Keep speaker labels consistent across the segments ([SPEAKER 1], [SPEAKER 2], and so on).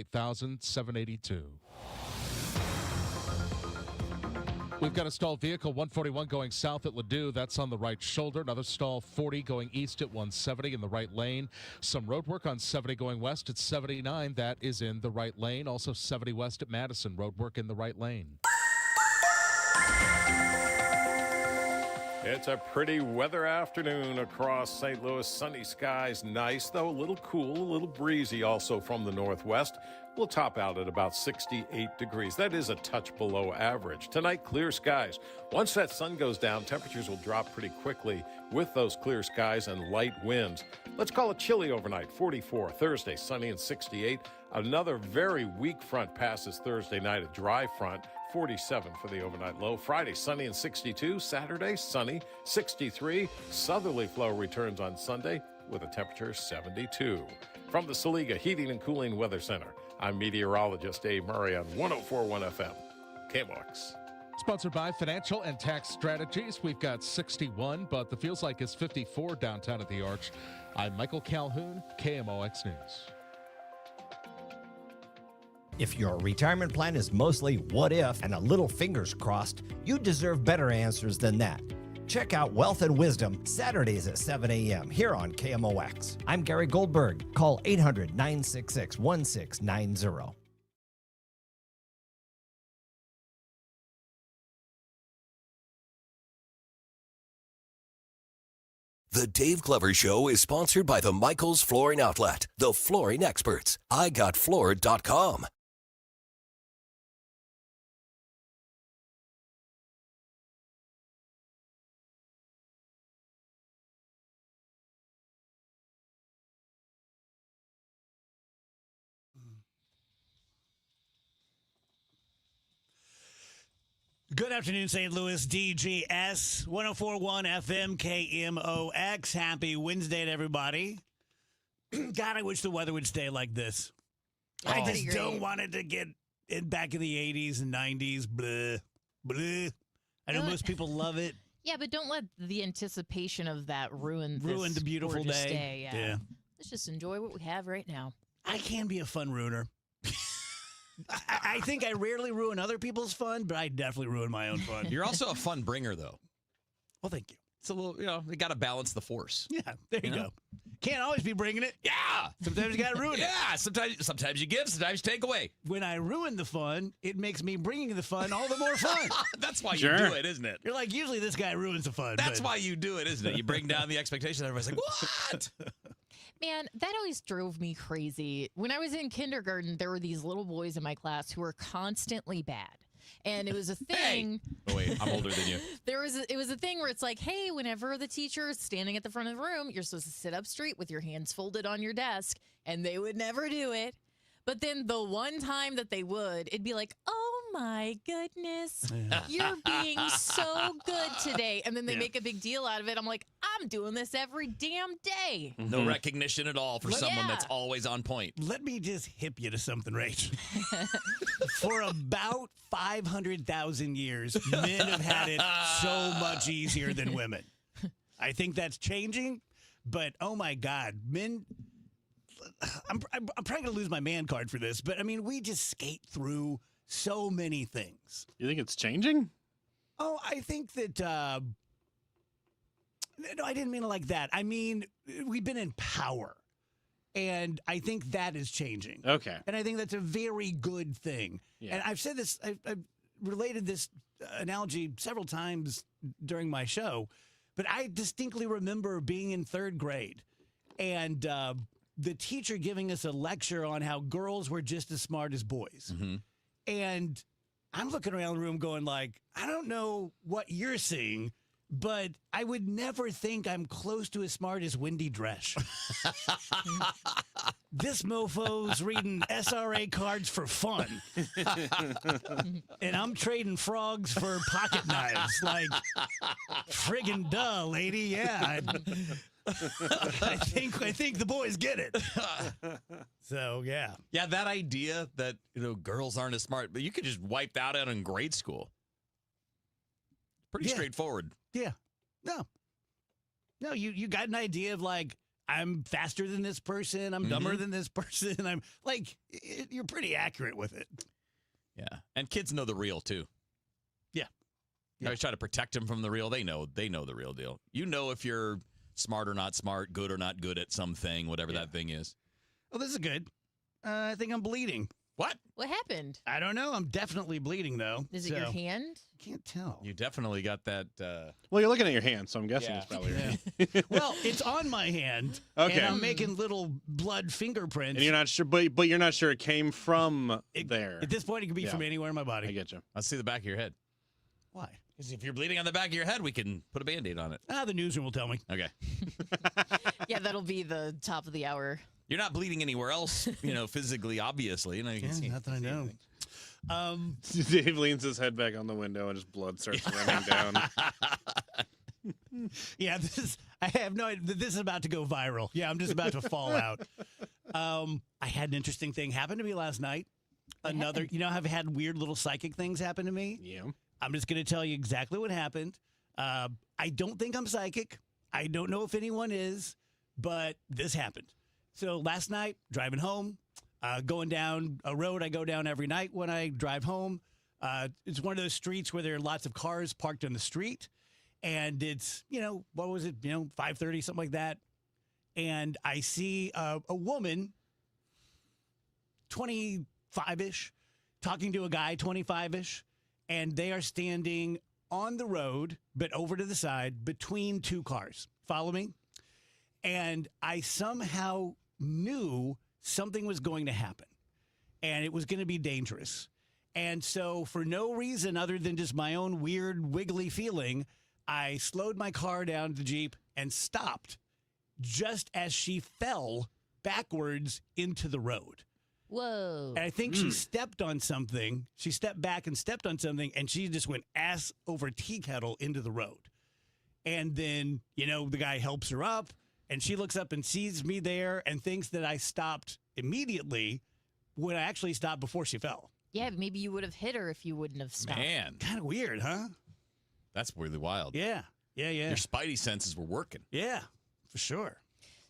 [SPEAKER 1] 28,782. We've got a stalled vehicle, 141 going south at Ladue. That's on the right shoulder. Another stall, 40 going east at 170 in the right lane. Some road work on 70 going west at 79. That is in the right lane. Also 70 west at Madison. Road work in the right lane.
[SPEAKER 2] It's a pretty weather afternoon across St. Louis. Sunny skies, nice, though a little cool, a little breezy also from the northwest. We'll top out at about 68 degrees. That is a touch below average. Tonight, clear skies. Once that sun goes down, temperatures will drop pretty quickly with those clear skies and light winds. Let's call it chilly overnight, 44. Thursday, sunny and 68. Another very weak front passes Thursday night, a dry front. 47 for the overnight low. Friday, sunny and 62. Saturday, sunny, 63. Southerly flow returns on Sunday with a temperature 72. From the Saliga Heating and Cooling Weather Center, I'm meteorologist Dave Murray on 104.1 FM, KMOX.
[SPEAKER 1] Sponsored by Financial and Tax Strategies. We've got 61, but the feels like it's 54 downtown at the Arch. I'm Michael Calhoun, KMOX News.
[SPEAKER 3] If your retirement plan is mostly what if and a little fingers crossed, you deserve better answers than that. Check out Wealth and Wisdom Saturdays at 7 a.m. here on KMOX. I'm Gary Goldberg. Call 800-966-1690.
[SPEAKER 4] The Dave Glover Show is sponsored by the Michaels Flooring Outlet, the flooring experts. IGotFloored.com.
[SPEAKER 5] Good afternoon, St. Louis. DGS 104.1 FM KMOX. Happy Wednesday to everybody. God, I wish the weather would stay like this. I just don't want it to get back in the 80s and 90s. Blah, blah. I know most people love it.
[SPEAKER 6] Yeah, but don't let the anticipation of that ruin
[SPEAKER 5] the beautiful day.
[SPEAKER 6] Yeah. Let's just enjoy what we have right now.
[SPEAKER 5] I can be a fun ruiner. I think I rarely ruin other people's fun, but I definitely ruin my own fun.
[SPEAKER 7] You're also a fun bringer, though.
[SPEAKER 5] Well, thank you.
[SPEAKER 7] It's a little, you got to balance the force.
[SPEAKER 5] Yeah, there you go. Can't always be bringing it.
[SPEAKER 7] Yeah.
[SPEAKER 5] Sometimes you got to ruin it.
[SPEAKER 7] Yeah, sometimes you give, sometimes you take away.
[SPEAKER 5] When I ruin the fun, it makes me bringing the fun all the more fun.
[SPEAKER 7] That's why you do it, isn't it?
[SPEAKER 5] You're like, usually this guy ruins the fun.
[SPEAKER 7] That's why you do it, isn't it? You bring down the expectations. Everybody's like, what?
[SPEAKER 6] Man, that always drove me crazy. When I was in kindergarten, there were these little boys in my class who were constantly bad. And it was a thing.
[SPEAKER 7] Hey. Oh, wait, I'm older than you.
[SPEAKER 6] It was a thing where it's like, hey, whenever the teacher is standing at the front of the room, you're supposed to sit up straight with your hands folded on your desk. And they would never do it. But then the one time that they would, it'd be like, oh, my goodness, you're being so good today. And then they make a big deal out of it. I'm like, I'm doing this every damn day.
[SPEAKER 7] No recognition at all for someone that's always on point.
[SPEAKER 5] Let me just hip you to something, Rach. For about 500,000 years, men have had it so much easier than women. I think that's changing, but oh my God, men... I'm probably going to lose my man card for this, but I mean, we just skate through so many things.
[SPEAKER 8] You think it's changing?
[SPEAKER 5] Oh, I think that, no, I didn't mean it like that. I mean, we've been in power, and I think that is changing.
[SPEAKER 8] Okay.
[SPEAKER 5] And I think that's a very good thing. Yeah. And I've said this, I've related this analogy several times during my show, but I distinctly remember being in third grade, and the teacher giving us a lecture on how girls were just as smart as boys. Mm-hmm. And I'm looking around the room going like, I don't know what you're seeing, but I would never think I'm close to as smart as Wendy Dresch. This mofo's reading SRA cards for fun. And I'm trading frogs for pocket knives. Like, friggin' duh, lady. Yeah. I think the boys get it. So, yeah.
[SPEAKER 7] Yeah, that idea that, girls aren't as smart, but you could just wipe that out in grade school. Pretty straightforward.
[SPEAKER 5] Yeah. No, you got an idea of like, I'm faster than this person. I'm dumber than this person. I'm like, you're pretty accurate with it.
[SPEAKER 7] Yeah. And kids know the real, too.
[SPEAKER 5] Yeah.
[SPEAKER 7] I always try to protect them from the real. They know the real deal. You know if you're smart or not smart, good or not good at something, whatever that thing is.
[SPEAKER 5] Oh, this is good. I think I'm bleeding.
[SPEAKER 7] What?
[SPEAKER 6] What happened?
[SPEAKER 5] I don't know. I'm definitely bleeding, though.
[SPEAKER 6] Is it your hand?
[SPEAKER 5] Can't tell.
[SPEAKER 7] You definitely got that.
[SPEAKER 8] Well, you're looking at your hand, so I'm guessing
[SPEAKER 7] Yeah.
[SPEAKER 8] it's probably your hand.
[SPEAKER 5] Well, it's on my hand.
[SPEAKER 8] Okay.
[SPEAKER 5] And I'm making little blood fingerprints.
[SPEAKER 8] And you're not sure, but you're not sure it came from there.
[SPEAKER 5] At this point, it could be from anywhere in my body.
[SPEAKER 8] I get you.
[SPEAKER 7] Let's see the back of your head.
[SPEAKER 5] Why?
[SPEAKER 7] Because if you're bleeding on the back of your head, we can put a Band-Aid on it.
[SPEAKER 5] The newsroom will tell me.
[SPEAKER 7] Okay.
[SPEAKER 6] Yeah, that'll be the top of the hour.
[SPEAKER 7] You're not bleeding anywhere else, physically, obviously. You can see.
[SPEAKER 5] Not that I know.
[SPEAKER 8] Dave leans his head back on the window and his blood starts running down.
[SPEAKER 5] Yeah, I have no idea. This is about to go viral. Yeah, I'm just about to fall out. I had an interesting thing happen to me last night. Another, I've had weird little psychic things happen to me.
[SPEAKER 8] Yeah.
[SPEAKER 5] I'm just going to tell you exactly what happened. I don't think I'm psychic. I don't know if anyone is, but this happened. So last night, driving home, going down a road I go down every night when I drive home. It's one of those streets where there are lots of cars parked on the street. And it's, what was it, 5:30, something like that. And I see a woman, 25-ish, talking to a guy, 25-ish. And they are standing on the road, but over to the side between two cars. Follow me? And I somehow knew something was going to happen. And it was going to be dangerous. And so for no reason other than just my own weird wiggly feeling, I slowed my car down, the Jeep, and stopped just as she fell backwards into the road.
[SPEAKER 6] Whoa.
[SPEAKER 5] And I think she stepped on something. She stepped back and stepped on something, and she just went ass over tea kettle into the road. And then, the guy helps her up, and she looks up and sees me there and thinks that I stopped immediately when I actually stopped before she fell.
[SPEAKER 6] Yeah, maybe you would have hit her if you wouldn't have stopped.
[SPEAKER 7] Man,
[SPEAKER 5] Kind of weird, huh?
[SPEAKER 7] that's really wild.
[SPEAKER 5] Yeah. Yeah.
[SPEAKER 7] Your spidey senses were working.
[SPEAKER 5] Yeah, for sure.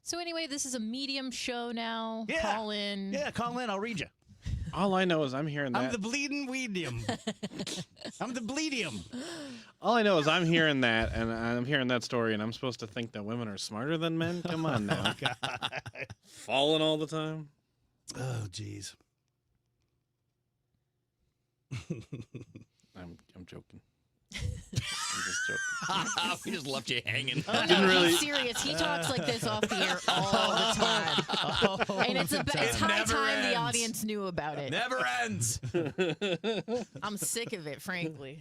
[SPEAKER 6] So anyway, this is a medium show now.
[SPEAKER 5] Yeah.
[SPEAKER 6] Call in.
[SPEAKER 5] Yeah, call in. I'll read you.
[SPEAKER 8] All I know is I'm hearing that.
[SPEAKER 5] I'm the bleeding weedium. I'm the bleedium.
[SPEAKER 8] All I know is I'm hearing that, and I'm hearing that story, and I'm supposed to think that women are smarter than men? Come on now. Falling all the time?
[SPEAKER 5] Oh, jeez.
[SPEAKER 8] I'm joking. I'm just joking.
[SPEAKER 7] We just left you hanging.
[SPEAKER 6] Oh,
[SPEAKER 8] Didn't
[SPEAKER 6] no,
[SPEAKER 8] really-
[SPEAKER 6] he's serious. He talks like this off the air all the time. And it's high
[SPEAKER 7] never
[SPEAKER 6] time the
[SPEAKER 7] ends.
[SPEAKER 6] audience knew about it.
[SPEAKER 7] Never ends.
[SPEAKER 6] I'm sick of it, frankly.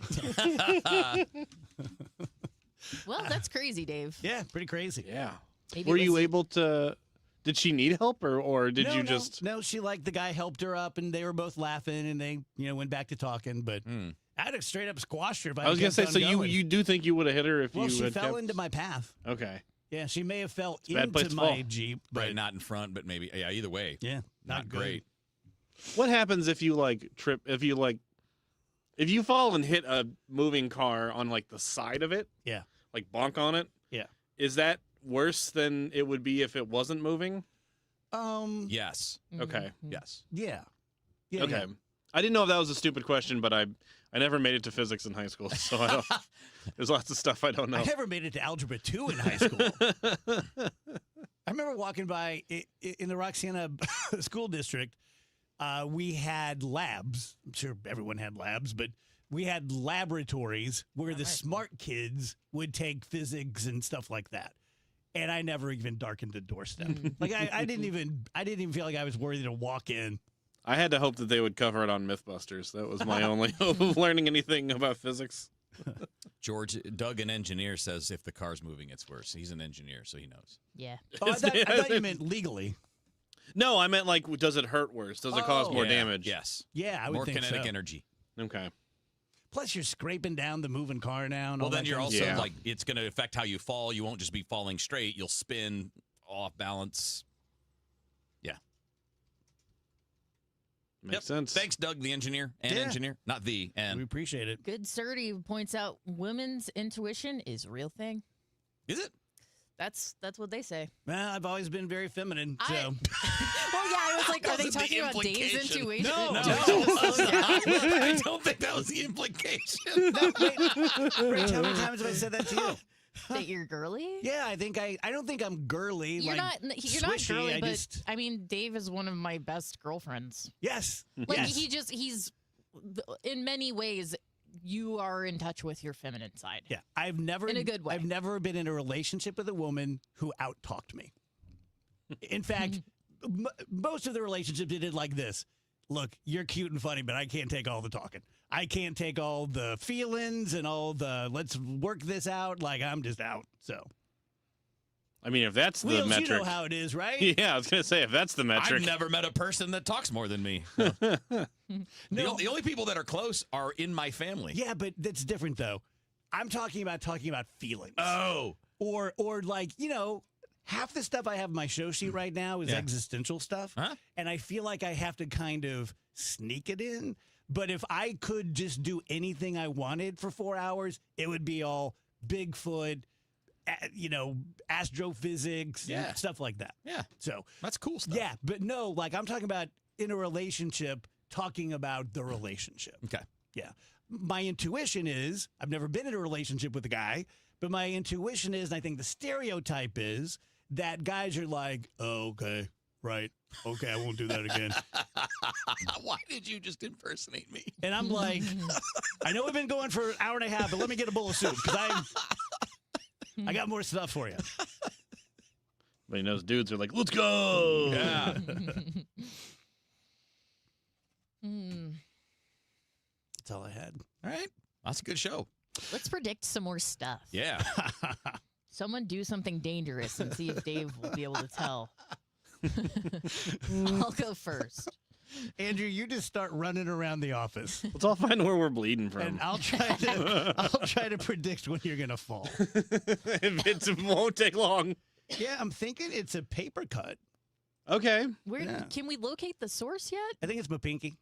[SPEAKER 6] Well, that's crazy, Dave.
[SPEAKER 5] Yeah, pretty crazy.
[SPEAKER 8] Yeah.
[SPEAKER 6] Maybe
[SPEAKER 8] Were
[SPEAKER 6] it
[SPEAKER 8] you
[SPEAKER 6] was-
[SPEAKER 8] able to... Did she need help, or did you just...
[SPEAKER 5] No, she the guy helped her up, and they were both laughing, and they, went back to talking, but I'd have straight up squashed her if
[SPEAKER 8] I was
[SPEAKER 5] going to
[SPEAKER 8] say, so you do think you would have hit her if
[SPEAKER 5] Well,
[SPEAKER 8] you
[SPEAKER 5] she
[SPEAKER 8] had
[SPEAKER 5] fell
[SPEAKER 8] kept...
[SPEAKER 5] into my path.
[SPEAKER 8] Okay.
[SPEAKER 5] Yeah, she may have fell
[SPEAKER 8] a bad place
[SPEAKER 5] into
[SPEAKER 8] to
[SPEAKER 5] my
[SPEAKER 8] fall.
[SPEAKER 5] Jeep. But
[SPEAKER 7] Right, not in front, but maybe. Yeah, either way.
[SPEAKER 5] Yeah,
[SPEAKER 7] Not
[SPEAKER 5] good.
[SPEAKER 7] great.
[SPEAKER 8] What happens if you trip? If you fall and hit a moving car on the side of it?
[SPEAKER 5] Yeah.
[SPEAKER 8] Like bonk on it?
[SPEAKER 5] Yeah.
[SPEAKER 8] Is that worse than it would be if it wasn't moving?
[SPEAKER 7] Yes.
[SPEAKER 8] Okay.
[SPEAKER 7] Yes.
[SPEAKER 5] Yeah. Yeah.
[SPEAKER 8] Okay.
[SPEAKER 5] yeah.
[SPEAKER 8] I didn't know if that was a stupid question, but I never made it to physics in high school, so I don't. There's lots of stuff I don't know.
[SPEAKER 5] I never made it to Algebra 2 in high school. I remember walking by in the Roxana School District. We had labs. I'm sure everyone had labs, but we had laboratories where the smart kids would take physics and stuff like that. And I never even darkened a doorstep. I didn't even feel like I was worthy to walk in.
[SPEAKER 8] I had to hope that they would cover it on MythBusters. That was my only hope of learning anything about physics.
[SPEAKER 7] Doug, an engineer, says if the car's moving, it's worse. He's an engineer, so he knows.
[SPEAKER 6] Yeah.
[SPEAKER 5] Oh, I thought you meant legally.
[SPEAKER 8] No, I meant does it hurt worse? Does it cause more
[SPEAKER 7] Yeah.
[SPEAKER 8] damage?
[SPEAKER 7] Yes.
[SPEAKER 5] Yeah, I would
[SPEAKER 7] More
[SPEAKER 5] think
[SPEAKER 7] kinetic
[SPEAKER 5] so.
[SPEAKER 7] energy.
[SPEAKER 8] Okay.
[SPEAKER 5] Plus, you're scraping down the moving car now. And
[SPEAKER 7] Well,
[SPEAKER 5] all
[SPEAKER 7] then
[SPEAKER 5] that
[SPEAKER 7] you're
[SPEAKER 5] kind of
[SPEAKER 7] also
[SPEAKER 8] Yeah.
[SPEAKER 7] it's going to affect how you fall. You won't just be falling straight. You'll spin off balance. Yeah.
[SPEAKER 8] Makes sense.
[SPEAKER 7] Thanks, Doug, the engineer.
[SPEAKER 5] Yeah.
[SPEAKER 7] Engineer. Not the,
[SPEAKER 5] We
[SPEAKER 7] and.
[SPEAKER 5] appreciate it.
[SPEAKER 6] Good Surdy points out women's intuition is a real thing.
[SPEAKER 7] Is it?
[SPEAKER 6] That's what they say.
[SPEAKER 5] Well, I've always been very feminine, so.
[SPEAKER 6] Well, yeah, I was like, are they
[SPEAKER 7] wasn't the
[SPEAKER 6] talking about Dave's
[SPEAKER 7] implication.
[SPEAKER 6] intuition?
[SPEAKER 5] No.
[SPEAKER 7] I don't think that was the implication.
[SPEAKER 5] Rach, how many times have I said that to you?
[SPEAKER 6] That you're girly?
[SPEAKER 5] Yeah, I don't think I'm girly.
[SPEAKER 6] You're
[SPEAKER 5] like,
[SPEAKER 6] not
[SPEAKER 5] swishy,
[SPEAKER 6] girly,
[SPEAKER 5] I
[SPEAKER 6] but
[SPEAKER 5] just,
[SPEAKER 6] I mean, Dave is one of my best girlfriends.
[SPEAKER 5] yes.
[SPEAKER 6] Like
[SPEAKER 5] yes.
[SPEAKER 6] he's in many ways, you are in touch with your feminine side.
[SPEAKER 5] Yeah, I've never
[SPEAKER 6] In a good way.
[SPEAKER 5] I've never been in a relationship with a woman who out-talked me. In fact, most of the relationships did it like this. Look, you're cute and funny, but I can't take all the talking. I can't take all the feelings and all the let's work this out. Like, I'm just out. So,
[SPEAKER 8] I mean, if that's the
[SPEAKER 5] Wheels,
[SPEAKER 8] metric.
[SPEAKER 5] you know how it is, right?
[SPEAKER 8] Yeah, I was going to say, if that's the metric.
[SPEAKER 7] I've never met a person that talks more than me.
[SPEAKER 5] No.
[SPEAKER 7] The only people that are close are in my family.
[SPEAKER 5] Yeah, but that's different, though. I'm talking about feelings.
[SPEAKER 7] Oh.
[SPEAKER 5] Or like, half the stuff I have in my show sheet right now is
[SPEAKER 7] Yeah.
[SPEAKER 5] existential stuff.
[SPEAKER 7] Huh?
[SPEAKER 5] And I feel like I have to kind of sneak it in. But if I could just do anything I wanted for 4 hours, it would be all Bigfoot, astrophysics,
[SPEAKER 7] Yeah.
[SPEAKER 5] and stuff like that.
[SPEAKER 7] Yeah.
[SPEAKER 5] So,
[SPEAKER 7] That's cool stuff.
[SPEAKER 5] yeah, but no, like I'm talking about in a relationship, talking about the relationship.
[SPEAKER 7] Okay.
[SPEAKER 5] Yeah. My intuition is, I've never been in a relationship with a guy, but my intuition is, and I think the stereotype is, that guys are like, oh, okay, right. Okay, I won't do that again.
[SPEAKER 7] Why did you just impersonate me?
[SPEAKER 5] And I'm like, I know we've been going for an hour and a half, but let me get a bowl of soup because I got more stuff for you.
[SPEAKER 8] But he knows dudes are like, let's go.
[SPEAKER 7] Yeah.
[SPEAKER 5] That's all I had.
[SPEAKER 7] All right. That's a good show.
[SPEAKER 6] Let's predict some more stuff.
[SPEAKER 7] Yeah.
[SPEAKER 6] Someone do something dangerous and see if Dave will be able to tell. I'll go first.
[SPEAKER 5] Andrew, you just start running around the office,
[SPEAKER 8] Let's all find where we're bleeding from.
[SPEAKER 5] and I'll try to predict when you're gonna fall.
[SPEAKER 8] If it won't take long.
[SPEAKER 5] Yeah, I'm thinking it's a paper cut.
[SPEAKER 8] Okay.
[SPEAKER 6] Where
[SPEAKER 5] Yeah.
[SPEAKER 6] can we locate the source yet?
[SPEAKER 5] I think it's my pinky.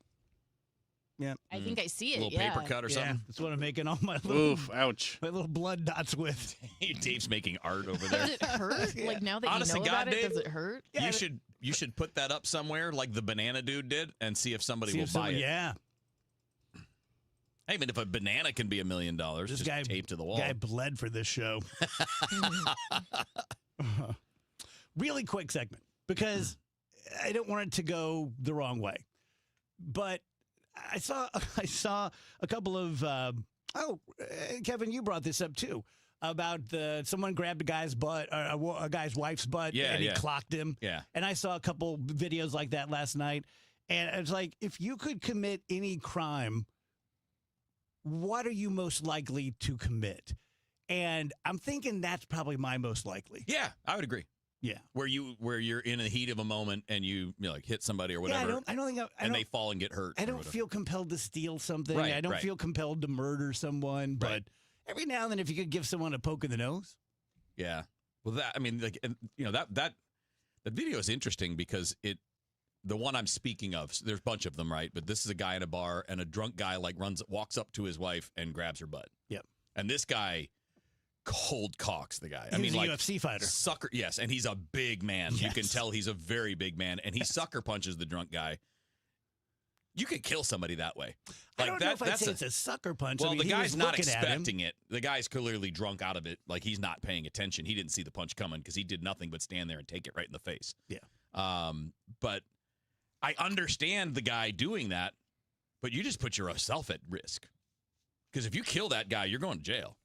[SPEAKER 5] Yeah,
[SPEAKER 6] I think I see
[SPEAKER 7] A
[SPEAKER 6] it.
[SPEAKER 7] little paper cut or
[SPEAKER 5] yeah,
[SPEAKER 7] something.
[SPEAKER 5] that's what I'm making all my little,
[SPEAKER 8] Oof. Ouch.
[SPEAKER 5] my little blood dots with.
[SPEAKER 7] Dave's making art over there.
[SPEAKER 6] Does it hurt?
[SPEAKER 5] Yeah.
[SPEAKER 6] Like now that
[SPEAKER 7] Honest
[SPEAKER 6] you know
[SPEAKER 7] to God,
[SPEAKER 6] about it,
[SPEAKER 7] Dave,
[SPEAKER 6] does it hurt?
[SPEAKER 5] Yeah,
[SPEAKER 7] You should put that up somewhere like the banana dude did and see if somebody
[SPEAKER 5] See
[SPEAKER 7] will
[SPEAKER 5] if
[SPEAKER 7] buy
[SPEAKER 5] someone-
[SPEAKER 7] it.
[SPEAKER 5] Yeah,
[SPEAKER 7] Hey, but if a banana can be $1 million,
[SPEAKER 5] this
[SPEAKER 7] just
[SPEAKER 5] guy
[SPEAKER 7] taped to the wall.
[SPEAKER 5] Guy bled for this show. Really quick segment because I don't want it to go the wrong way, but I saw a couple of Kevin, you brought this up too about someone grabbed a guy's butt or a guy's wife's butt
[SPEAKER 7] Yeah,
[SPEAKER 5] and he
[SPEAKER 7] yeah.
[SPEAKER 5] clocked him.
[SPEAKER 7] Yeah.
[SPEAKER 5] And I saw a couple videos like that last night, and it's like, if you could commit any crime, what are you most likely to commit? And I'm thinking that's probably my most likely.
[SPEAKER 7] Yeah, I would agree.
[SPEAKER 5] Yeah.
[SPEAKER 7] Where you're in the heat of a moment and you like hit somebody or whatever,
[SPEAKER 5] Yeah, I don't think
[SPEAKER 7] and they fall and get hurt.
[SPEAKER 5] I
[SPEAKER 7] or
[SPEAKER 5] don't
[SPEAKER 7] whatever.
[SPEAKER 5] feel compelled to steal something.
[SPEAKER 7] Right,
[SPEAKER 5] I don't
[SPEAKER 7] right.
[SPEAKER 5] feel compelled to murder someone. But
[SPEAKER 7] Right.
[SPEAKER 5] every now and then, if you could give someone a poke in the nose.
[SPEAKER 7] Yeah. Well, that video is interesting because the one I'm speaking of, there's a bunch of them, right? But this is a guy in a bar and a drunk guy walks up to his wife and grabs her butt.
[SPEAKER 5] Yep.
[SPEAKER 7] And this guy cold cocks the guy.
[SPEAKER 5] He's a UFC fighter.
[SPEAKER 7] Sucker. Yes. And he's a big man. You can
[SPEAKER 5] Yes.
[SPEAKER 7] tell he's a very big man. And he sucker punches the drunk guy. You could kill somebody that way.
[SPEAKER 5] I don't know if I'd say it's a sucker punch.
[SPEAKER 7] Well,
[SPEAKER 5] I mean,
[SPEAKER 7] the
[SPEAKER 5] he
[SPEAKER 7] guy's
[SPEAKER 5] was
[SPEAKER 7] not
[SPEAKER 5] looking at him.
[SPEAKER 7] expecting it. The guy's clearly drunk out of it. Like, he's not paying attention. He didn't see the punch coming because he did nothing but stand there and take it right in the face.
[SPEAKER 5] Yeah.
[SPEAKER 7] But I understand the guy doing that, but you just put yourself at risk. Because if you kill that guy, you're going to jail.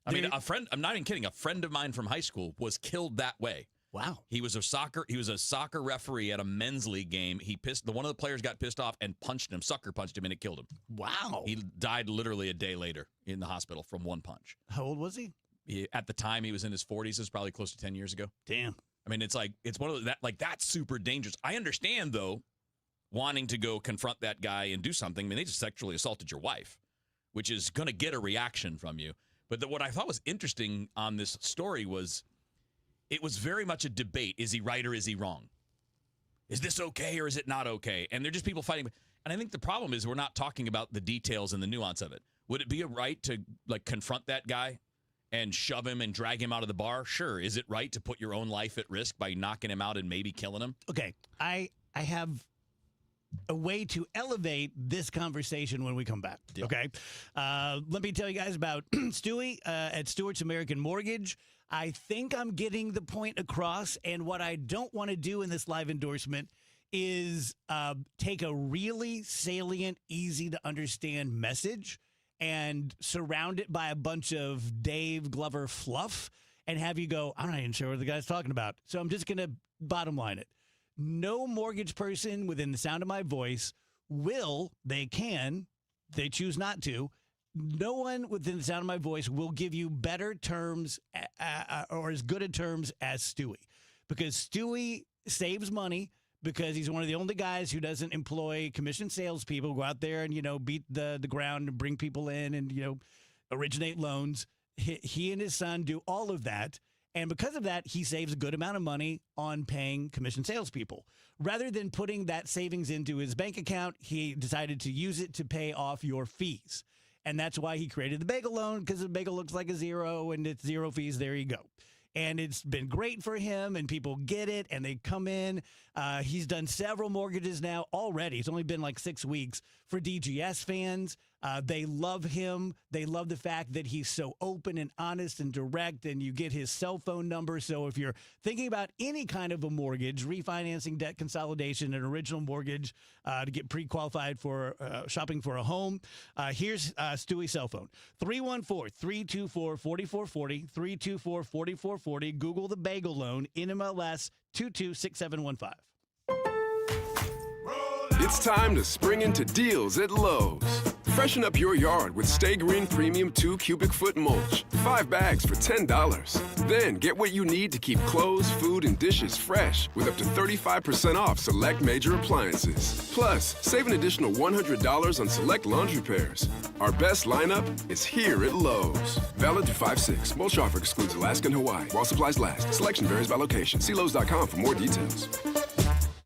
[SPEAKER 7] I mean, I'm not even kidding. A friend of mine from high school was killed that way.
[SPEAKER 5] Wow.
[SPEAKER 7] He was a soccer referee at a men's league game. One of the players got pissed off and sucker punched him, and it killed him.
[SPEAKER 5] Wow.
[SPEAKER 7] He died literally a day later in the hospital from one punch.
[SPEAKER 5] How old was he?
[SPEAKER 7] At the time, he was in his 40s. It was probably close to 10 years ago.
[SPEAKER 5] Damn.
[SPEAKER 7] I mean, it's one of that's super dangerous. I understand, though, wanting to go confront that guy and do something. I mean, they just sexually assaulted your wife, which is going to get a reaction from you. But what I thought was interesting on this story was it was very much a debate. Is he right or is he wrong? Is this okay or is it not okay? And they're just people fighting. And I think the problem is we're not talking about the details and the nuance of it. Would it be a right to confront that guy and shove him and drag him out of the bar? Sure. Is it right to put your own life at risk by knocking him out and maybe killing him?
[SPEAKER 5] Okay, I have a way to elevate this conversation when we come back.
[SPEAKER 7] Deal.
[SPEAKER 5] Okay, let me tell you guys about Stewie at Stewart's American Mortgage. I think I'm getting the point across, and what I don't want to do in this live endorsement is take a really salient, easy to understand message and surround it by a bunch of Dave Glover fluff and have you go, I'm not even sure what the guy's talking about. So I'm just going to bottom line it. No mortgage person within the sound of my voice they choose not to. No one within the sound of my voice will give you better terms or as good a terms as Stewie, because Stewie saves money because he's one of the only guys who doesn't employ commission salespeople, go out there and, beat the ground and bring people in and, originate loans. He and his son do all of that. And because of that, he saves a good amount of money on paying commission salespeople. Rather than putting that savings into his bank account, he decided to use it to pay off your fees. And that's why he created the bagel loan, because the bagel looks like a zero and it's zero fees. There you go. And it's been great for him, and people get it, and they come in. He's done several mortgages now already. It's only been like 6 weeks for DGS fans. They love him. They love the fact that he's so open and honest and direct, and you get his cell phone number. So if you're thinking about any kind of a mortgage, refinancing, debt consolidation, an original mortgage to get pre-qualified for shopping for a home, here's Stewie's cell phone, 314-324-4440, 324-4440. Google the bagel loan, NMLS 226715.
[SPEAKER 9] It's time to spring into deals at Lowe's. Freshen up your yard with Stay Green Premium 2 cubic foot mulch. 5 bags for $10. Then get what you need to keep clothes, food, and dishes fresh with up to 35% off select major appliances. Plus, save an additional $100 on select laundry pairs. Our best lineup is here at Lowe's. Valid through 5/6. Mulch offer excludes Alaska and Hawaii while supplies last. Selection varies by location. See Lowe's.com for more details.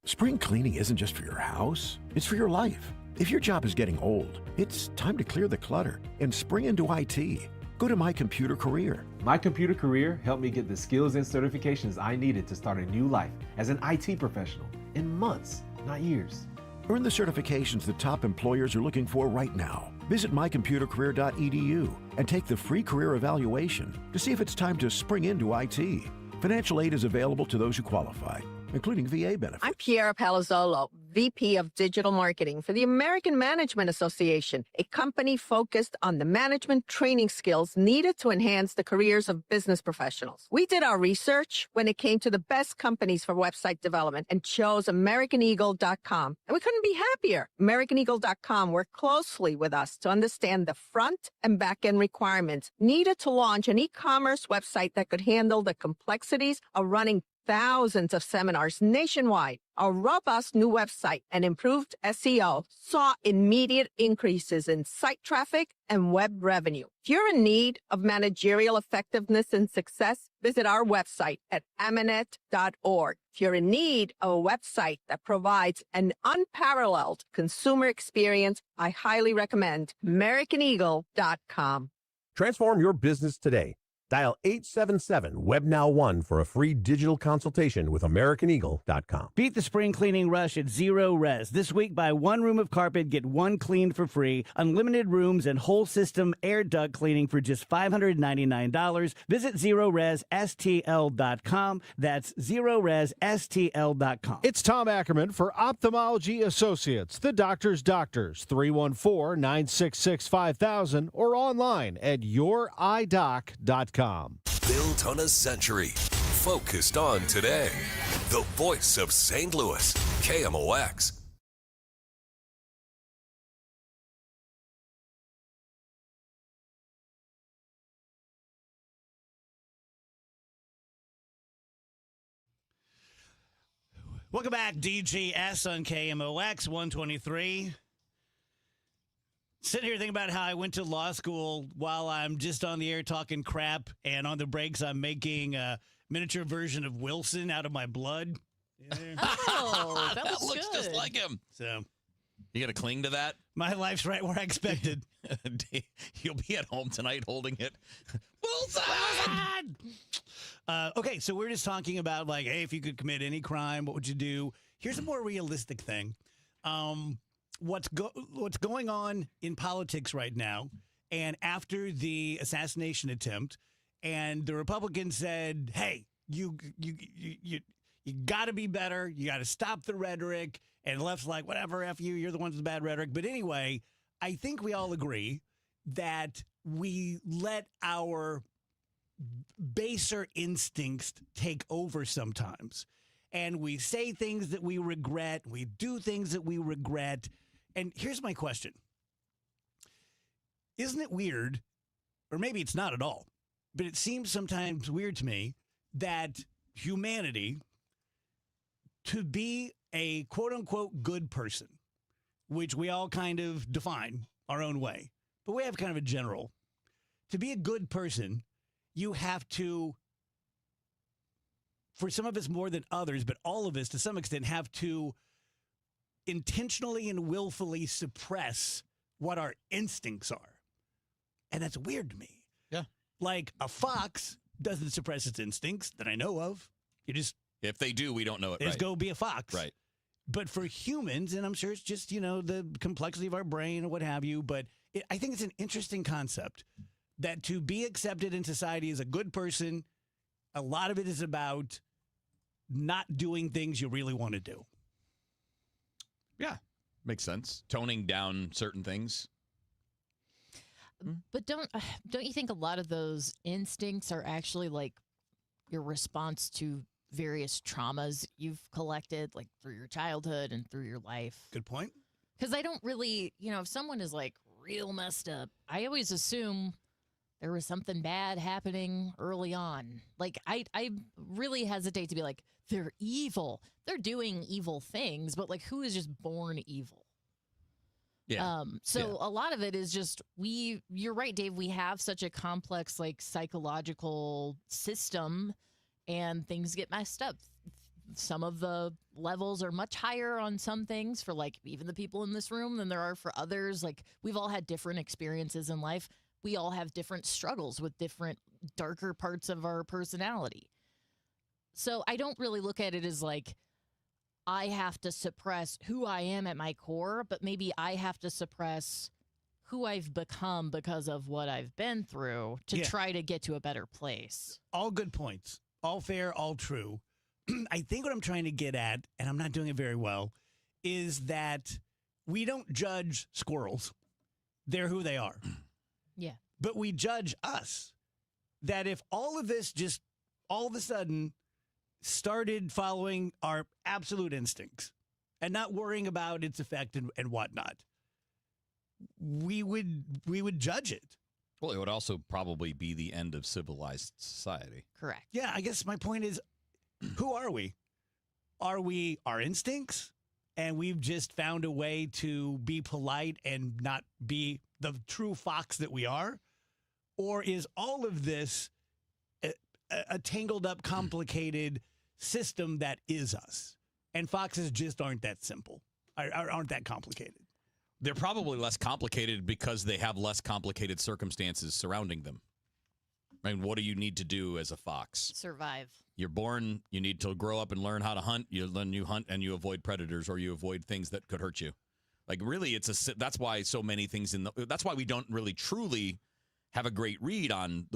[SPEAKER 10] Spring cleaning isn't just for your house, it's for your life. If your job is getting old, it's time to clear the clutter and spring into IT. Go to My Computer Career.
[SPEAKER 11] My Computer Career helped me get the skills and certifications I needed to start a new life as an IT professional in months, not years.
[SPEAKER 10] Earn the certifications that top employers are looking for right now. Visit mycomputercareer.edu and take the free career evaluation to see if it's time to spring into IT. Financial aid is available to those who qualify, including VA benefits.
[SPEAKER 12] I'm Piera Palazzolo, VP of Digital Marketing for the American Management Association, a company focused on the management training skills needed to enhance the careers of business professionals. We did our research when it came to the best companies for website development and chose AmericanEagle.com. And we couldn't be happier. AmericanEagle.com worked closely with us to understand the front and back end requirements needed to launch an e-commerce website that could handle the complexities of running thousands of seminars nationwide. Our robust new website and improved SEO saw immediate increases in site traffic and web revenue. If you're in need of managerial effectiveness and success, visit our website at amanet.org. If you're in need of a website that provides an unparalleled consumer experience, I highly recommend AmericanEagle.com.
[SPEAKER 13] Transform your business today. Dial 877-WEB-NOW1 for a free digital consultation with AmericanEagle.com.
[SPEAKER 5] Beat the spring cleaning rush at Zero Res. This week, buy 1 room of carpet, get 1 cleaned for free. Unlimited rooms and whole system air duct cleaning for just $599. Visit ZeroResSTL.com. That's ZeroResSTL.com.
[SPEAKER 14] It's Tom Ackerman for Ophthalmology Associates, the doctor's doctors, 314-966-5000 or online at youridoc.com.
[SPEAKER 4] Built on a century. Focused on today. The voice of St. Louis. KMOX.
[SPEAKER 5] Welcome back, DGS on KMOX 123. Sitting here thinking about how I went to law school while I'm just on the air talking crap, and on the breaks I'm making a miniature version of Wilson out of my blood.
[SPEAKER 6] Oh, that looks
[SPEAKER 7] looks just like him.
[SPEAKER 5] So
[SPEAKER 7] You got to cling to that?
[SPEAKER 5] my life's right where I expected.
[SPEAKER 7] You'll be at home tonight holding it.
[SPEAKER 5] Wilson! Okay, so we're just talking about, like, hey, if you could commit any crime, what would you do? Here's a more realistic thing. What's going on in politics right now, and after the assassination attempt, and the Republicans said, hey, you got to be better. You got to stop the rhetoric. And the left's like, whatever, F you, you're the ones with bad rhetoric. But anyway, I think we all agree that we let our baser instincts take over sometimes. And we say things that we regret. We do things that we regret. And here's my question. Isn't it weird, or maybe it's not at all, but it seems sometimes weird to me that humanity, to be a quote-unquote good person, which we all kind of define our own way, but we have kind of a general. To be a good person, you have to, for some of us more than others, but all of us to some extent have to intentionally and willfully suppress what our instincts are. And that's weird to me.
[SPEAKER 7] Yeah.
[SPEAKER 5] Like a fox doesn't suppress its instincts that I know of. You just...
[SPEAKER 7] If they do, we don't know it.
[SPEAKER 5] Just go be a fox.
[SPEAKER 7] Right.
[SPEAKER 5] But for humans, and I'm sure it's just, the complexity of our brain or what have you, but I think it's an interesting concept that to be accepted in society as a good person, a lot of it is about not doing things you really want to do.
[SPEAKER 7] Yeah. Makes sense. Toning down certain things.
[SPEAKER 6] But don't you think a lot of those instincts are actually like your response to various traumas you've collected, like through your childhood and through your life?
[SPEAKER 5] Good point.
[SPEAKER 6] Because I don't really, if someone is like real messed up, I always assume there was something bad happening early on. Like I really hesitate to be like, they're evil. They're doing evil things, but like who is just born evil?
[SPEAKER 7] Yeah.
[SPEAKER 6] A lot of it is just you're right, Dave, we have such a complex like psychological system and things get messed up. Some of the levels are much higher on some things for like even the people in this room than there are for others. Like we've all had different experiences in life. We all have different struggles with different darker parts of our personality. So I don't really look at it as like, I have to suppress who I am at my core, but maybe I have to suppress who I've become because of what I've been through to try to get to a better place.
[SPEAKER 5] All good points. All fair, all true. I think what I'm trying to get at, and I'm not doing it very well, is that we don't judge squirrels. They're who they are.
[SPEAKER 6] Yeah.
[SPEAKER 5] But we judge us. That if all of this just all of a sudden started following our absolute instincts and not worrying about its effect and whatnot, we would judge it.
[SPEAKER 7] Well, it would also probably be the end of civilized society.
[SPEAKER 6] Correct.
[SPEAKER 5] Yeah, I guess my point is, who are we? Are we our instincts? And we've just found a way to be polite and not be the true fox that we are? Or is all of this a tangled up, complicated system that is us? And foxes just aren't that simple, aren't that complicated.
[SPEAKER 7] They're probably less complicated because they have less complicated circumstances surrounding them. I mean, what do you need to do as a fox?
[SPEAKER 6] Survive.
[SPEAKER 7] You're born, you need to grow up and learn how to hunt. You hunt and you avoid predators or you avoid things that could hurt you. Like really, that's why so many things that's why we don't really truly have a great read on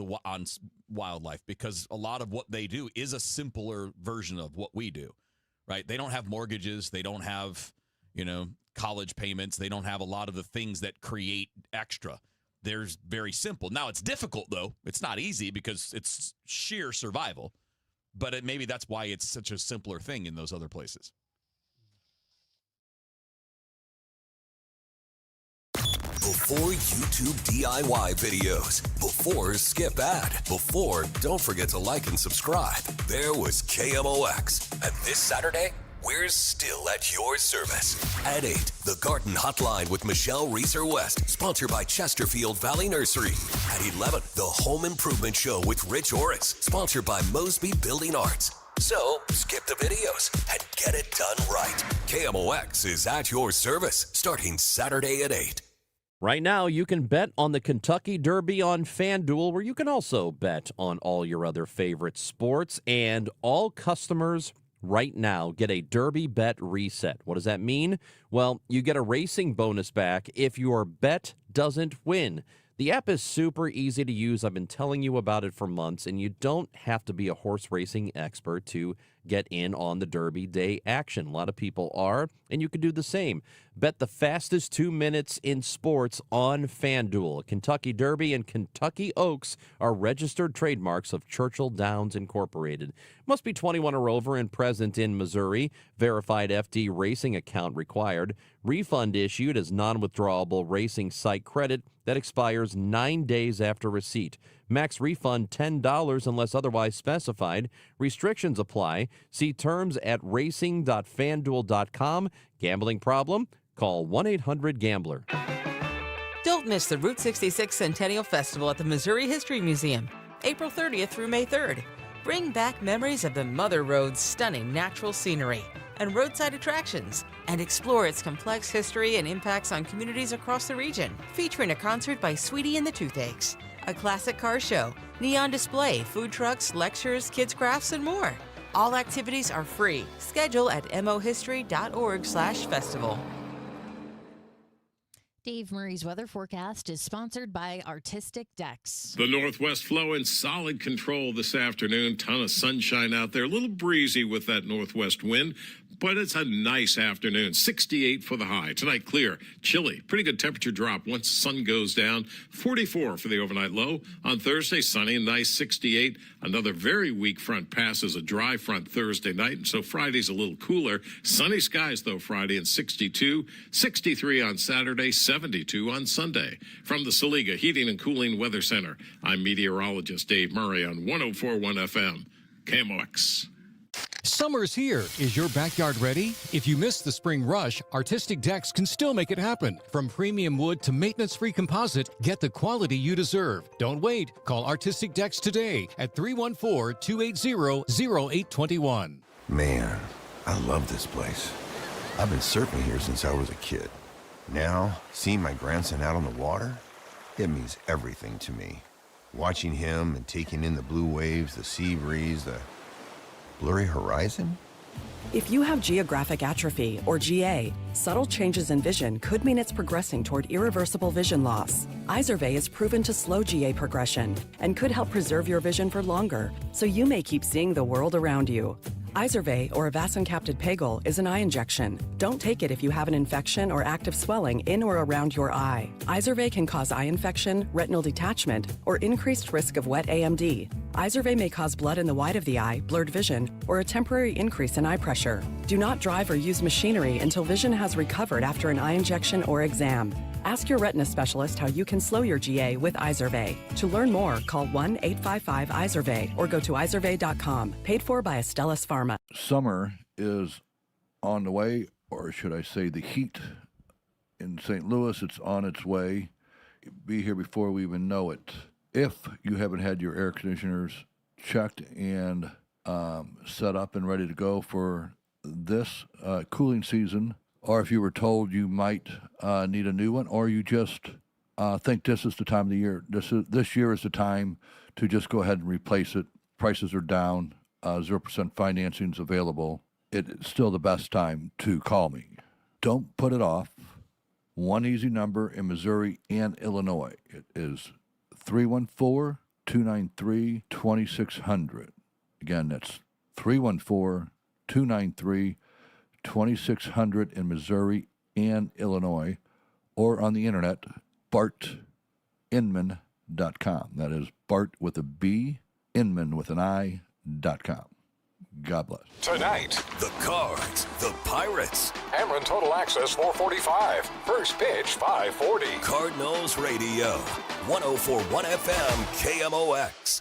[SPEAKER 7] wildlife, because a lot of what they do is a simpler version of what we do, right? They don't have mortgages. They don't have, college payments. They don't have a lot of the things that create extra. They're very simple. Now, it's difficult, though. It's not easy because it's sheer survival. But maybe that's why it's such a simpler thing in those other places.
[SPEAKER 4] Before YouTube DIY videos, before skip ad, before don't forget to like and subscribe, there was KMOX. And this Saturday, we're still at your service. At 8, the Garden Hotline with Michelle Reeser-West, sponsored by Chesterfield Valley Nursery. At 11, the Home Improvement Show with Rich Orris, sponsored by Mosby Building Arts. So, skip the videos and get it done right. KMOX is at your service, starting Saturday at 8.
[SPEAKER 15] Right now, you can bet on the Kentucky Derby on FanDuel, where you can also bet on all your other favorite sports. And all customers right now get a Derby bet reset. What does that mean? Well, you get a racing bonus back if your bet doesn't win. The app is super easy to use. I've been telling you about it for months, and you don't have to be a horse racing expert to get in on the Derby Day action. A lot of people are, and you can do the same. Bet the fastest 2 minutes in sports on FanDuel. Kentucky Derby and Kentucky Oaks are registered trademarks of Churchill Downs Incorporated. Must be 21 or over and present in Missouri. Verified FD racing account required. Refund issued as non-withdrawable racing site credit that expires 9 days after receipt. Max refund $10 unless otherwise specified. Restrictions apply. See terms at racing.fanduel.com. Gambling problem? Call 1-800-GAMBLER.
[SPEAKER 16] Don't miss the Route 66 Centennial Festival at the Missouri History Museum, April 30th through May 3rd. Bring back memories of the Mother Road's stunning natural scenery and roadside attractions, and explore its complex history and impacts on communities across the region. Featuring a concert by Sweetie and the Toothaches, a classic car show, neon display, food trucks, lectures, kids' crafts, and more. All activities are free. Schedule at mohistory.org/festival.
[SPEAKER 6] Dave Murray's weather forecast is sponsored by Artistic Decks.
[SPEAKER 2] The northwest flow in solid control this afternoon. Ton of sunshine out there. A little breezy with that northwest wind, but it's a nice afternoon. 68 for the high. Tonight, clear, chilly. Pretty good temperature drop once the sun goes down. 44 for the overnight low. On Thursday, sunny and nice, 68. Another very weak front passes a dry front Thursday night, and so Friday's a little cooler. Sunny skies, though, Friday, and 62. 63 on Saturday, 72 on Sunday. From the Saliga Heating and Cooling Weather Center, I'm meteorologist Dave Murray on 104.1 FM, KMOX.
[SPEAKER 17] Summer's here. Is your backyard ready? If you missed the spring rush, Artistic Decks can still make it happen. From premium wood to maintenance-free composite, get the quality you deserve. Don't wait. Call Artistic Decks today at 314-280-0821.
[SPEAKER 18] Man, I love this place. I've been surfing here since I was a kid. Now, seeing my grandson out on the water, it means everything to me. Watching him and taking in the blue waves, the sea breeze, the blurry horizon.
[SPEAKER 19] If you have geographic atrophy, or GA, subtle changes in vision could mean it's progressing toward irreversible vision loss. Izervay is proven to slow GA progression and could help preserve your vision for longer, so you may keep seeing the world around you. Izervay, or avacincaptad pegol, is an eye injection. Don't take it if you have an infection or active swelling in or around your eye. Izervay can cause eye infection, retinal detachment, or increased risk of wet AMD. Izervay may cause blood in the white of the eye, blurred vision, or a temporary increase in eye pressure. Do not drive or use machinery until vision has recovered after an eye injection or exam. Ask your retina specialist how you can slow your GA with Izervay. To learn more, call 1-855-IZERVAY or go to izervay.com. Paid for by Astellas Pharma.
[SPEAKER 20] Summer is on the way, or should I say the heat in St. Louis, it's on its way. Be here before we even know it. If you haven't had your air conditioners checked and set up and ready to go for this cooling season, or if you were told you might need a new one, or you just think this is the time of the year, this year is the time to just go ahead and replace it. Prices are down, 0% financing is available. It's still the best time to call me. Don't put it off. One easy number in Missouri and Illinois. It is 314-293-2600. Again, that's 314-293-2600 in Missouri and Illinois, or on the internet, bartinman.com. That is Bart with a B, Inman with an I.com. God bless.
[SPEAKER 4] Tonight, the Cards, the Pirates.
[SPEAKER 21] Ameren Total Access 445. First pitch 540.
[SPEAKER 4] Cardinals Radio. 104.1 FM KMOX.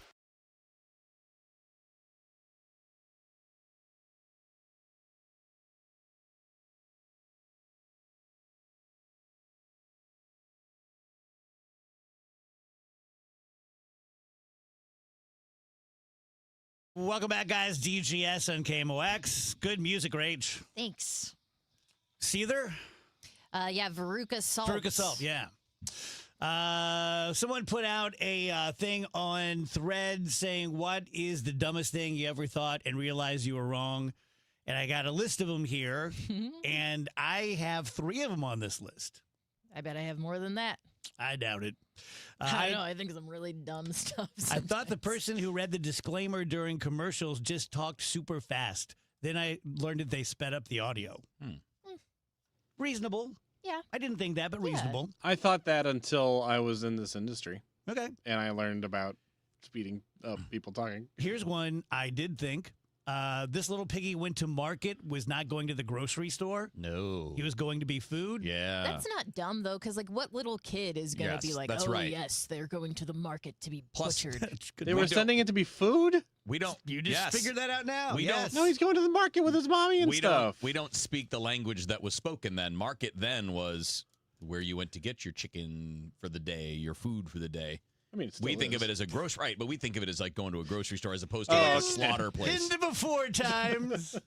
[SPEAKER 5] Welcome back, guys. DGS and KMOX. Good music, Rach.
[SPEAKER 6] Thanks.
[SPEAKER 5] Seether?
[SPEAKER 6] Yeah, Veruca Salt.
[SPEAKER 5] Veruca Salt, yeah. Someone put out a thing on Thread saying, what is the dumbest thing you ever thought and realized you were wrong? And I got a list of them here, and I have 3 of them on this list.
[SPEAKER 6] I bet I have more than that.
[SPEAKER 5] I doubt it.
[SPEAKER 6] I don't know. I think some really dumb stuff.
[SPEAKER 5] I thought the person who read the disclaimer during commercials just talked super fast. Then I learned that they sped up the audio. Reasonable.
[SPEAKER 6] Yeah.
[SPEAKER 5] I didn't think that, but reasonable.
[SPEAKER 8] I thought that until I was in this industry.
[SPEAKER 5] Okay.
[SPEAKER 8] And I learned about speeding up people talking.
[SPEAKER 5] Here's one I did think. This little piggy went to market, was not going to the grocery store.
[SPEAKER 7] No.
[SPEAKER 5] He was going to be food.
[SPEAKER 7] Yeah.
[SPEAKER 6] That's not dumb, though, because, like, what little kid is going to be like,
[SPEAKER 7] that's
[SPEAKER 6] oh,
[SPEAKER 7] right.
[SPEAKER 6] yes, they're going to the market to be
[SPEAKER 7] Plus,
[SPEAKER 6] butchered.
[SPEAKER 8] They were sending it to be food?
[SPEAKER 7] We don't.
[SPEAKER 5] You just figured that out now.
[SPEAKER 7] We don't.
[SPEAKER 8] No, he's going to the market with his mommy and stuff.
[SPEAKER 7] We don't speak the language that was spoken then. Market then was where you went to get your chicken for the day, your food for the day.
[SPEAKER 8] I mean,
[SPEAKER 7] we think of it as a grocery, right? But we think of it as like going to a grocery store as opposed to a slaughter place.
[SPEAKER 5] Into before times.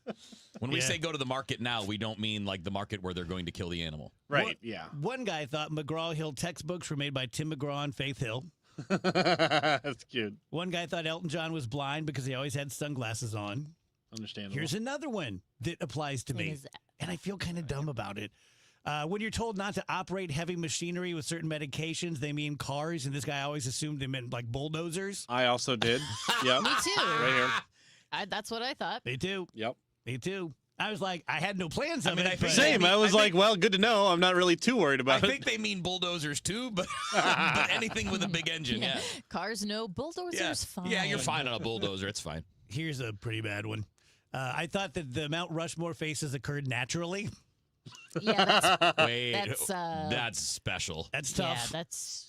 [SPEAKER 7] When we say go to the market now, we don't mean like the market where they're going to kill the animal.
[SPEAKER 8] Right, yeah.
[SPEAKER 5] One guy thought McGraw-Hill textbooks were made by Tim McGraw and Faith Hill.
[SPEAKER 8] That's cute.
[SPEAKER 5] One guy thought Elton John was blind because he always had sunglasses on.
[SPEAKER 8] Understandable.
[SPEAKER 5] Here's another one that applies to me, and I feel kind of dumb about it. When you're told not to operate heavy machinery with certain medications, they mean cars, and this guy always assumed they meant like bulldozers.
[SPEAKER 8] I also did. Yep.
[SPEAKER 6] Me too.
[SPEAKER 8] Right here.
[SPEAKER 6] That's what I thought.
[SPEAKER 5] Me too.
[SPEAKER 8] Yep.
[SPEAKER 5] Me too. I was like, I had no plans of it.
[SPEAKER 8] Same. I was like, well, good to know. I'm not really too worried about
[SPEAKER 7] I
[SPEAKER 8] it.
[SPEAKER 7] think they mean bulldozers too, but, but anything with a big engine, yeah.
[SPEAKER 6] Cars, no. Bulldozers, fine.
[SPEAKER 7] Yeah, you're fine on a bulldozer. It's fine.
[SPEAKER 5] Here's a pretty bad one. I thought that the Mount Rushmore faces occurred naturally.
[SPEAKER 6] Yeah,
[SPEAKER 7] that's special.
[SPEAKER 5] That's tough.
[SPEAKER 6] Yeah,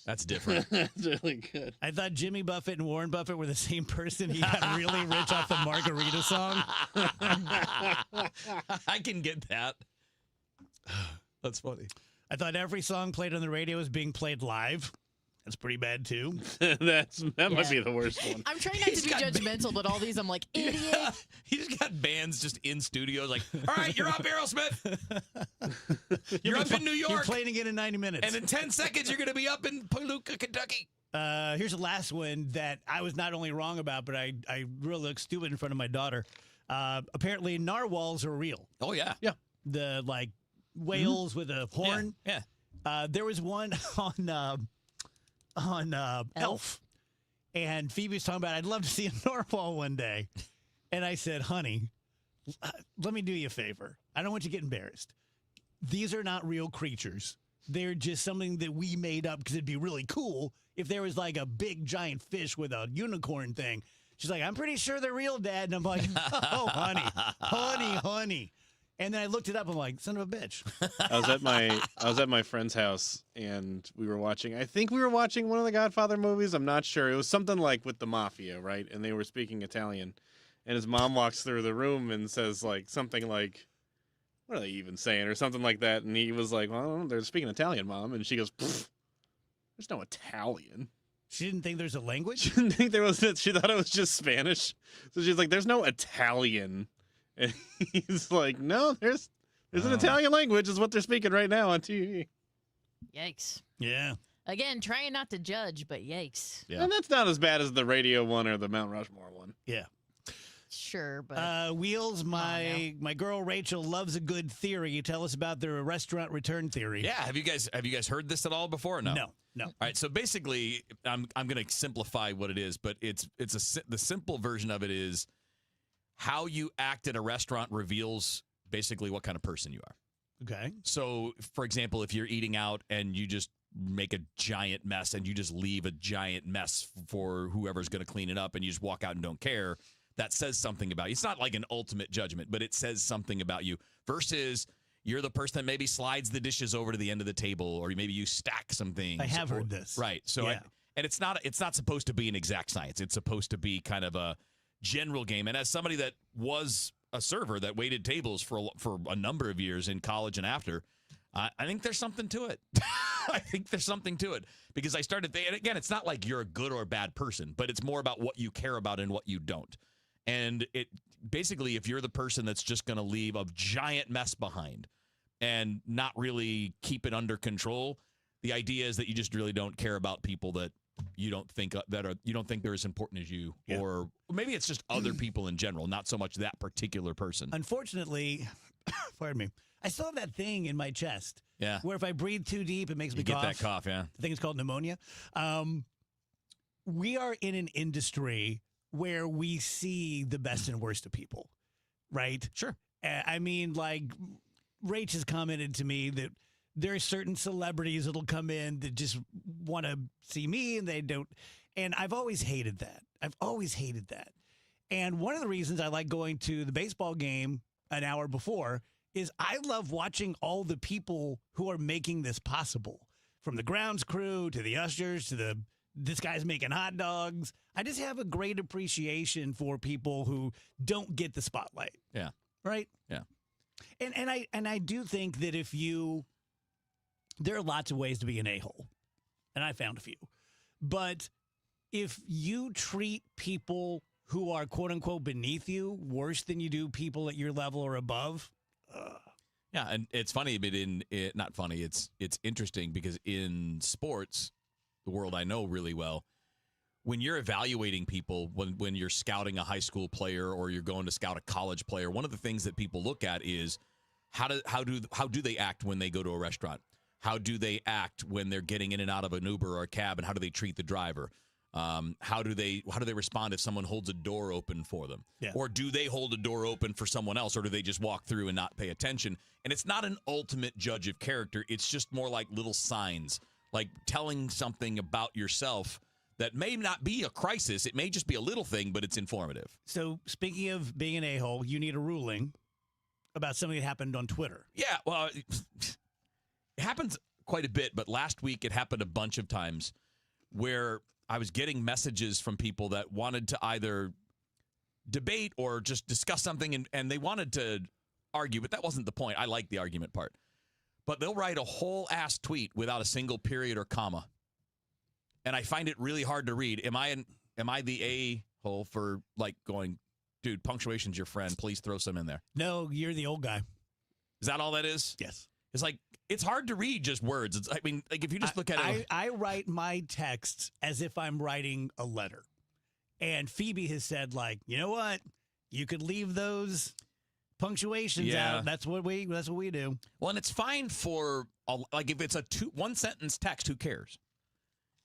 [SPEAKER 7] that's different.
[SPEAKER 8] That's really good.
[SPEAKER 5] I thought Jimmy Buffett and Warren Buffett were the same person. He got really rich off the Margarita song.
[SPEAKER 7] I can get that. That's funny.
[SPEAKER 5] I thought every song played on the radio was being played live. That's pretty bad, too.
[SPEAKER 8] That might be the worst one.
[SPEAKER 6] I'm trying not to be judgmental, but all these I'm like, idiot.
[SPEAKER 7] Yeah, he just got bands just in studios like, all right, you're up, Aerosmith. You're up in New York.
[SPEAKER 5] You're playing again in 90 minutes.
[SPEAKER 7] And in 10 seconds, you're going to be up in Paluca, Kentucky.
[SPEAKER 5] Here's the last one that I was not only wrong about, but I really look stupid in front of my daughter. Apparently, narwhals are real.
[SPEAKER 7] Oh, yeah.
[SPEAKER 8] Yeah.
[SPEAKER 5] The, like, whales with a horn.
[SPEAKER 7] Yeah.
[SPEAKER 5] There was one on Elf. And Phoebe was talking about, I'd love to see a narwhal one day. And I said, honey, let me do you a favor. I don't want you to get embarrassed. These are not real creatures. They're just something that we made up because it'd be really cool if there was like a big giant fish with a unicorn thing. She's like, I'm pretty sure they're real, Dad. And I'm like, oh, honey. And then I looked it up. I'm like, son of a bitch.
[SPEAKER 8] I was at my friend's house and we were watching. I think we were watching one of the Godfather movies. I'm not sure. It was something like with the mafia, right? And they were speaking Italian. And his mom walks through the room and says like something like, "What are they even saying?" or something like that. And he was like, "Well, they're speaking Italian, Mom." And she goes, "There's no Italian."
[SPEAKER 5] She didn't think there's a language?
[SPEAKER 8] She didn't think there was. She thought it was just Spanish. So she's like, "There's no Italian." And he's like, "No, there's an Italian language is what they're speaking right now on TV."
[SPEAKER 6] Yikes.
[SPEAKER 5] Yeah.
[SPEAKER 6] Again, trying not to judge, but yikes.
[SPEAKER 8] Yeah. And that's not as bad as the radio one or the Mount Rushmore one.
[SPEAKER 5] Yeah.
[SPEAKER 6] Sure, but
[SPEAKER 5] Wheels, my girl Rachel loves a good theory. Tell us about the restaurant return theory.
[SPEAKER 7] Yeah, have you guys heard this at all before? Or no.
[SPEAKER 5] No.
[SPEAKER 7] All right, so basically, I'm going to simplify what it is, but the simple version of it is how you act at a restaurant reveals basically what kind of person you are.
[SPEAKER 5] Okay.
[SPEAKER 7] So, for example, if you're eating out and you just make a giant mess and you just leave a giant mess for whoever's going to clean it up and you just walk out and don't care, that says something about you. It's not like an ultimate judgment, but it says something about you versus you're the person that maybe slides the dishes over to the end of the table or maybe you stack some things.
[SPEAKER 5] I have heard this.
[SPEAKER 7] Right. So,
[SPEAKER 5] yeah.
[SPEAKER 7] And it's not supposed to be an exact science. It's supposed to be kind of a general game. And as somebody that was a server that waited tables for a number of years in college and after, I think there's something to it. I think there's something to it because I started thinking, and again, it's not like you're a good or bad person, but it's more about what you care about and what you don't. And it basically, if you're the person that's just going to leave a giant mess behind and not really keep it under control, the idea is that you just really don't care about people that you don't think they're as important as you, or maybe it's just other people in general, not so much that particular person.
[SPEAKER 5] Unfortunately, pardon me, I still have that thing in my chest.
[SPEAKER 7] Yeah.
[SPEAKER 5] Where if I breathe too deep, it makes me
[SPEAKER 7] You get
[SPEAKER 5] cough.
[SPEAKER 7] that cough, yeah.
[SPEAKER 5] I think it's called pneumonia. We are in an industry where we see the best and worst of people, right?
[SPEAKER 7] Sure.
[SPEAKER 5] I mean, like, Rach has commented to me that there are certain celebrities that'll come in that just want to see me and they don't. And I've always hated that. And one of the reasons I like going to the baseball game an hour before is I love watching all the people who are making this possible, from the grounds crew to the ushers to this guy's making hot dogs. I just have a great appreciation for people who don't get the spotlight.
[SPEAKER 7] Yeah.
[SPEAKER 5] Right?
[SPEAKER 7] Yeah.
[SPEAKER 5] And I do think that there are lots of ways to be an a-hole, and I found a few. But if you treat people who are quote-unquote beneath you worse than you do people at your level or above.
[SPEAKER 7] Yeah, and it's funny, but not funny. It's interesting because in sports, the world I know really well, when you're evaluating people, when you're scouting a high school player or you're going to scout a college player, one of the things that people look at is how do they act when they go to a restaurant? How do they act when they're getting in and out of an Uber or a cab, and how do they treat the driver? How do they respond if someone holds a door open for them?
[SPEAKER 5] Yeah.
[SPEAKER 7] Or do they hold a door open for someone else, or do they just walk through and not pay attention? And it's not an ultimate judge of character. It's just more like little signs, like telling something about yourself that may not be a crisis. It may just be a little thing, but it's informative.
[SPEAKER 5] So speaking of being an a-hole, you need a ruling about something that happened on Twitter.
[SPEAKER 7] Yeah, well, it happens quite a bit, but last week it happened a bunch of times where I was getting messages from people that wanted to either debate or just discuss something, and they wanted to argue, but that wasn't the point. I like the argument part. But they'll write a whole ass tweet without a single period or comma. And I find it really hard to read. Am I the a-hole for like going, dude, punctuation's your friend. Please throw some in there.
[SPEAKER 5] No, you're the old guy.
[SPEAKER 7] Is that all that is?
[SPEAKER 5] Yes.
[SPEAKER 7] It's like, it's hard to read just words. Like if you just look at it.
[SPEAKER 5] I write my texts as if I'm writing a letter. And Phoebe has said, like, you know what? You could leave those punctuations out. That's what we do.
[SPEAKER 7] Well, and it's fine for, like, if it's a one sentence text, who cares?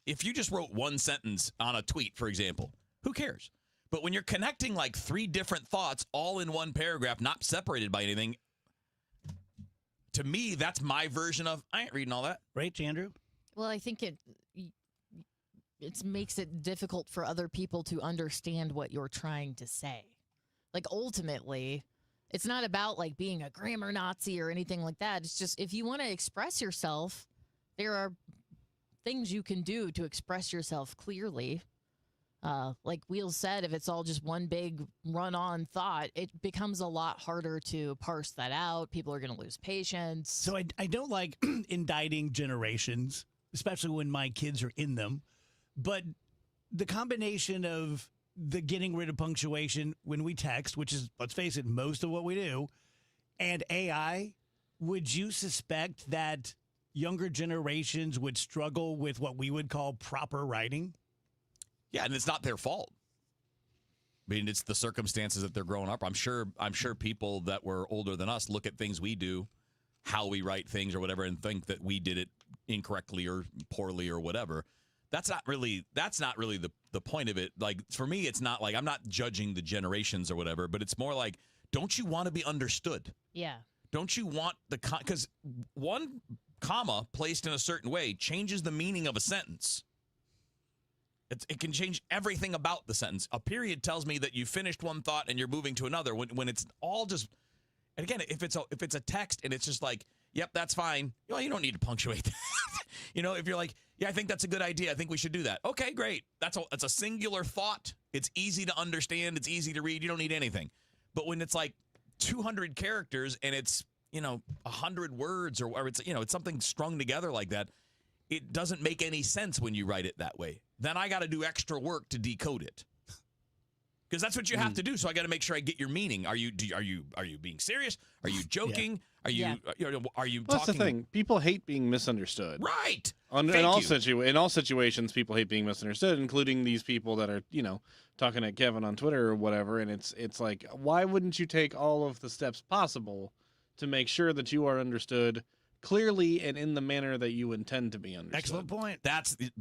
[SPEAKER 7] If you just wrote one sentence on a tweet, for example, who cares? But when you're connecting like 3 different thoughts all in one paragraph, not separated by anything, to me, that's my version of, I ain't reading all that.
[SPEAKER 5] Right, Andrew?
[SPEAKER 6] Well, I think it makes it difficult for other people to understand what you're trying to say. Like, ultimately, it's not about like being a grammar Nazi or anything like that. It's just, if you want to express yourself, there are things you can do to express yourself clearly. Like Wheels said, if it's all just one big run-on thought, it becomes a lot harder to parse that out. People are going to lose patience.
[SPEAKER 5] So I don't like indicting generations, especially when my kids are in them. But the combination of the getting rid of punctuation when we text, which is, let's face it, most of what we do, and AI, would you suspect that younger generations would struggle with what we would call proper writing?
[SPEAKER 7] Yeah, and it's not their fault. I mean, it's the circumstances that they're growing up. I'm sure people that were older than us look at things we do, how we write things or whatever, and think that we did it incorrectly or poorly or whatever. That's not really the point of it. Like, for me, it's not like I'm not judging the generations or whatever, but it's more like, don't you want to be understood?
[SPEAKER 6] Yeah.
[SPEAKER 7] Don't you want because one comma placed in a certain way changes the meaning of a sentence. It can change everything about the sentence. A period tells me that you finished one thought and you're moving to another. When it's all just, and again, if it's a text and it's just like, yep, that's fine. Well, you don't need to punctuate that. If you're like, yeah, I think that's a good idea. I think we should do that. Okay, great. That's a singular thought. It's easy to understand. It's easy to read. You don't need anything. But when it's like 200 characters and it's 100 words or it's it's something strung together like that, it doesn't make any sense when you write it that way. Then I got to do extra work to decode it. Because that's what you have to do. So I got to make sure I get your meaning. Are you being serious? Are you joking? Are you
[SPEAKER 8] Well, that's the
[SPEAKER 7] talking?
[SPEAKER 8] thing. People hate being misunderstood.
[SPEAKER 7] Right.
[SPEAKER 8] In all situations, people hate being misunderstood, including these people that are, talking at Kevin on Twitter or whatever. And it's like, why wouldn't you take all of the steps possible to make sure that you are understood clearly and in the manner that you intend to be understood?
[SPEAKER 5] Excellent point.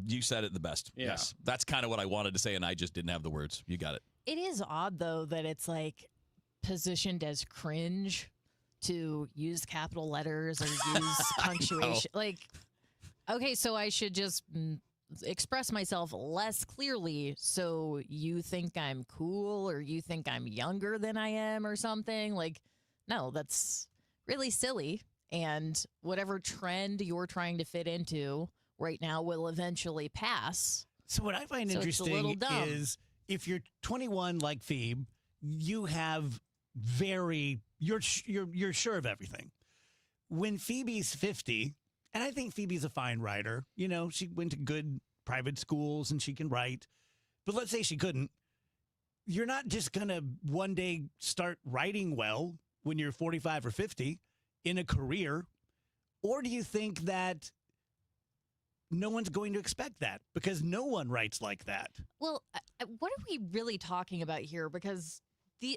[SPEAKER 7] You said it the best.
[SPEAKER 8] Yeah.
[SPEAKER 7] Yes. That's kind of what I wanted to say, and I just didn't have the words. You got it.
[SPEAKER 6] It is odd, though, that it's like positioned as cringe to use capital letters or use punctuation. Like, okay, so I should just express myself less clearly so you think I'm cool or you think I'm younger than I am or something. Like, no, that's really silly. And whatever trend you're trying to fit into right now will eventually pass.
[SPEAKER 5] So what I find
[SPEAKER 6] So it's a
[SPEAKER 5] interesting
[SPEAKER 6] little dumb.
[SPEAKER 5] is if you're 21 like Phoebe, you have you're sure of everything. When Phoebe's 50, and I think Phoebe's a fine writer, she went to good private schools and she can write, but let's say she couldn't. You're not just going to one day start writing well when you're 45 or 50 in a career, or do you think that no one's going to expect that because no one writes like that?
[SPEAKER 6] Well, what are we really talking about here? Because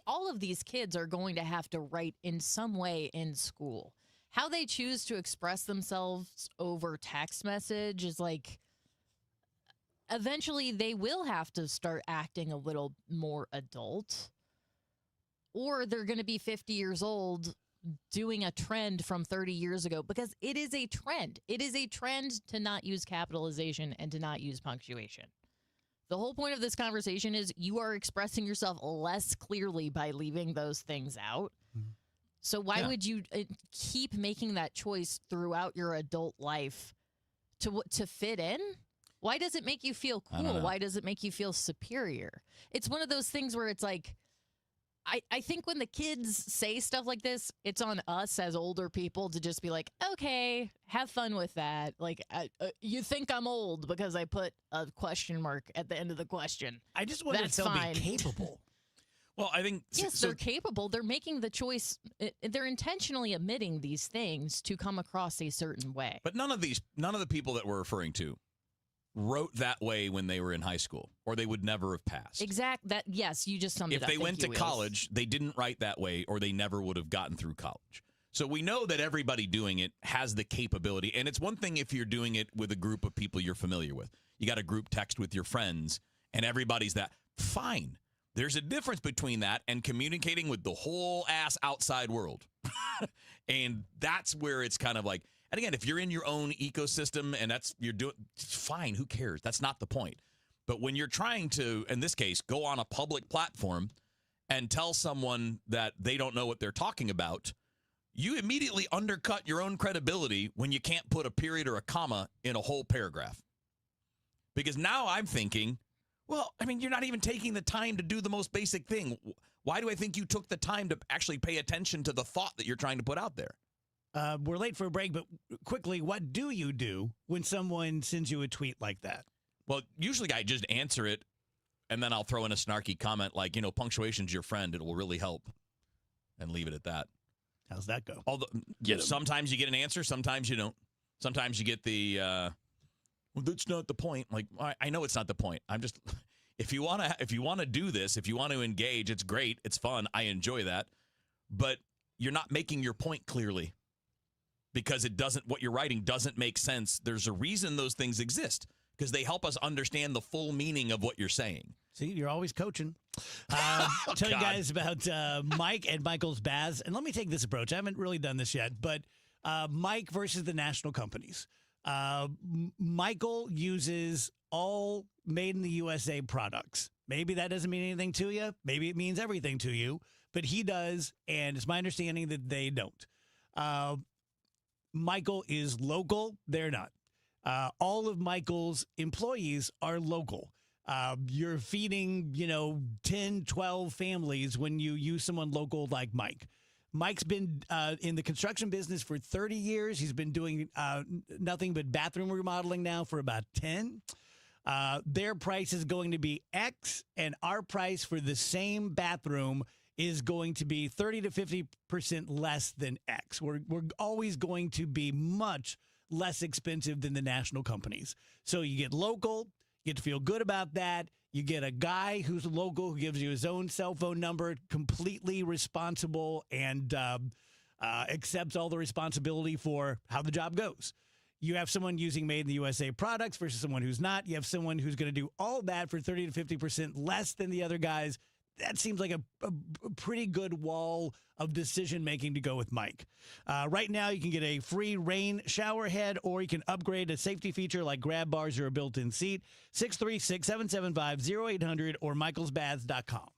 [SPEAKER 6] all of these kids are going to have to write in some way in school. How they choose to express themselves over text message is like, eventually they will have to start acting a little more adult, or they're going to be 50 years old doing a trend from 30 years ago, because it is a trend. It is a trend to not use capitalization and to not use punctuation. The whole point of this conversation is you are expressing yourself less clearly by leaving those things out. So why would you keep making that choice throughout your adult life to fit in? Why does it make you feel cool? Why does it make you feel superior? It's one of those things where it's like, I think when the kids say stuff like this, it's on us as older people to just be like, okay, have fun with that. Like, you think I'm old because I put a question mark at the end of the question.
[SPEAKER 5] I just wonder if they'll be capable.
[SPEAKER 7] Well, I think...
[SPEAKER 6] Yes, they're capable. They're making the choice. They're intentionally omitting these things to come across a certain way.
[SPEAKER 7] But none of the people that we're referring to wrote that way when they were in high school, or they would never have passed.
[SPEAKER 6] Yes, you just summed it
[SPEAKER 7] If
[SPEAKER 6] up.
[SPEAKER 7] they went to
[SPEAKER 6] Thank you,
[SPEAKER 7] college, they didn't write that way, or they never would have gotten through college. So we know that everybody doing it has the capability. And it's one thing if you're doing it with a group of people you're familiar with. You got a group text with your friends, and everybody's that. Fine. There's a difference between that and communicating with the whole ass outside world. And that's where it's kind of like, and again, if you're in your own ecosystem and you're doing fine, who cares? That's not the point. But when you're trying to, in this case, go on a public platform and tell someone that they don't know what they're talking about, you immediately undercut your own credibility when you can't put a period or a comma in a whole paragraph. Because now I'm thinking, well, I mean, you're not even taking the time to do the most basic thing. Why do I think you took the time to actually pay attention to the thought that you're trying to put out there?
[SPEAKER 5] We're late for a break, but quickly, what do you do when someone sends you a tweet like that?
[SPEAKER 7] Well, usually I just answer it, and then I'll throw in a snarky comment like, punctuation's your friend. It will really help, and leave it at that.
[SPEAKER 5] How's that go?
[SPEAKER 7] Although sometimes you get an answer, sometimes you don't. Sometimes you get the, well, that's not the point. Like, I know it's not the point. I'm just, if you want to do this, if you want to engage, it's great. It's fun. I enjoy that. But you're not making your point clearly. Because what you're writing doesn't make sense. There's a reason those things exist, because they help us understand the full meaning of what you're saying.
[SPEAKER 5] See, you're always coaching. Tell you guys about Mike and Michael's Baths. And let me take this approach. I haven't really done this yet, but Mike versus the national companies. Michael uses all made in the USA products. Maybe that doesn't mean anything to you. Maybe it means everything to you. But he does, and it's my understanding that they don't. Michael is local. They're not. All of Michael's employees are local. You're feeding, 10, 12 families when you use someone local like Mike. Mike's been in the construction business for 30 years. He's been doing nothing but bathroom remodeling now for about 10. their price is going to be X, and our price for the same bathroom is going to be 30 to 50% less than X. We're always going to be much less expensive than the national companies. So you get local, you get to feel good about that. You get a guy who's local who gives you his own cell phone number, completely responsible, and accepts all the responsibility for how the job goes. You have someone using made in the USA products versus someone who's not. You have someone who's going to do all that for 30 to 50% less than the other guys. That seems like a pretty good wall of decision-making to go with Mike. Right now, you can get a free rain shower head, or you can upgrade a safety feature like grab bars or a built-in seat. 636-775-0800 or michaelsbaths.com.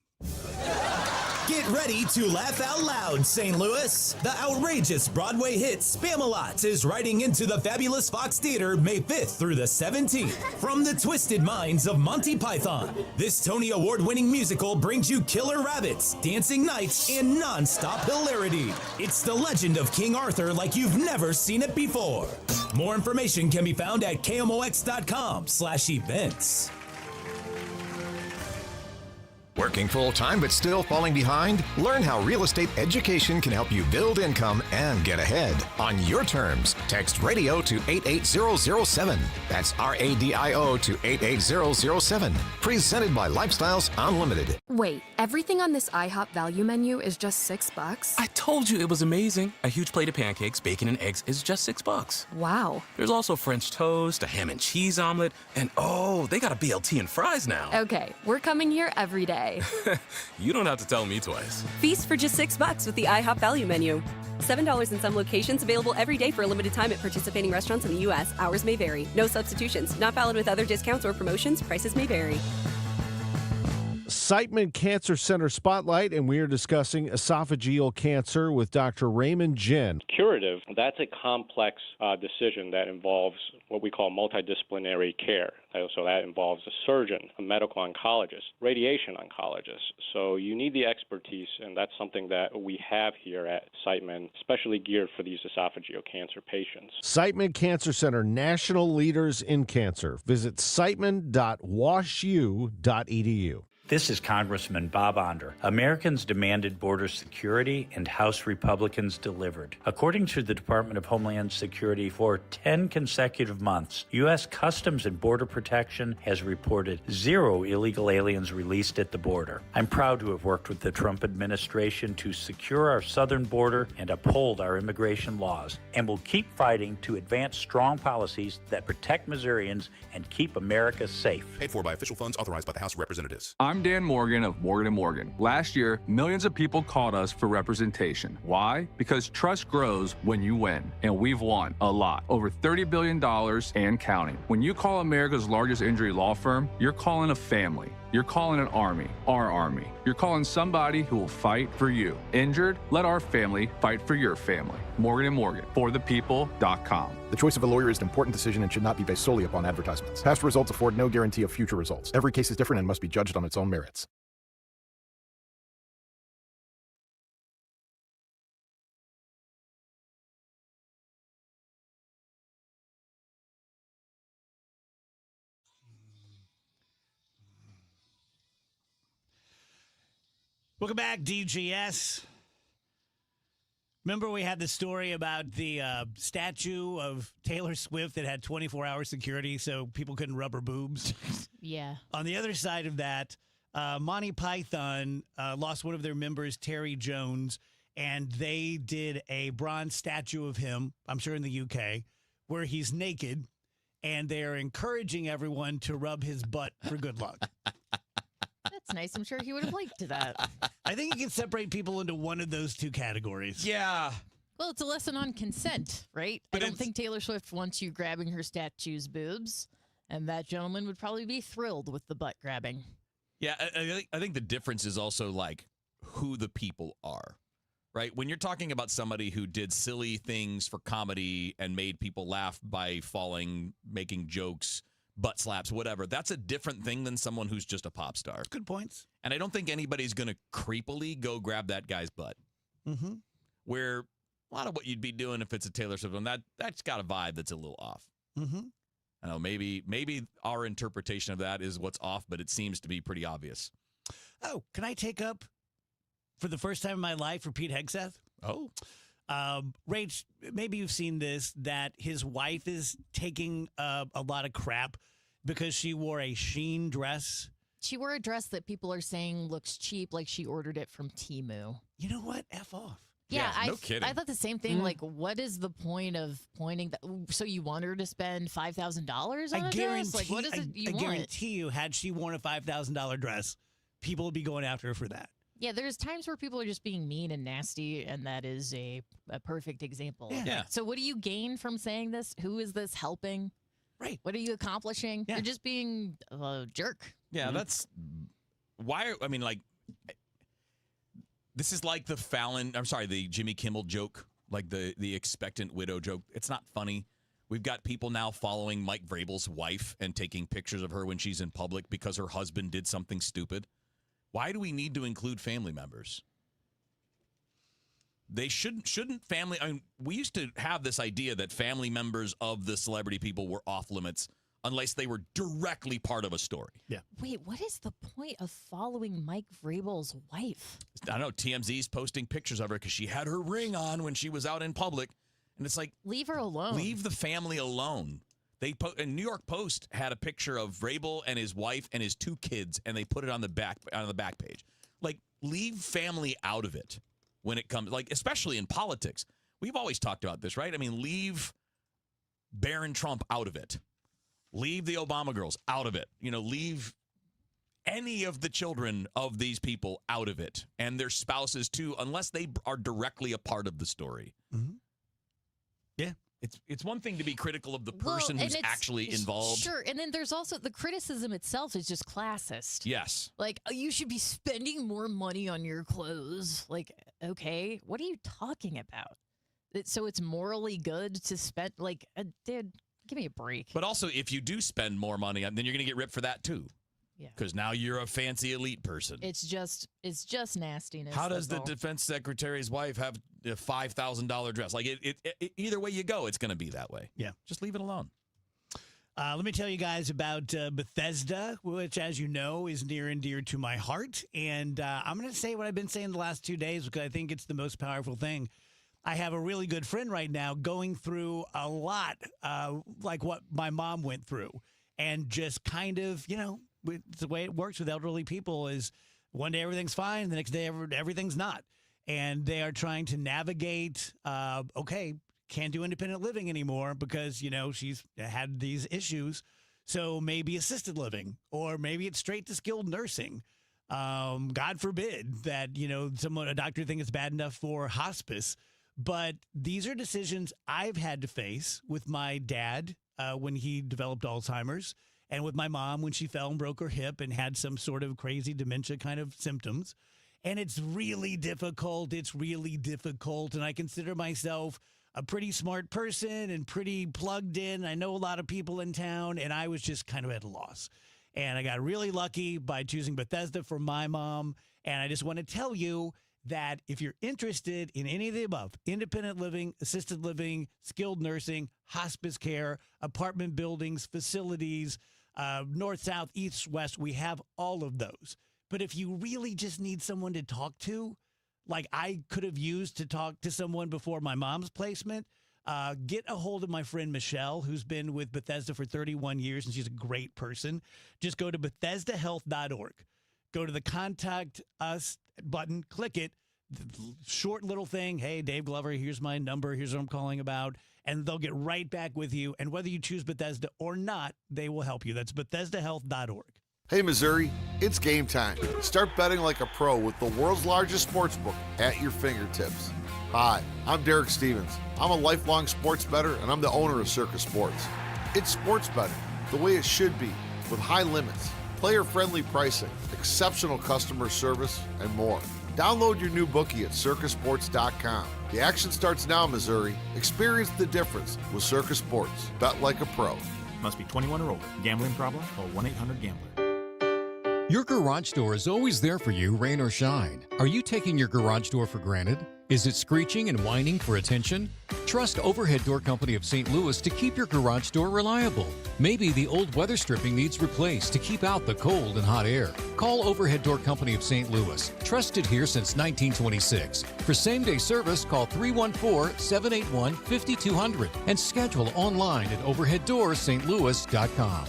[SPEAKER 1] Get ready to laugh out loud, St. Louis. The outrageous Broadway hit Spam-A-Lot is riding into the fabulous Fox Theater May 5th through the 17th. From the twisted minds of Monty Python, this Tony Award-winning musical brings you killer rabbits, dancing knights, and non-stop hilarity. It's the legend of King Arthur like you've never seen it before. More information can be found at kmox.com/events.
[SPEAKER 22] Working full-time but still falling behind? Learn how real estate education can help you build income and get ahead on your terms. Text radio to 88007. That's RADIO to 88007. Presented by Lifestyles Unlimited.
[SPEAKER 23] Wait, everything on this IHOP value menu is just $6?
[SPEAKER 24] I told you it was amazing. A huge plate of pancakes, bacon, and eggs is just $6.
[SPEAKER 23] Wow.
[SPEAKER 24] There's also French toast, a ham and cheese omelet, and oh, they got a BLT and fries now.
[SPEAKER 23] Okay, we're coming here every day.
[SPEAKER 24] You don't have to tell me twice.
[SPEAKER 25] Feast for just $6 with the IHOP value menu. $7 in some locations, available every day for a limited time at participating restaurants in the U.S. Hours may vary. No substitutions. Not valid with other discounts or promotions. Prices may vary.
[SPEAKER 14] Siteman Cancer Center Spotlight, and we are discussing esophageal cancer with Dr. Raymond Jin.
[SPEAKER 26] Curative, that's a complex decision that involves what we call multidisciplinary care. So that involves a surgeon, a medical oncologist, radiation oncologist. So you need the expertise, and that's something that we have here at Siteman, especially geared for these esophageal cancer patients.
[SPEAKER 14] Siteman Cancer Center, national leaders in cancer. Visit siteman.washu.edu.
[SPEAKER 27] This is Congressman Bob Onder. Americans demanded border security, and House Republicans delivered. According to the Department of Homeland Security, for 10 consecutive months, U.S. Customs and Border Protection has reported 0 illegal aliens released at the border. I'm proud to have worked with the Trump administration to secure our southern border and uphold our immigration laws, and will keep fighting to advance strong policies that protect Missourians and keep America safe.
[SPEAKER 28] Paid for by official funds authorized by the House of Representatives.
[SPEAKER 29] I'm Dan Morgan of Morgan & Morgan. Last year, millions of people called us for representation. Why? Because trust grows when you win, and we've won a lot. Over $30 billion and counting. When you call America's largest injury law firm, you're calling a family. You're calling an army, our army. You're calling somebody who will fight for you. Injured? Let our family fight for your family. Morgan & Morgan, forthepeople.com.
[SPEAKER 30] The choice of a lawyer is an important decision and should not be based solely upon advertisements. Past results afford no guarantee of future results. Every case is different and must be judged on its own merits.
[SPEAKER 5] Welcome back, DGS. Remember we had the story about the statue of Taylor Swift that had 24-hour security so people couldn't rub her boobs?
[SPEAKER 6] Yeah.
[SPEAKER 5] On the other side of that, Monty Python lost one of their members, Terry Jones, and they did a bronze statue of him, I'm sure in the UK, where he's naked, and they're encouraging everyone to rub his butt for good luck.
[SPEAKER 6] That's nice. I'm sure he would have liked that.
[SPEAKER 5] I think you can separate people into one of those two categories.
[SPEAKER 7] Yeah.
[SPEAKER 6] Well, it's a lesson on consent, right? I don't think Taylor Swift wants you grabbing her statue's boobs, and that gentleman would probably be thrilled with the butt grabbing.
[SPEAKER 7] Yeah, I think the difference is also like who the people are, right? When you're talking about somebody who did silly things for comedy and made people laugh by falling, making jokes, butt slaps, whatever, that's a different thing than someone who's just a pop star.
[SPEAKER 5] Good points.
[SPEAKER 7] And I don't think anybody's going to creepily go grab that guy's butt.
[SPEAKER 5] Mm-hmm.
[SPEAKER 7] Where a lot of what you'd be doing if it's a Taylor Swift one, that's got a vibe that's a little off.
[SPEAKER 5] Mm-hmm.
[SPEAKER 7] I know maybe our interpretation of that is what's off, but it seems to be pretty obvious.
[SPEAKER 5] Oh, can I take up, for the first time in my life, Pete Hegseth?
[SPEAKER 7] Oh.
[SPEAKER 5] Rach, maybe you've seen this, that his wife is taking a lot of crap because she wore a Shein dress.
[SPEAKER 6] She wore a dress that people are saying looks cheap, like she ordered it from Temu.
[SPEAKER 5] You know what? F off.
[SPEAKER 6] Yeah,
[SPEAKER 7] no kidding.
[SPEAKER 6] I thought the same thing. Like, what is the point of pointing that? So you want her to spend $5,000 on a dress? Like, what is it you want?
[SPEAKER 5] I guarantee you, had she worn a $5,000 dress, people would be going after her for that.
[SPEAKER 6] Yeah, there's times where people are just being mean and nasty, and that is a perfect example.
[SPEAKER 7] Yeah.
[SPEAKER 6] So what do you gain from saying this? Who is this helping?
[SPEAKER 5] Right.
[SPEAKER 6] What are you accomplishing?
[SPEAKER 5] Yeah.
[SPEAKER 6] You're just being a jerk.
[SPEAKER 7] Yeah, that's why. I mean, like, this is like the Jimmy Kimmel joke, like the expectant widow joke. It's not funny. We've got people now following Mike Vrabel's wife and taking pictures of her when she's in public because her husband did something stupid. Why do we need to include family members? They shouldn't family. I mean, we used to have this idea that family members of the celebrity people were off limits unless they were directly part of a story.
[SPEAKER 5] Yeah.
[SPEAKER 6] Wait, what is the point of following Mike Vrabel's wife?
[SPEAKER 7] I don't know. TMZ's posting pictures of her because she had her ring on when she was out in public, and it's like,
[SPEAKER 6] leave her alone.
[SPEAKER 7] Leave the family alone. And New York Post had a picture of Vrabel and his wife and his 2 kids, and they put it on the back page. Like, leave family out of it when it comes, like, especially in politics. We've always talked about this, right? I mean, leave Barron Trump out of it. Leave the Obama girls out of it. You know, leave any of the children of these people out of it, and their spouses too, unless they are directly a part of the story.
[SPEAKER 5] Mm-hmm. Yeah.
[SPEAKER 7] It's one thing to be critical of the person who's actually involved.
[SPEAKER 6] Sure, and then there's also the criticism itself is just classist.
[SPEAKER 7] Yes.
[SPEAKER 6] Like, oh, you should be spending more money on your clothes. Like, okay, what are you talking about? So it's morally good to spend, like, dude, give me a break.
[SPEAKER 7] But also, if you do spend more money, then you're going to get ripped for that too.
[SPEAKER 6] Yeah.
[SPEAKER 7] Because now you're a fancy elite person.
[SPEAKER 6] It's just nastiness.
[SPEAKER 7] How does
[SPEAKER 6] that's
[SPEAKER 7] the
[SPEAKER 6] all.
[SPEAKER 7] defense secretary's wife have a $5,000 dress? Like, it either way you go, it's going to be that way.
[SPEAKER 5] Yeah.
[SPEAKER 7] Just leave it alone.
[SPEAKER 5] Let me tell you guys about Bethesda, which, as you know, is near and dear to my heart. And I'm going to say what I've been saying the last 2 days because I think it's the most powerful thing. I have a really good friend right now going through a lot like what my mom went through. And just kind of, you know, the way it works with elderly people is one day everything's fine, the next day everything's not. And they are trying to navigate, okay, can't do independent living anymore because, you know, she's had these issues. So maybe assisted living, or maybe it's straight to skilled nursing. God forbid that, you know, a doctor thinks it's bad enough for hospice. But these are decisions I've had to face with my dad when he developed Alzheimer's, and with my mom when she fell and broke her hip and had some sort of crazy dementia kind of symptoms. And it's really difficult. And I consider myself a pretty smart person and pretty plugged in. I know a lot of people in town, and I was just kind of at a loss. And I got really lucky by choosing Bethesda for my mom. And I just want to tell you that if you're interested in any of the above, independent living, assisted living, skilled nursing, hospice care, apartment buildings, facilities, north, south, east, west, we have all of those. But if you really just need someone to talk to, like I could have used to talk to someone before my mom's placement, get a hold of my friend Michelle, who's been with Bethesda for 31 years, and she's a great person. Just go to BethesdaHealth.org. Go to the Contact Us button, click it, short little thing. Hey, Dave Glover, here's my number. Here's what I'm calling about. And they'll get right back with you. And whether you choose Bethesda or not, they will help you. That's BethesdaHealth.org.
[SPEAKER 2] Hey, Missouri, it's game time. Start betting like a pro with the world's largest sports book at your fingertips. Hi, I'm Derek Stevens. I'm a lifelong sports bettor, and I'm the owner of Circus Sports. It's sports betting the way it should be, with high limits, player-friendly pricing, exceptional customer service, and more. Download your new bookie at circusports.com. The action starts now, Missouri. Experience the difference with Circus Sports. Bet like a pro.
[SPEAKER 3] Must be 21 or older. Gambling problem? Call 1-800-GAMBLER.
[SPEAKER 9] Your garage door is always there for you, rain or shine. Are you taking your garage door for granted? Is it screeching and whining for attention? Trust Overhead Door Company of St. Louis to keep your garage door reliable. Maybe the old weather stripping needs replaced to keep out the cold and hot air. Call Overhead Door Company of St. Louis, trusted here since 1926. For same-day service, call 314-781-5200 and schedule online at overheaddoorsstlouis.com.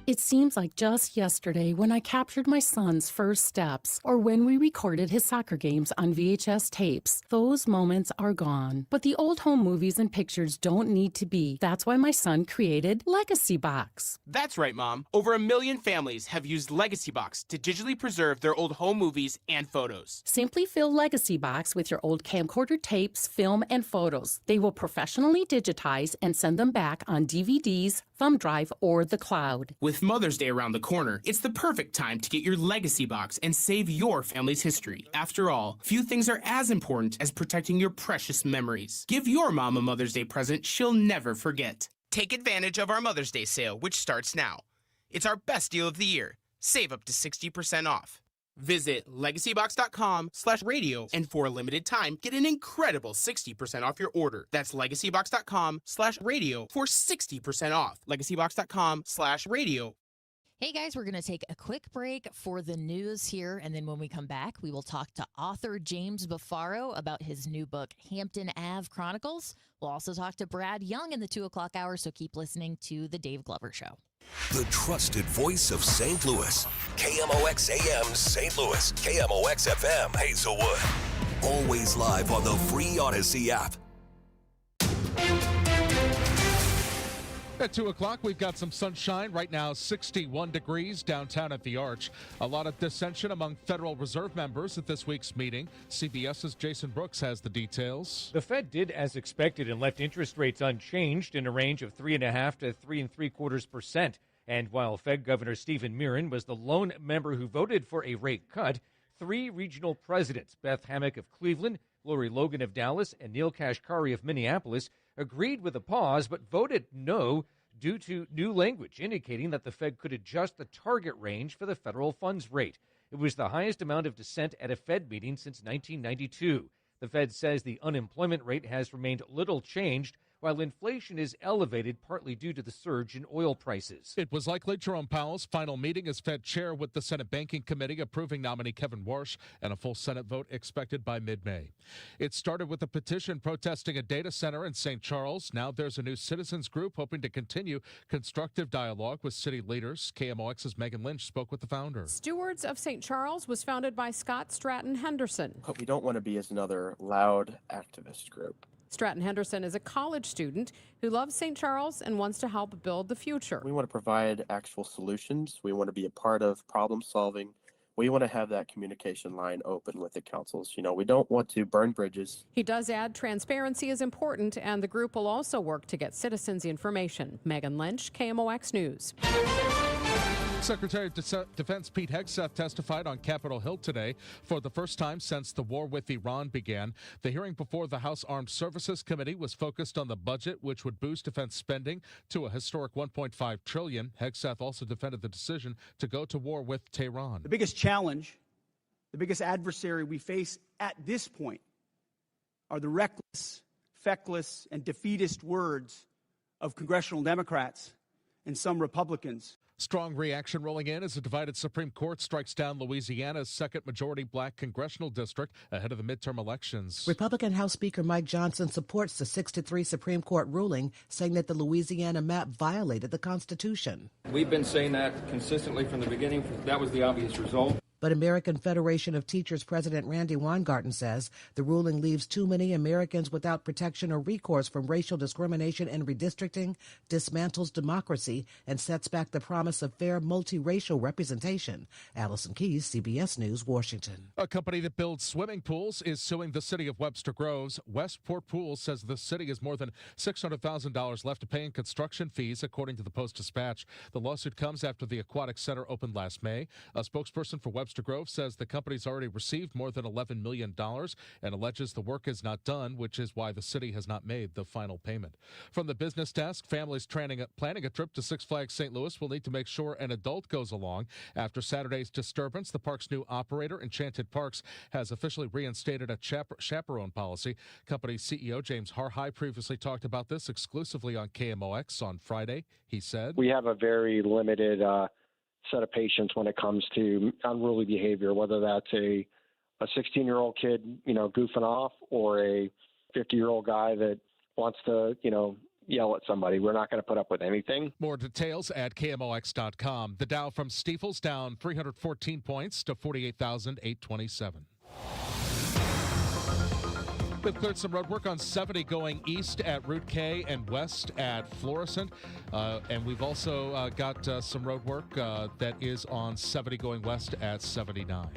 [SPEAKER 10] It seems like just yesterday when I captured my son's first steps or when we recorded his soccer games on VHS tapes. Those moments are gone. But the old home movies and pictures don't need to be. That's why my son created Legacy Box.
[SPEAKER 11] That's right, Mom. Over 1 million families have used Legacy Box to digitally preserve their old home movies and photos.
[SPEAKER 10] Simply fill Legacy Box with your old camcorder tapes, film, and photos. They will professionally digitize and send them back on DVDs, thumb drive, or the cloud.
[SPEAKER 11] With Mother's Day around the corner, it's the perfect time to get your Legacy Box and save your family's history. After all, few things are as important as protecting your precious memories. Give your mom a Mother's Day present she'll never forget. Take advantage of our Mother's Day sale, which starts now. It's our best deal of the year. Save up to 60% off. Visit legacybox.com/radio and for a limited time, get an incredible 60% off your order. That's legacybox.com/radio for 60% off. legacybox.com/radio.
[SPEAKER 6] Hey guys, we're going to take a quick break for the news here, and then when we come back, we will talk to author James Buffaro about his new book, Hampton Ave Chronicles. We'll also talk to Brad Young in the 2 o'clock hour, so keep listening to The Dave Glover Show.
[SPEAKER 4] The trusted voice of St. Louis. KMOX AM St. Louis. KMOX FM Hazelwood. Always live on the free Odyssey app.
[SPEAKER 12] At 2 o'clock, we've got some sunshine. Right now, 61 degrees downtown at the Arch. A lot of dissension among Federal Reserve members at this week's meeting. CBS's Jason Brooks has the details.
[SPEAKER 13] The Fed did as expected and left interest rates unchanged in a range of 3.5% to 3.75%. And while Fed Governor Stephen Mirren was the lone member who voted for a rate cut, 3 regional presidents, Beth Hammack of Cleveland, Lori Logan of Dallas, and Neil Kashkari of Minneapolis, agreed with a pause but voted no due to new language indicating that the Fed could adjust the target range for the federal funds rate. It was the highest amount of dissent at a Fed meeting since 1992. The Fed says the unemployment rate has remained little changed, while inflation is elevated partly due to the surge in oil prices.
[SPEAKER 12] It was likely Jerome Powell's final meeting as Fed chair, with the Senate Banking Committee approving nominee Kevin Warsh and a full Senate vote expected by mid-May. It started with a petition protesting a data center in St. Charles. Now there's a new citizens group hoping to continue constructive dialogue with city leaders. KMOX's Megan Lynch spoke with the founder.
[SPEAKER 15] Stewards of St. Charles was founded by Scott Stratton Henderson.
[SPEAKER 16] What we don't want to be is another loud activist group.
[SPEAKER 15] Stratton Henderson is a college student who loves St. Charles and wants to help build the future.
[SPEAKER 16] We want to provide actual solutions. We want to be a part of problem solving. We want to have that communication line open with the councils. You know, we don't want to burn bridges.
[SPEAKER 15] He does add transparency is important, and the group will also work to get citizens information. Megan Lynch, KMOX News.
[SPEAKER 12] Secretary of Defense Pete Hegseth testified on Capitol Hill today for the first time since the war with Iran began. The hearing before the House Armed Services Committee was focused on the budget, which would boost defense spending to a historic $1.5 trillion. Hegseth also defended the decision to go to war with Tehran.
[SPEAKER 17] The biggest challenge, the biggest adversary we face at this point are the reckless, feckless, and defeatist words of congressional Democrats and some Republicans.
[SPEAKER 12] Strong reaction rolling in as a divided Supreme Court strikes down Louisiana's second majority black congressional district ahead of the midterm elections.
[SPEAKER 18] Republican House Speaker Mike Johnson supports the 6-3 Supreme Court ruling, saying that the Louisiana map violated the Constitution.
[SPEAKER 19] We've been saying that consistently from the beginning. That was the obvious result.
[SPEAKER 18] But American Federation of Teachers President Randy Weingarten says the ruling leaves too many Americans without protection or recourse from racial discrimination and redistricting, dismantles democracy, and sets back the promise of fair multiracial representation. Allison Keyes, CBS News, Washington.
[SPEAKER 12] A company that builds swimming pools is suing the city of Webster Groves. Westport Pools says the city has more than $600,000 left to pay in construction fees, according to the Post-Dispatch. The lawsuit comes after the aquatic center opened last May. A spokesperson for Webster Webster Grove says the company's already received more than $11 million and alleges the work is not done, which is why the city has not made the final payment. From the business desk, families planning a trip to Six Flags St. Louis will need to make sure an adult goes along. After Saturday's disturbance, the park's new operator, Enchanted Parks, has officially reinstated a chaperone policy. Company CEO James Harhigh previously talked about this exclusively on KMOX on Friday. He said,
[SPEAKER 1] "We have a very limited set of patients when it comes to unruly behavior, whether that's a 16-year-old kid, goofing off, or a 50-year-old guy that wants to, yell at somebody. We're not going to put up with anything."
[SPEAKER 12] More details at KMOX.com. The Dow from Stifel's down 314 points to 48,827. We've cleared some road work on 70 going east at Route K and west at Florissant. And we've also got some road work that is on 70 going west at 79.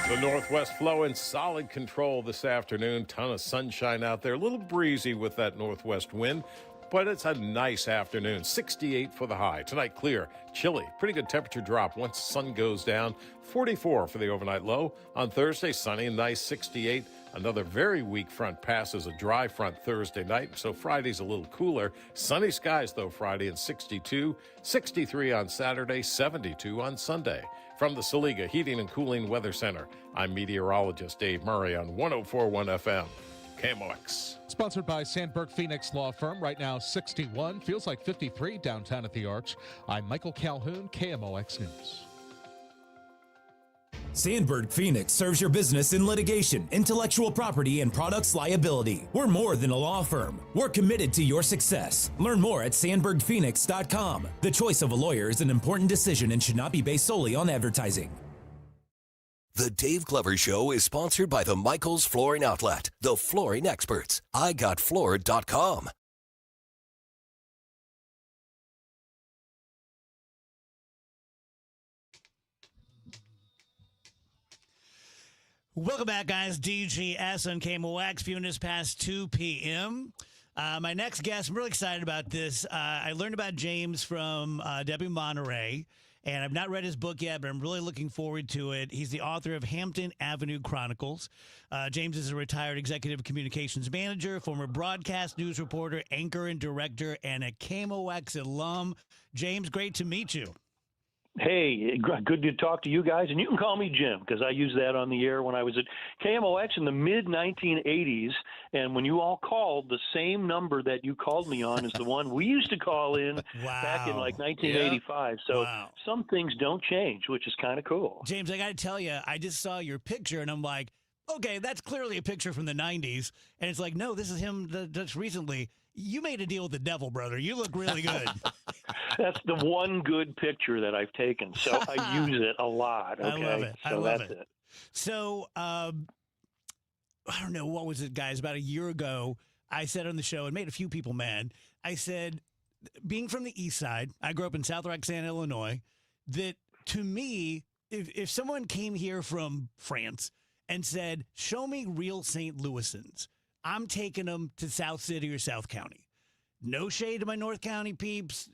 [SPEAKER 8] The northwest flow in solid control this afternoon. Ton of sunshine out there. A little breezy with that northwest wind, but it's a nice afternoon. 68 for the high. Tonight, clear, chilly. Pretty good temperature drop once the sun goes down. 44 for the overnight low. On Thursday, sunny and nice, 68. Another very weak front passes a dry front Thursday night, so Friday's a little cooler. Sunny skies, though, Friday, and 62. 63 on Saturday, 72 on Sunday. From the Saliga Heating and Cooling Weather Center, I'm meteorologist Dave Murray on 104.1 FM. KMOX.
[SPEAKER 12] Sponsored by Sandberg Phoenix Law Firm. Right now, 61. Feels like 53 downtown at the Arch. I'm Michael Calhoun, KMOX News.
[SPEAKER 14] Sandberg Phoenix serves your business in litigation, intellectual property, and products liability. We're more than a law firm. We're committed to your success. Learn more at sandbergphoenix.com. The choice of a lawyer is an important decision and should not be based solely on advertising.
[SPEAKER 4] The Dave Glover Show is sponsored by the Michaels Flooring Outlet, the flooring experts. IGotFloored.com.
[SPEAKER 5] Welcome back, guys. DGS on KMOX, viewing this past 2 p.m. My next guest, I'm really excited about this. I learned about James from Debbie Monterey, and I've not read his book yet, but I'm really looking forward to it. He's the author of Hampton Avenue Chronicles. James is a retired executive communications manager, former broadcast news reporter, anchor and director, and a KMOX alum. James, great to meet you.
[SPEAKER 20] Hey, good to talk to you guys. And you can call me Jim because I used that on the air when I was at KMOX in the mid-1980s. And when you all called, the same number that you called me on is the one we used to call in back in like 1985. Yeah. So some things don't change, which is kind of cool.
[SPEAKER 5] James, I got to tell you, I just saw your picture and I'm like, okay, that's clearly a picture from the 90s. And it's like, no, this is him just recently. You made a deal with the devil, brother. You look really good.
[SPEAKER 20] That's the one good picture that I've taken, so I use it a lot. Okay?
[SPEAKER 5] I love it.
[SPEAKER 20] So
[SPEAKER 5] I love
[SPEAKER 20] that's
[SPEAKER 5] it. So, I don't know, what was it, guys? About a year ago, I said on the show and made a few people mad. I said, being from the east side, I grew up in South Roxanne, Illinois, that to me, if someone came here from France and said, show me real St. Louisans, I'm taking them to South City or South County. No shade to my North County peeps,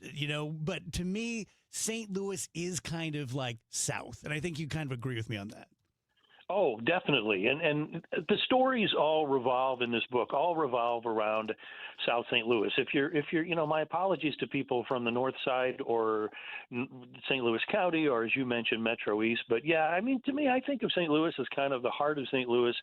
[SPEAKER 5] but to me, St. Louis is kind of like South. And I think you kind of agree with me on that.
[SPEAKER 20] Oh, definitely. And the stories all revolve in this book, all revolve around South St. Louis. If you're, my apologies to people from the north side or St. Louis County, or as you mentioned, Metro East. But yeah, I mean, to me, I think of St. Louis as kind of the heart of St. Louis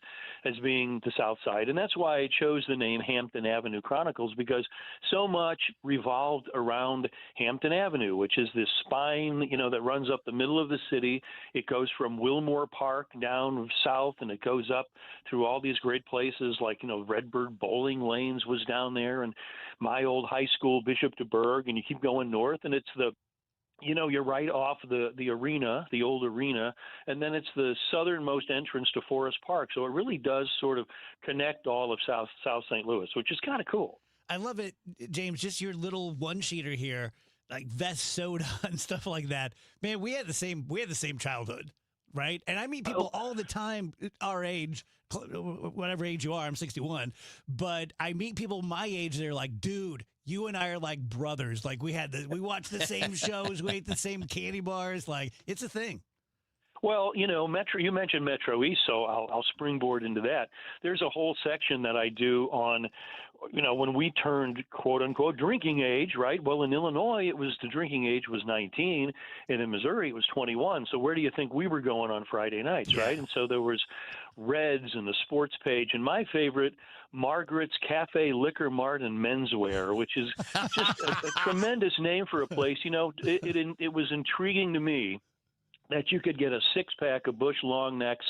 [SPEAKER 20] as being the South Side. And that's why I chose the name Hampton Avenue Chronicles, because so much revolved around Hampton Avenue, which is this spine, that runs up the middle of the city. It goes from Wilmore Park down south, and it goes up through all these great places like, Redbird Bowling Lanes was down there, and my old high school, Bishop DeBerg, and you keep going north, and it's you're right off the arena, the old arena, and then it's the southernmost entrance to Forest Park. So it really does sort of connect all of South St. Louis, which is kind of cool.
[SPEAKER 5] I love it, James, just your little one-sheeter here, like Vest Soda and stuff like that. Man, we had the same childhood. Right. And I meet people all the time our age, whatever age you are, I'm 61. But I meet people my age. They're like, dude, you and I are like brothers. Like we watched the same shows. We ate the same candy bars. Like it's a thing.
[SPEAKER 20] Well, Metro. You mentioned Metro East, so I'll springboard into that. There's a whole section that I do on, when we turned quote unquote drinking age, right? Well, in Illinois, the drinking age was 19, and in Missouri, it was 21. So where do you think we were going on Friday nights, right? And so there was Reds and the sports page, and my favorite, Margaret's Cafe, Liquor Mart, and Menswear, which is just a tremendous name for a place. It was intriguing to me that you could get a six-pack of Bush long necks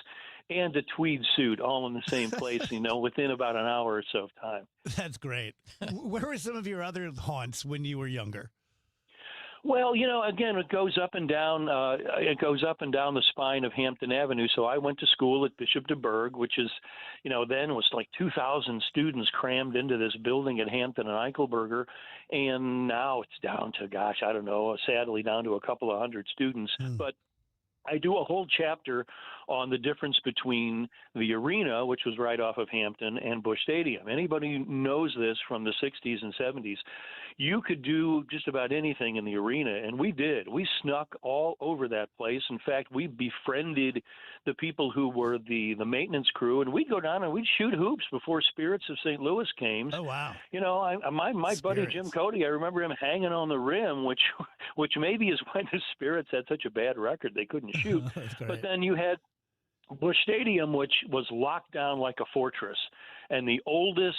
[SPEAKER 20] and a tweed suit all in the same place, within about an hour or so of time.
[SPEAKER 5] That's great. Where were some of your other haunts when you were younger?
[SPEAKER 20] Well, again, it goes up and down. It goes up and down the spine of Hampton Avenue. So I went to school at Bishop de Burgh, which is, then was like 2,000 students crammed into this building at Hampton and Eichelberger, and now it's down to, I don't know, sadly down to a couple of hundred students. But I do a whole chapter on the difference between the arena, which was right off of Hampton, and Busch Stadium. Anybody who knows this from the 60s and 70s, you could do just about anything in the arena, and we did. We snuck all over that place. In fact, we befriended the people who were the maintenance crew, and we'd go down and we'd shoot hoops before Spirits of St. Louis came.
[SPEAKER 5] Oh, wow.
[SPEAKER 20] My buddy Jim Cody, I remember him hanging on the rim, which maybe is why the Spirits had such a bad record. They couldn't shoot. But then you had Busch Stadium, which was locked down like a fortress, and the oldest,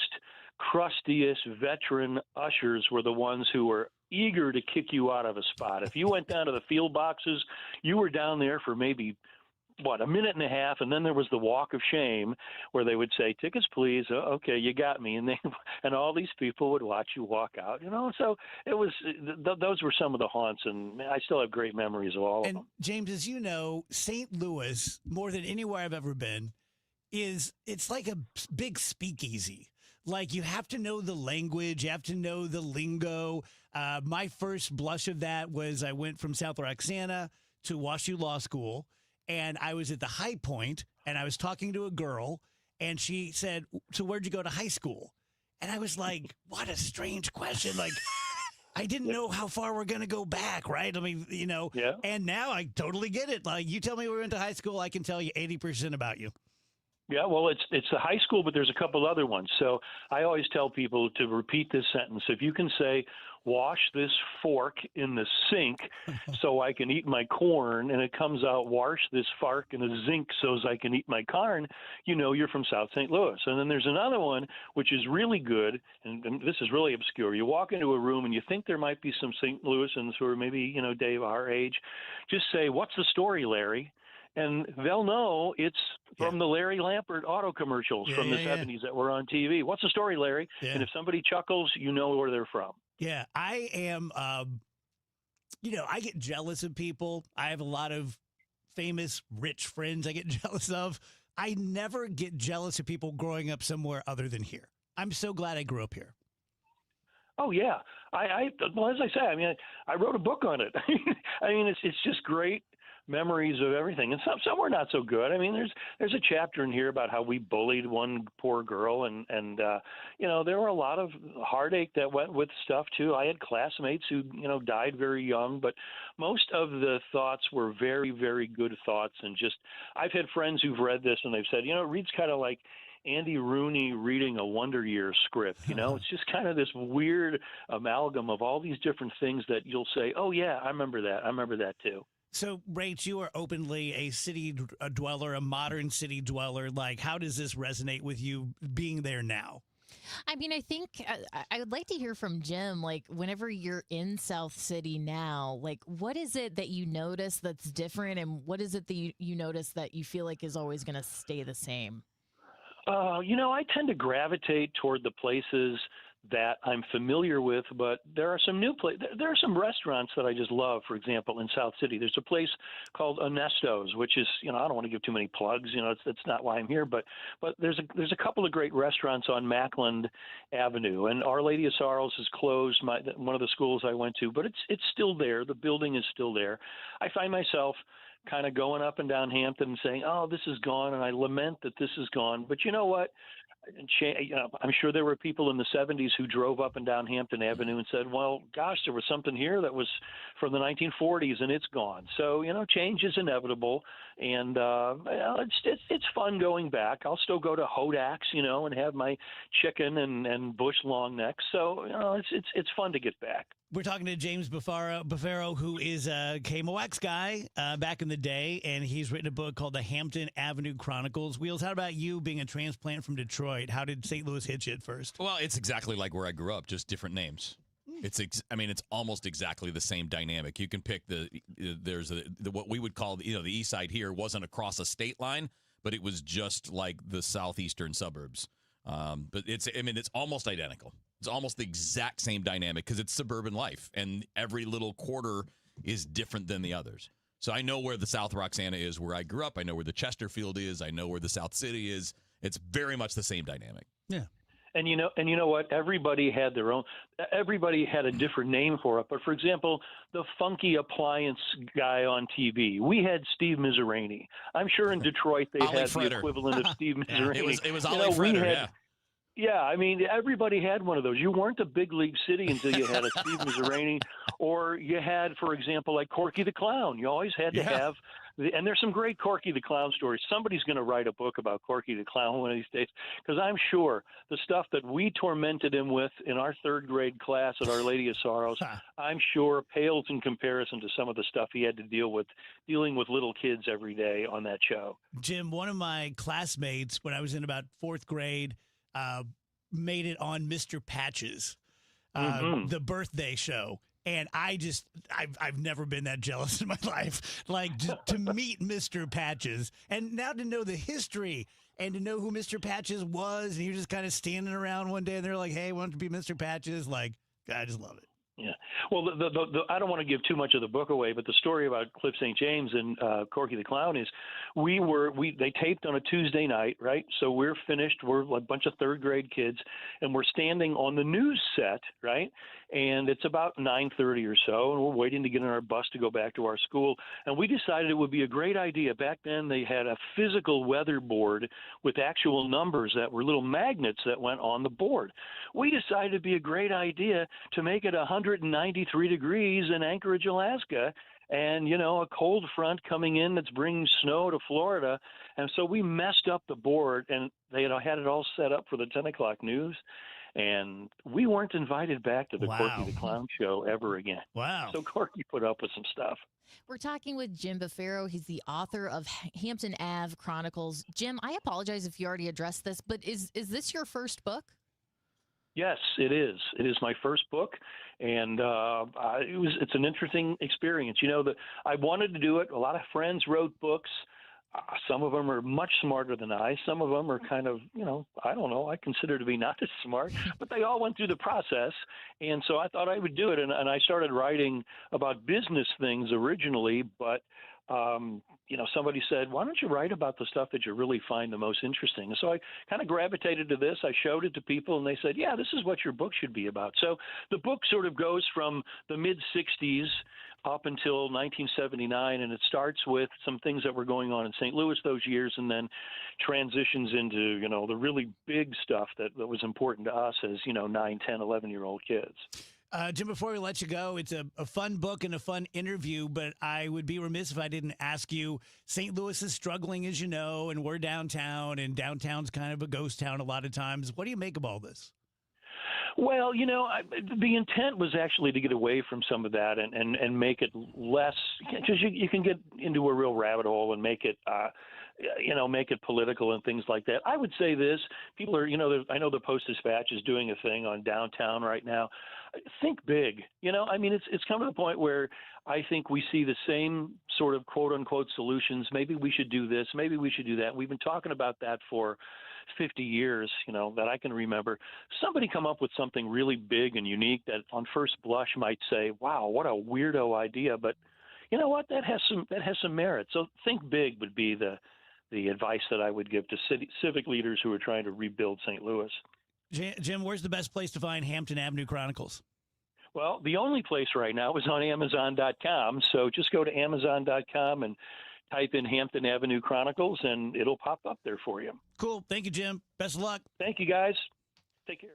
[SPEAKER 20] crustiest veteran ushers were the ones who were eager to kick you out of a spot. If you went down to the field boxes, you were down there for maybe a minute and a half, and then there was the walk of shame where they would say, "Tickets, please." Okay, you got me, and all these people would watch you walk out. So it was those were some of the haunts, and I still have great memories of all of them.
[SPEAKER 5] James, as you know, St. Louis, more than anywhere I've ever been, it's like a big speakeasy. Like, you have to know the language, you have to know the lingo. My first blush of that was I went from South Roxana to WashU Law School, and I was at the High Point, and I was talking to a girl, and she said, "So where'd you go to high school?" And I was like, what a strange question. Like, I didn't know how far we're going to go back, right? I mean, and now I totally get it. Like, you tell me we went to high school, I can tell you 80% about you.
[SPEAKER 20] Yeah, well, it's the high school, but there's a couple other ones. So I always tell people to repeat this sentence. If you can say, "Wash this fork in the sink so I can eat my corn," and it comes out, "Wash this fork in the zinc so as I can eat my corn," you're from South St. Louis. And then there's another one, which is really good, and this is really obscure. You walk into a room and you think there might be some St. Louisans who are maybe, Dave, our age. Just say, "What's the story, Larry?" And they'll know it's from the Larry Lampert auto commercials from the 70s that were on TV. "What's the story, Larry?"
[SPEAKER 5] Yeah.
[SPEAKER 20] And if somebody chuckles, you know where they're from.
[SPEAKER 5] Yeah, I am, I get jealous of people. I have a lot of famous, rich friends I get jealous of. I never get jealous of people growing up somewhere other than here. I'm so glad I grew up here.
[SPEAKER 20] Oh, yeah. Well, as I say, I wrote a book on it. It's just great memories of everything, and some were not so good. There's a chapter in here about how we bullied one poor girl, and there were a lot of heartache that went with stuff too. I had classmates who died very young, but most of the thoughts were very, very good thoughts. And just, I've had friends who've read this and they've said, it reads kind of like Andy Rooney reading a Wonder Years script. It's just kind of this weird amalgam of all these different things that you'll say, "Oh yeah, I remember that. I remember that too."
[SPEAKER 5] So, Rach, you are openly a city dweller, a modern city dweller. Like, how does this resonate with you being there now?
[SPEAKER 6] I think I would like to hear from Jim, like, whenever you're in South City now, like, what is it that you notice that's different, and what is it that you notice that you feel like is always going to stay the same?
[SPEAKER 20] I tend to gravitate toward the places that I'm familiar with, but there are some new places. There are some restaurants that I just love. For example, in South City, there's a place called Ernesto's, which is, I don't want to give too many plugs. It's not why I'm here, but there's a couple of great restaurants on Mackland Avenue, and Our Lady of Sorrows is closed. One of the schools I went to, but it's still there. The building is still there. I find myself kind of going up and down Hampton and saying, "Oh, this is gone," and I lament that this is gone. But you know what? I'm sure there were people in the 70s who drove up and down Hampton Avenue and said, well, gosh, there was something here that was from the 1940s and it's gone. So, change is inevitable. And it's fun going back. I'll still go to Hodak's, and have my chicken and bush long necks. So, it's fun to get back.
[SPEAKER 5] We're talking to James Buffaro, who is a KMOX guy back in the day, and he's written a book called The Hampton Avenue Chronicles. Wheels, how about you being a transplant from Detroit? How did St. Louis hit you at first?
[SPEAKER 7] Well, it's exactly like where I grew up, just different names. It's almost exactly the same dynamic. You can pick there's what we would call the east side here wasn't across a state line, but it was just like the southeastern suburbs. But it's almost identical. It's almost the exact same dynamic because it's suburban life, and every little quarter is different than the others. So I know where the South Roxana is, where I grew up. I know where the Chesterfield is. I know where the South City is. It's very much the same dynamic.
[SPEAKER 5] Yeah.
[SPEAKER 20] And you know what? Everybody had a different name for it. But for example, the funky appliance guy on TV, we had Steve Miserani. I'm sure in Detroit they had the equivalent of Steve Miserani.
[SPEAKER 7] It was Ollie Freder, yeah.
[SPEAKER 20] Yeah, everybody had one of those. You weren't a big league city until you had a Steve Miserani, or you had, for example, like Corky the Clown. You always had to have, and there's some great Corky the Clown stories. Somebody's going to write a book about Corky the Clown one of these days, because I'm sure the stuff that we tormented him with in our third grade class at Our Lady of Sorrows, I'm sure pales in comparison to some of the stuff he had to dealing with little kids every day on that show.
[SPEAKER 5] Jim, one of my classmates when I was in about fourth grade, made it on Mr. Patches, the birthday show. And I've never been that jealous in my life. Like, to meet Mr. Patches and now to know the history and to know who Mr. Patches was. And you're just kind of standing around one day and they're like, hey, why don't you be Mr. Patches? Like, I just love it.
[SPEAKER 20] Yeah. Well, I don't want to give too much of the book away, but the story about Cliff St. James and Corky the Clown is they taped on a Tuesday night, right? So we're finished. We're a bunch of third grade kids, and we're standing on the news set, right? And it's about 9:30 or so, and we're waiting to get on our bus to go back to our school. And we decided it would be a great idea. Back then, they had a physical weather board with actual numbers that were little magnets that went on the board. We decided it'd be a great idea to make it 193 degrees in Anchorage, Alaska, and, a cold front coming in that's bringing snow to Florida. And so we messed up the board, and they had it all set up for the 10 o'clock news. And we weren't invited back to the Corky the Clown show ever again.
[SPEAKER 5] Wow.
[SPEAKER 20] So Corky put up with some stuff.
[SPEAKER 6] We're talking with Jim Buffaro. He's the author of Hampton Ave Chronicles. Jim, I apologize if you already addressed this, but is this your first book?
[SPEAKER 20] Yes, it is. It is my first book, and it's an interesting experience. I wanted to do it. A lot of friends wrote books. Some of them are much smarter than I. Some of them are kind of, I don't know, I consider to be not as smart, but they all went through the process. And so I thought I would do it. And I started writing about business things originally, but somebody said, why don't you write about the stuff that you really find the most interesting? And so I kind of gravitated to this. I showed it to people, and they said, yeah, this is what your book should be about. So the book sort of goes from the mid-'60s up until 1979, and it starts with some things that were going on in St. Louis those years, and then transitions into, the really big stuff that was important to us as, 9, 10, 11-year-old kids.
[SPEAKER 5] Jim, before we let you go, it's a fun book and a fun interview, but I would be remiss if I didn't ask you, St. Louis is struggling, as you know, and we're downtown, and downtown's kind of a ghost town a lot of times. What do you make of all this?
[SPEAKER 20] Well, the intent was actually to get away from some of that and make it less, because you can get into a real rabbit hole and make it make it political and things like that. I would say this: people are, I know the Post-Dispatch is doing a thing on downtown right now. Think big. It's come to the point where I think we see the same sort of quote unquote solutions. Maybe we should do this. Maybe we should do that. We've been talking about that for 50 years, that I can remember. Somebody come up with something really big and unique that on first blush might say, wow, what a weirdo idea. But you know what? That has some merit. So think big would be the advice that I would give to civic leaders who are trying to rebuild St. Louis.
[SPEAKER 5] Jim, where's the best place to find Hampton Avenue Chronicles?
[SPEAKER 20] Well, the only place right now is on Amazon.com. So just go to Amazon.com and type in Hampton Avenue Chronicles, and it'll pop up there for you.
[SPEAKER 5] Cool. Thank you, Jim. Best of luck.
[SPEAKER 20] Thank you, guys. Take care.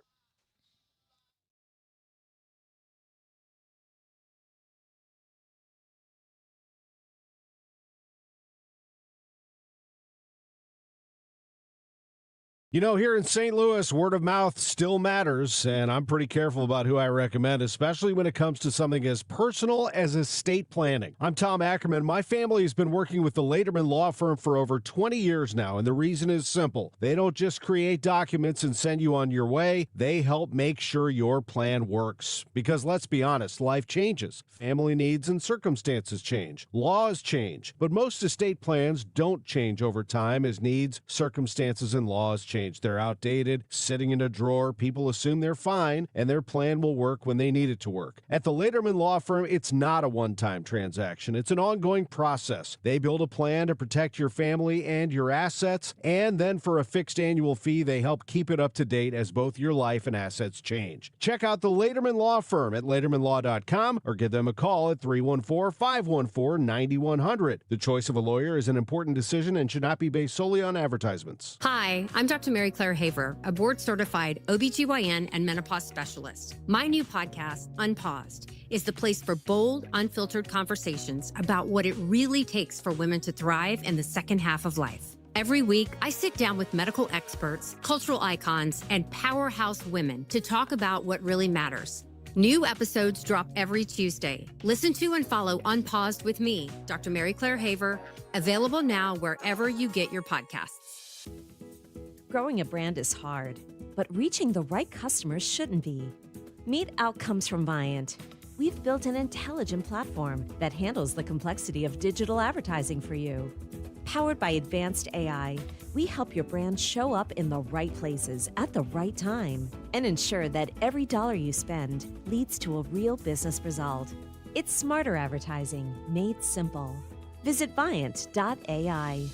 [SPEAKER 21] You know, here in St. Louis, word of mouth still matters, and I'm pretty careful about who I recommend, especially when it comes to something as personal as estate planning. I'm Tom Ackerman. My family has been working with the Laterman Law Firm for over 20 years now, and the reason is simple. They don't just create documents and send you on your way. They help make sure your plan works. Because let's be honest, life changes. Family needs and circumstances change. Laws change. But most estate plans don't change over time as needs, circumstances, and laws change. They're outdated, sitting in a drawer. People assume they're fine, and their plan will work when they need it to work. At the Laterman Law Firm, it's not a one-time transaction. It's an ongoing process. They build a plan to protect your family and your assets, and then for a fixed annual fee, they help keep it up to date as both your life and assets change. Check out the Laterman Law Firm at latermanlaw.com or give them a call at 314-514-9100. The choice of a lawyer is an important decision and should not be based solely on advertisements.
[SPEAKER 22] Hi, I'm Dr. Mary Claire Haver, a board-certified OBGYN and menopause specialist. My new podcast, Unpaused, is the place for bold, unfiltered conversations about what it really takes for women to thrive in the second half of life. Every week, I sit down with medical experts, cultural icons, and powerhouse women to talk about what really matters. New episodes drop every Tuesday. Listen to and follow Unpaused with me, Dr. Mary Claire Haver, available now wherever you get your podcasts.
[SPEAKER 23] Growing a brand is hard, but reaching the right customers shouldn't be. Meet Outcomes from Viant. We've built an intelligent platform that handles the complexity of digital advertising for you. Powered by advanced AI, we help your brand show up in the right places at the right time and ensure that every dollar you spend leads to a real business result. It's smarter advertising made simple. Visit Viant.ai.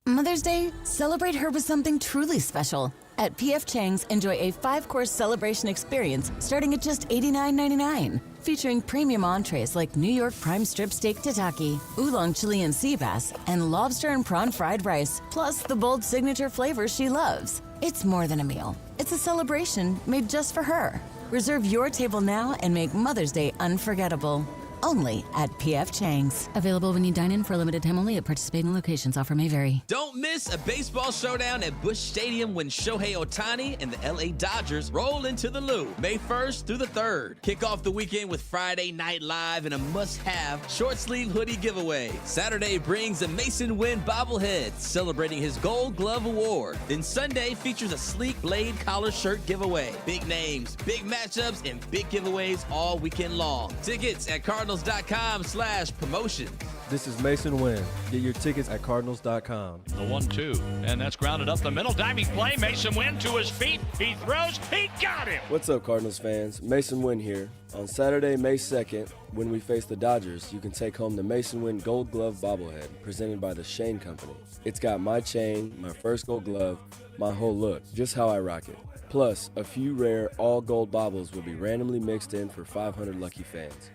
[SPEAKER 24] Mother's Day, celebrate her with something truly special. At P.F. Chang's, enjoy a 5-course celebration experience starting at just $89.99. Featuring premium entrees like New York prime strip steak tataki, oolong Chilean sea bass, and lobster and prawn fried rice, plus the bold signature flavors she loves. It's more than a meal. It's a celebration made just for her. Reserve your table now and make Mother's Day unforgettable. Only at P.F. Chang's.
[SPEAKER 25] Available when you dine in for a limited time only at participating locations. Offer may vary.
[SPEAKER 26] Don't miss a baseball showdown at Busch Stadium when Shohei Ohtani and the LA Dodgers roll into the Lou May 1st through the 3rd. Kick off the weekend with Friday Night Live and a must-have short-sleeve hoodie giveaway. Saturday brings a Mason Wynn bobblehead celebrating his Gold Glove Award. Then Sunday features a sleek Blade collar shirt giveaway. Big names, big matchups, and big giveaways all weekend long. Tickets at Cardinals.com/promotion.
[SPEAKER 27] This is Mason Wynn. Get your tickets at Cardinals.com.
[SPEAKER 28] The 1-2, and that's grounded up the middle. Diving play, Mason Wynn to his feet. He throws, he got him!
[SPEAKER 27] What's up, Cardinals fans? Mason Wynn here. On Saturday, May 2nd, when we face the Dodgers, you can take home the Mason Wynn Gold Glove bobblehead presented by the Shane Company. It's got my chain, my first gold glove, my whole look, just how I rock it. Plus, a few rare all-gold baubles will be randomly mixed in for 500 lucky fans.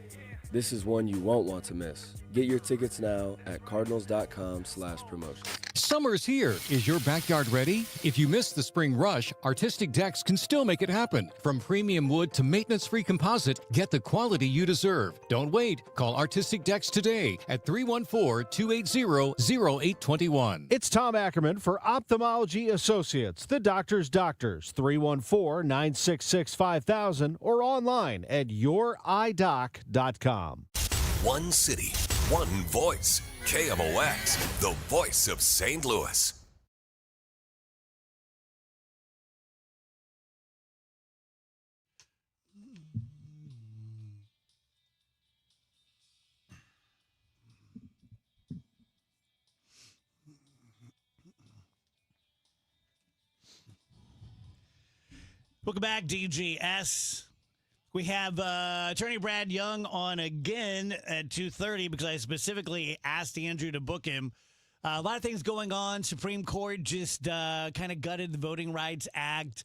[SPEAKER 27] This is one you won't want to miss. Get your tickets now at Cardinals.com/promotion.
[SPEAKER 9] Summer's here. Is your backyard ready? If you missed the spring rush, Artistic Decks can still make it happen. From premium wood to maintenance-free composite, get the quality you deserve. Don't wait. Call Artistic Decks today at 314-280-0821.
[SPEAKER 21] It's Tom Ackerman for Ophthalmology Associates, the doctor's doctors, 314-966-5000 or online at youridoc.com.
[SPEAKER 4] One city, one voice. KMOX, the voice of St. Louis.
[SPEAKER 5] Welcome back, DGS. We have Attorney Brad Young on again at 2:30 because I specifically asked Andrew to book him. A lot of things going on. Supreme Court just kind of gutted the Voting Rights Act.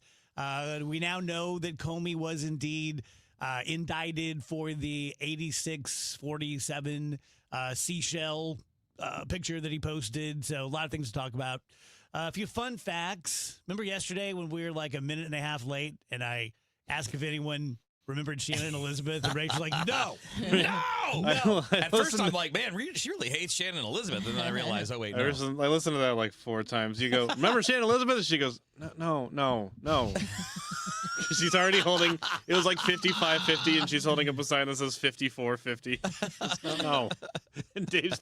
[SPEAKER 5] We now know that Comey was indeed indicted for the 8647 seashell picture that he posted. So a lot of things to talk about. A few fun facts. Remember yesterday when we were like a minute and a half late and I asked if anyone remembered Shannon and Elizabeth, and Rachel's like, no.
[SPEAKER 7] At first, I'm like, man, she really hates Shannon and Elizabeth. And then I realized, oh, wait, no.
[SPEAKER 2] I listened to that like 4 times. You go, remember Shannon and Elizabeth? And she goes, no. She's already holding, it was like 55-50, and she's holding up a sign that says 54-50. No. And Dave's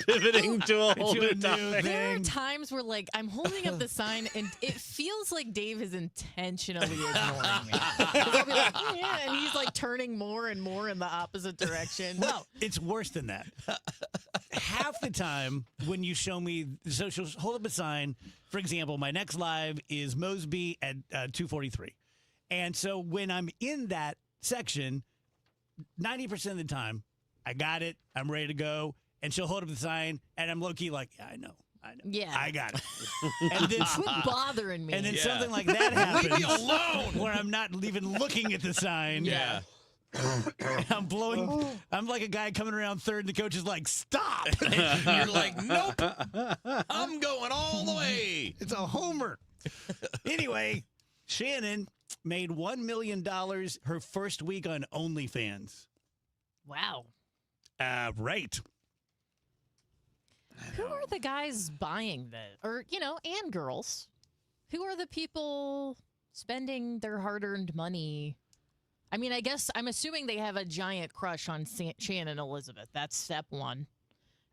[SPEAKER 2] pivoting to a whole new topic.
[SPEAKER 6] There are times where, like, I'm holding up the sign, and it feels like Dave is intentionally ignoring me. 'Cause I'll be like, yeah, and he's, like, turning more and more in the opposite direction.
[SPEAKER 5] Well, it's worse than that. Half the time when you show me, so she'll hold up a sign. For example, my next live is Mosby at 2:43. And so when I'm in that section, 90% of the time, I got it, I'm ready to go, and she'll hold up the sign, and I'm low-key like, yeah, I know.
[SPEAKER 6] Yeah.
[SPEAKER 5] I got it. And then
[SPEAKER 6] quit bothering me.
[SPEAKER 5] And then something like that happens. Leave me alone! Where I'm not even looking at the sign.
[SPEAKER 7] Yeah.
[SPEAKER 5] I'm blowing. I'm like a guy coming around third, and the coach is like, stop.
[SPEAKER 7] You're like, nope. I'm going all the way.
[SPEAKER 5] It's a homer. Anyway, Shannon made $1 million her first week on OnlyFans.
[SPEAKER 6] Wow.
[SPEAKER 5] Right.
[SPEAKER 6] Who are the guys buying this? Or, and girls. Who are the people spending their hard-earned money? I mean, I guess I'm assuming they have a giant crush on Shannon Elizabeth. That's step one.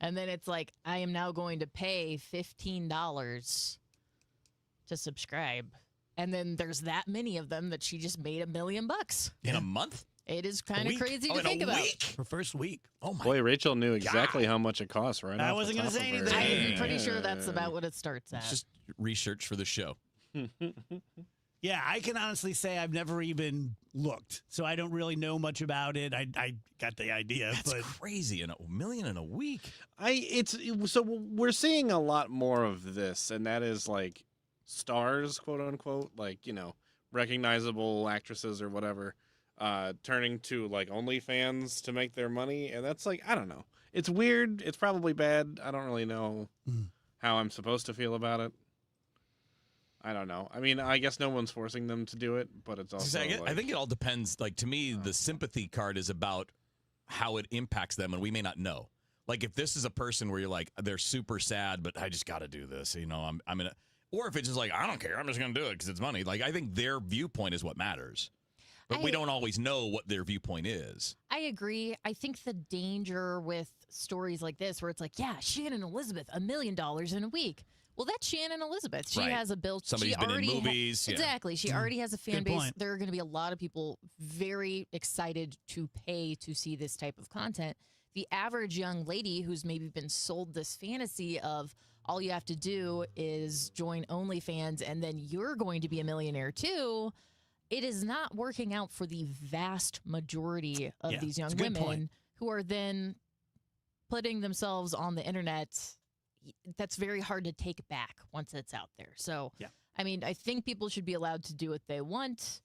[SPEAKER 6] And then it's like, I am now going to pay $15 to subscribe. And then there's that many of them that she just made $1 million
[SPEAKER 7] in a month.
[SPEAKER 6] It is kind of crazy to think about.
[SPEAKER 5] Her first week.
[SPEAKER 7] Oh my!
[SPEAKER 2] Boy, Rachel knew exactly how much it costs, right?
[SPEAKER 5] I wasn't going to say anything.
[SPEAKER 6] I'm pretty sure that's about what it starts at.
[SPEAKER 7] It's just research for the show.
[SPEAKER 5] Yeah, I can honestly say I've never even looked, so I don't really know much about it. I got the idea.
[SPEAKER 7] That's
[SPEAKER 5] but
[SPEAKER 7] crazy. $1 million in a week.
[SPEAKER 2] So we're seeing a lot more of this, and that is like stars, quote unquote, like, recognizable actresses or whatever, turning to like OnlyFans to make their money. And that's like, I don't know. It's weird. It's probably bad. I don't really know how I'm supposed to feel about it. I don't know. I mean, I guess no one's forcing them to do it, but it's also
[SPEAKER 7] I think it all depends. Like, to me, the sympathy card is about how it impacts them, and we may not know. Like, if this is a person where you're like, they're super sad, but I just got to do this, I'm in a, or if it's just like, I don't care, I'm just going to do it because it's money. Like, I think their viewpoint is what matters. But we don't always know what their viewpoint is.
[SPEAKER 6] I agree. I think the danger with stories like this, where it's like, yeah, Shannon Elizabeth, $1 million in a week. Well, that's Shannon Elizabeth. She has a built.
[SPEAKER 7] Somebody's been in movies.
[SPEAKER 6] Exactly. She already has a fan base.
[SPEAKER 5] Point.
[SPEAKER 6] There are going to be a lot of people very excited to pay to see this type of content. The average young lady who's maybe been sold this fantasy of all you have to do is join OnlyFans and then you're going to be a millionaire too. It is not working out for the vast majority of these young women who are then putting themselves on the internet. That's very hard to take back once it's out there. So, I mean, I think people should be allowed to do what they want,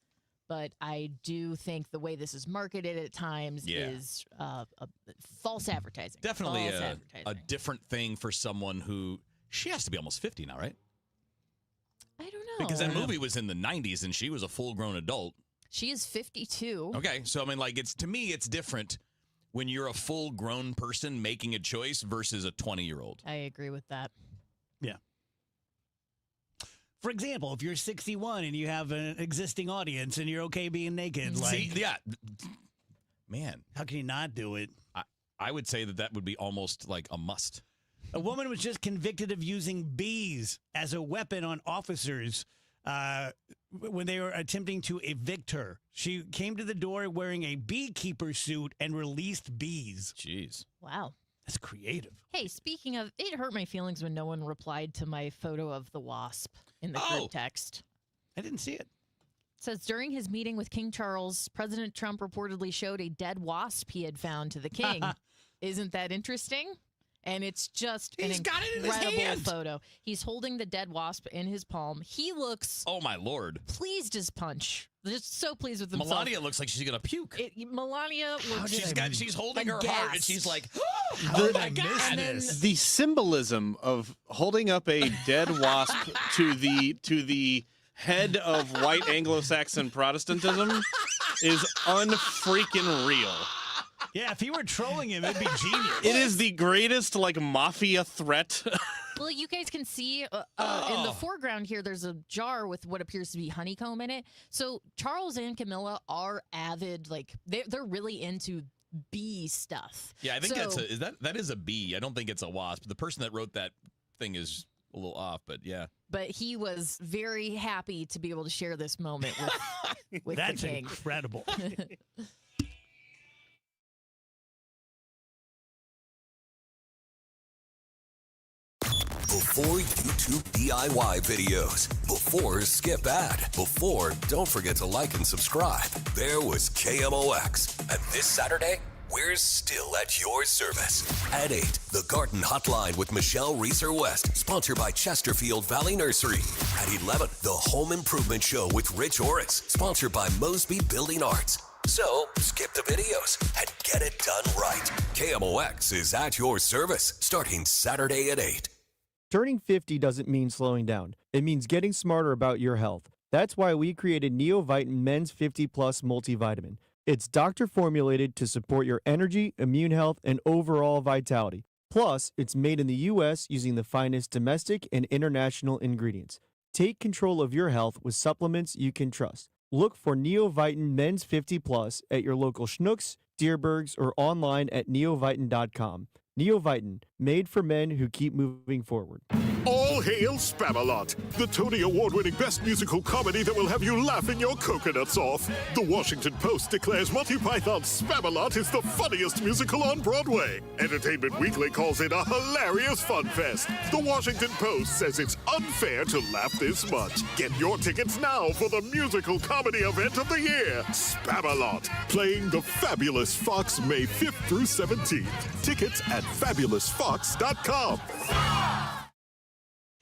[SPEAKER 6] but I do think the way this is marketed at times is false advertising.
[SPEAKER 7] Definitely a different thing for someone who, she has to be almost 50 now, right?
[SPEAKER 6] I don't know.
[SPEAKER 7] Because that movie was in the 90s and she was a full-grown adult.
[SPEAKER 6] She is 52.
[SPEAKER 7] Okay, so I mean, like, to me, it's different when you're a full-grown person making a choice versus a 20-year-old.
[SPEAKER 6] I agree with that.
[SPEAKER 5] Yeah. For example, if you're 61 and you have an existing audience and you're okay being naked,
[SPEAKER 7] man,
[SPEAKER 5] how can you not do it?
[SPEAKER 7] I would say that would be almost like a must.
[SPEAKER 5] A woman was just convicted of using bees as a weapon on officers when they were attempting to evict her. She came to the door wearing a beekeeper suit and released bees.
[SPEAKER 7] Jeez.
[SPEAKER 6] Wow.
[SPEAKER 5] That's creative.
[SPEAKER 6] Hey, speaking of, it hurt my feelings when no one replied to my photo of the wasp in the group text.
[SPEAKER 5] I didn't see it.
[SPEAKER 6] It says, during his meeting with King Charles, President Trump reportedly showed a dead wasp he had found to the king. Isn't that interesting? And it's just an incredible photo. He's holding the dead wasp in his palm. He looks,
[SPEAKER 7] oh my Lord,
[SPEAKER 6] pleased as punch just so pleased with himself.
[SPEAKER 7] Melania looks like she's gonna puke.
[SPEAKER 6] Melania looks.
[SPEAKER 7] She's holding her heart, and she's like,
[SPEAKER 2] Oh
[SPEAKER 7] my God.
[SPEAKER 2] The symbolism of holding up a dead wasp to the head of white Anglo-Saxon Protestantism is unfreaking real.
[SPEAKER 5] Yeah, if he were trolling him, it'd be genius.
[SPEAKER 2] It is the greatest mafia threat.
[SPEAKER 6] Well, you guys can see in the foreground here, there's a jar with what appears to be honeycomb in it. So Charles and Camilla are avid, they're really into bee stuff.
[SPEAKER 7] Yeah, I think that is a bee. I don't think it's a wasp. The person that wrote that thing is a little off, but yeah.
[SPEAKER 6] But he was very happy to be able to share this moment with
[SPEAKER 5] That's
[SPEAKER 6] the king.
[SPEAKER 5] Incredible.
[SPEAKER 4] Before YouTube DIY videos, before skip ad, before don't forget to like and subscribe, there was KMOX. And this Saturday, we're still at your service. At 8, the Garden Hotline with Michelle Reeser-West, sponsored by Chesterfield Valley Nursery. At 11, the Home Improvement Show with Rich Orris, sponsored by Mosby Building Arts. So, skip the videos and get it done right. KMOX is at your service, starting Saturday at 8.
[SPEAKER 3] Turning 50 doesn't mean slowing down. It means getting smarter about your health. That's why we created Neovitin Men's 50 Plus Multivitamin. It's doctor formulated to support your energy, immune health, and overall vitality. Plus, it's made in the U.S. using the finest domestic and international ingredients. Take control of your health with supplements you can trust. Look for Neovitin Men's 50 Plus at your local Schnucks, Dierbergs, or online at neovitin.com. Neovitin, made for men who keep moving forward.
[SPEAKER 10] All hail Spamalot, the Tony Award-winning best musical comedy that will have you laughing your coconuts off. The Washington Post declares Monty Python's Spamalot is the funniest musical on Broadway. Entertainment Weekly calls it a hilarious fun fest. The Washington Post says it's unfair to laugh this much. Get your tickets now for the musical comedy event of the year, Spamalot, playing the Fabulous Fox May 5th through 17th. Tickets at fabulousfox.com.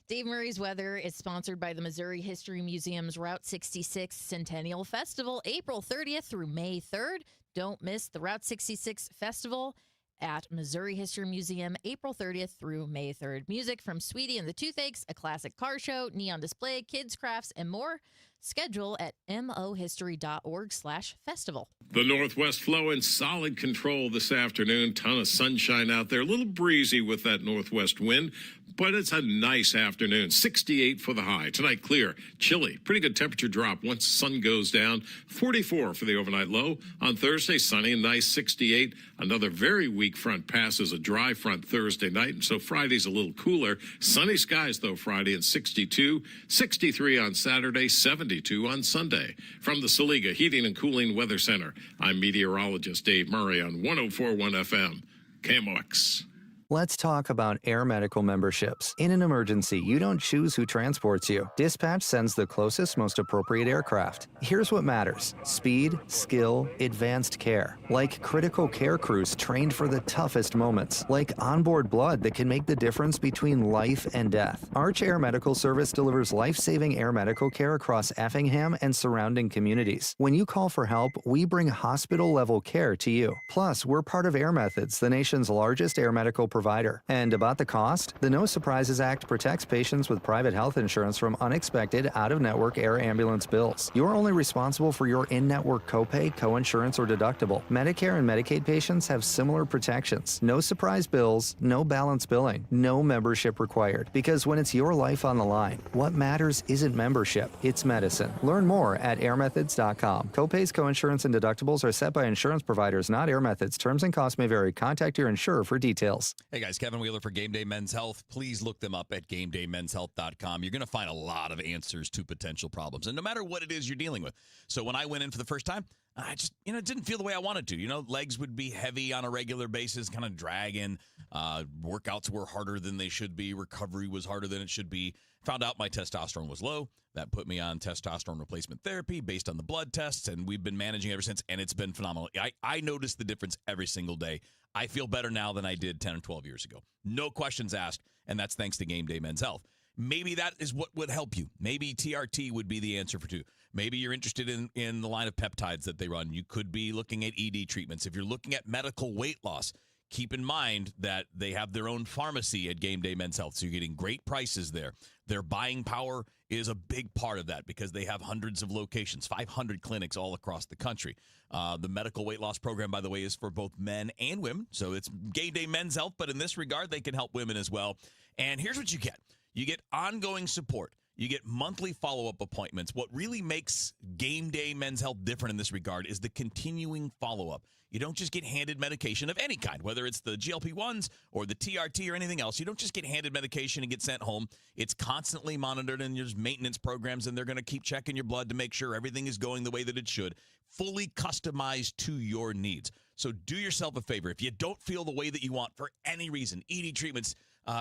[SPEAKER 6] Dave Murray's Weather is sponsored by the Missouri History Museum's Route 66 Centennial Festival, April 30th through May 3rd. Don't miss the Route 66 Festival at Missouri History Museum, April 30th through May 3rd. Music from Sweetie and the Toothaches, a classic car show, neon display, kids' crafts, and more. Schedule at mohistory.org/festival.
[SPEAKER 8] The northwest flow in solid control this afternoon. Ton of sunshine out there. A little breezy with that northwest wind, but it's a nice afternoon. 68 for the high. Tonight, clear, chilly. Pretty good temperature drop once the sun goes down. 44 for the overnight low. On Thursday, sunny and nice, 68. Another very weak front passes a dry front Thursday night, and so Friday's a little cooler. Sunny skies, though, Friday, and 62. 63 on Saturday, 72 on Sunday. From the Saliga Heating and Cooling Weather Center, I'm meteorologist Dave Murray on 104.1 FM, KMOX.
[SPEAKER 11] Let's talk about Air Medical memberships. In an emergency, you don't choose who transports you. Dispatch sends the closest, most appropriate aircraft. Here's what matters: speed, skill, advanced care. Like critical care crews trained for the toughest moments. Like onboard blood that can make the difference between life and death. Arch Air Medical Service delivers life-saving air medical care across Effingham and surrounding communities. When you call for help, we bring hospital-level care to you. Plus, we're part of Air Methods, the nation's largest air medical provider. And about the cost, the No Surprises Act protects patients with private health insurance from unexpected out-of-network air ambulance bills. You're only responsible for your in-network copay, coinsurance, or deductible. Medicare and Medicaid patients have similar protections. No surprise bills, no balance billing, no membership required. Because when it's your life on the line, what matters isn't membership, it's medicine. Learn more at airmethods.com. Copays, coinsurance, and deductibles are set by insurance providers, not Air Methods. Terms and costs may vary. Contact your insurer for details.
[SPEAKER 7] Hey guys, Kevin Wheeler for Game Day Men's Health. Please look them up at GameDayMen'sHealth.com. You're going to find a lot of answers to potential problems, and no matter what it is you're dealing with. So when I went in for the first time, I just, it didn't feel the way I wanted to. Legs would be heavy on a regular basis, kind of dragging. Workouts were harder than they should be. Recovery was harder than it should be. Found out my testosterone was low. That put me on testosterone replacement therapy based on the blood tests, and we've been managing ever since, and it's been phenomenal. I notice the difference every single day. I feel better now than I did 10 or 12 years ago. No questions asked, and that's thanks to Game Day Men's Health. maybe that is what would help you. Maybe TRT would be the answer for two. Maybe you're interested in the line of peptides that they run. You could be looking at ED treatments. If you're looking at medical weight loss, keep in mind that they have their own pharmacy at Game Day Men's Health, so you're getting great prices there. Their buying power is a big part of that because they have hundreds of locations, 500 clinics all across the country. The medical weight loss program, by the way, is for both men and women, so it's Game Day Men's Health, but in this regard, they can help women as well. And here's what you get. You get ongoing support. You get monthly follow-up appointments. What really makes Game Day Men's Health different in this regard is the continuing follow-up. You don't just get handed medication of any kind, whether it's the GLP-1s or the TRT or anything else. You don't just get handed medication and get sent home. It's constantly monitored, and there's maintenance programs, and they're going to keep checking your blood to make sure everything is going the way that it should, fully customized to your needs. So do yourself a favor. If you don't feel the way that you want for any reason, ED treatments,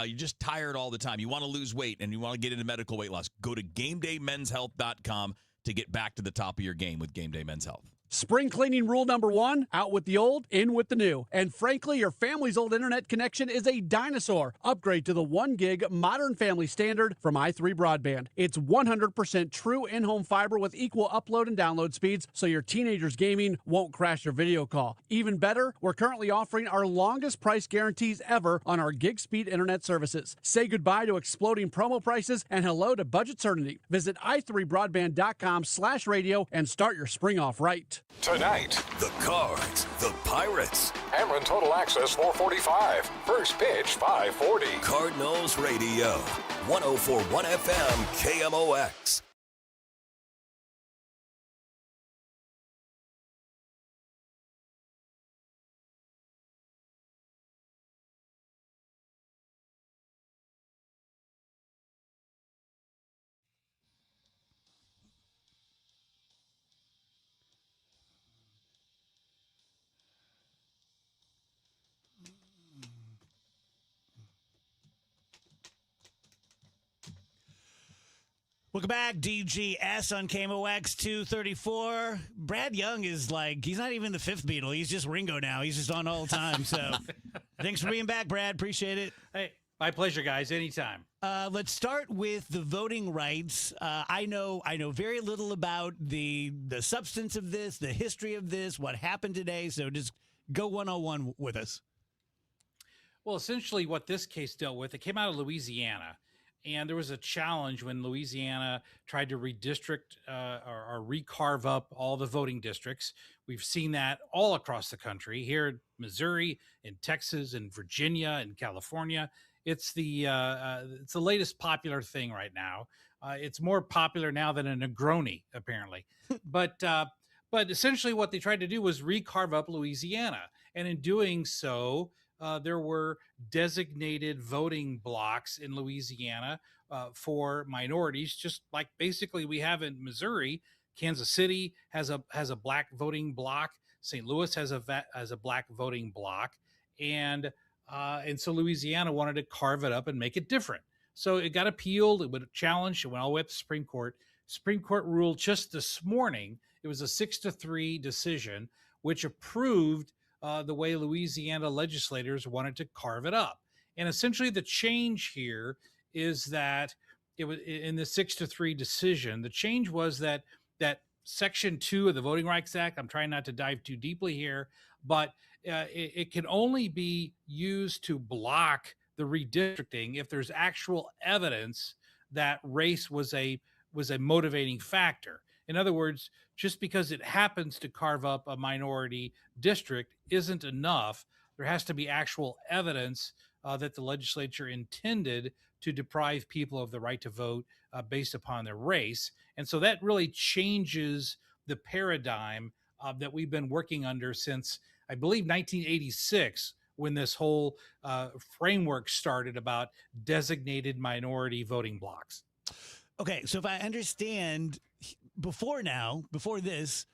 [SPEAKER 7] you're just tired all the time, you want to lose weight, and you want to get into medical weight loss, go to GameDayMen'sHealth.com to get back to the top of your game with Game Day Men's Health.
[SPEAKER 1] Spring cleaning rule number 1, out with the old, in with the new. And frankly, your family's old internet connection is a dinosaur. Upgrade to the 1 gig modern family standard from i3 Broadband. It's 100% true in-home fiber with equal upload and download speeds, so your teenager's gaming won't crash your video call. Even better, we're currently offering our longest price guarantees ever on our gig speed internet services. Say goodbye to exploding promo prices and hello to budget certainty. Visit i3broadband.com/radio and start your spring off right.
[SPEAKER 10] Tonight,
[SPEAKER 4] the Cards, the Pirates.
[SPEAKER 10] Ameren Total Access 445. First pitch 540.
[SPEAKER 4] Cardinals Radio. 104.1 FM KMOX.
[SPEAKER 5] Welcome back, DGS on KMOX 234. Brad Young is like, he's not even the fifth Beatle. He's just Ringo now. He's just on all the time. So thanks for being back, Brad. Appreciate it.
[SPEAKER 12] Hey, my pleasure, guys. Anytime.
[SPEAKER 5] Let's start with the voting rights. I know very little about the substance of this, the history of this, what happened today. So just go 101 with us.
[SPEAKER 12] Well, essentially what this case dealt with, it came out of Louisiana. And there was a challenge when Louisiana tried to redistrict or recarve up all the voting districts. We've seen that all across the country, here in Missouri, in Texas, in Virginia, in California. It's the latest popular thing right now. It's more popular now than a Negroni, apparently. But essentially what they tried to do was recarve up Louisiana. And in doing so, there were designated voting blocks in Louisiana for minorities, just like basically we have in Missouri. Kansas City has a black voting block. St. Louis has a black voting block, and so Louisiana wanted to carve it up and make it different. So it got appealed. It went challenged. It went all the way up to the Supreme Court. Supreme Court ruled just this morning. It was a 6-3 decision, which approved the way Louisiana legislators wanted to carve it up. And essentially the change here is that it was in the 6-3 decision. The change was that Section 2 of the Voting Rights Act, I'm trying not to dive too deeply here, but it can only be used to block the redistricting if there's actual evidence that race was a motivating factor. In other words, just because it happens to carve up a minority district isn't enough. There has to be actual evidence that the legislature intended to deprive people of the right to vote based upon their race. And so that really changes the paradigm that we've been working under since, I believe, 1986, when this whole framework started about designated minority voting blocks.
[SPEAKER 5] Okay, so if I understand, before this,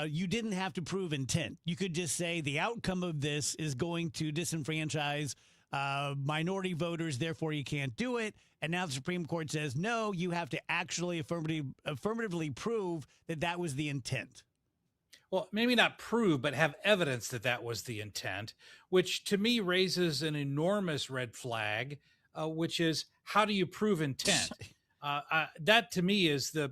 [SPEAKER 5] you didn't have to prove intent. You could just say the outcome of this is going to disenfranchise minority voters, therefore you can't do it. And now the Supreme Court says, no, you have to actually affirmatively prove that that was the intent.
[SPEAKER 12] Well, maybe not prove, but have evidence that that was the intent, which to me raises an enormous red flag which is how do you prove intent? That to me is the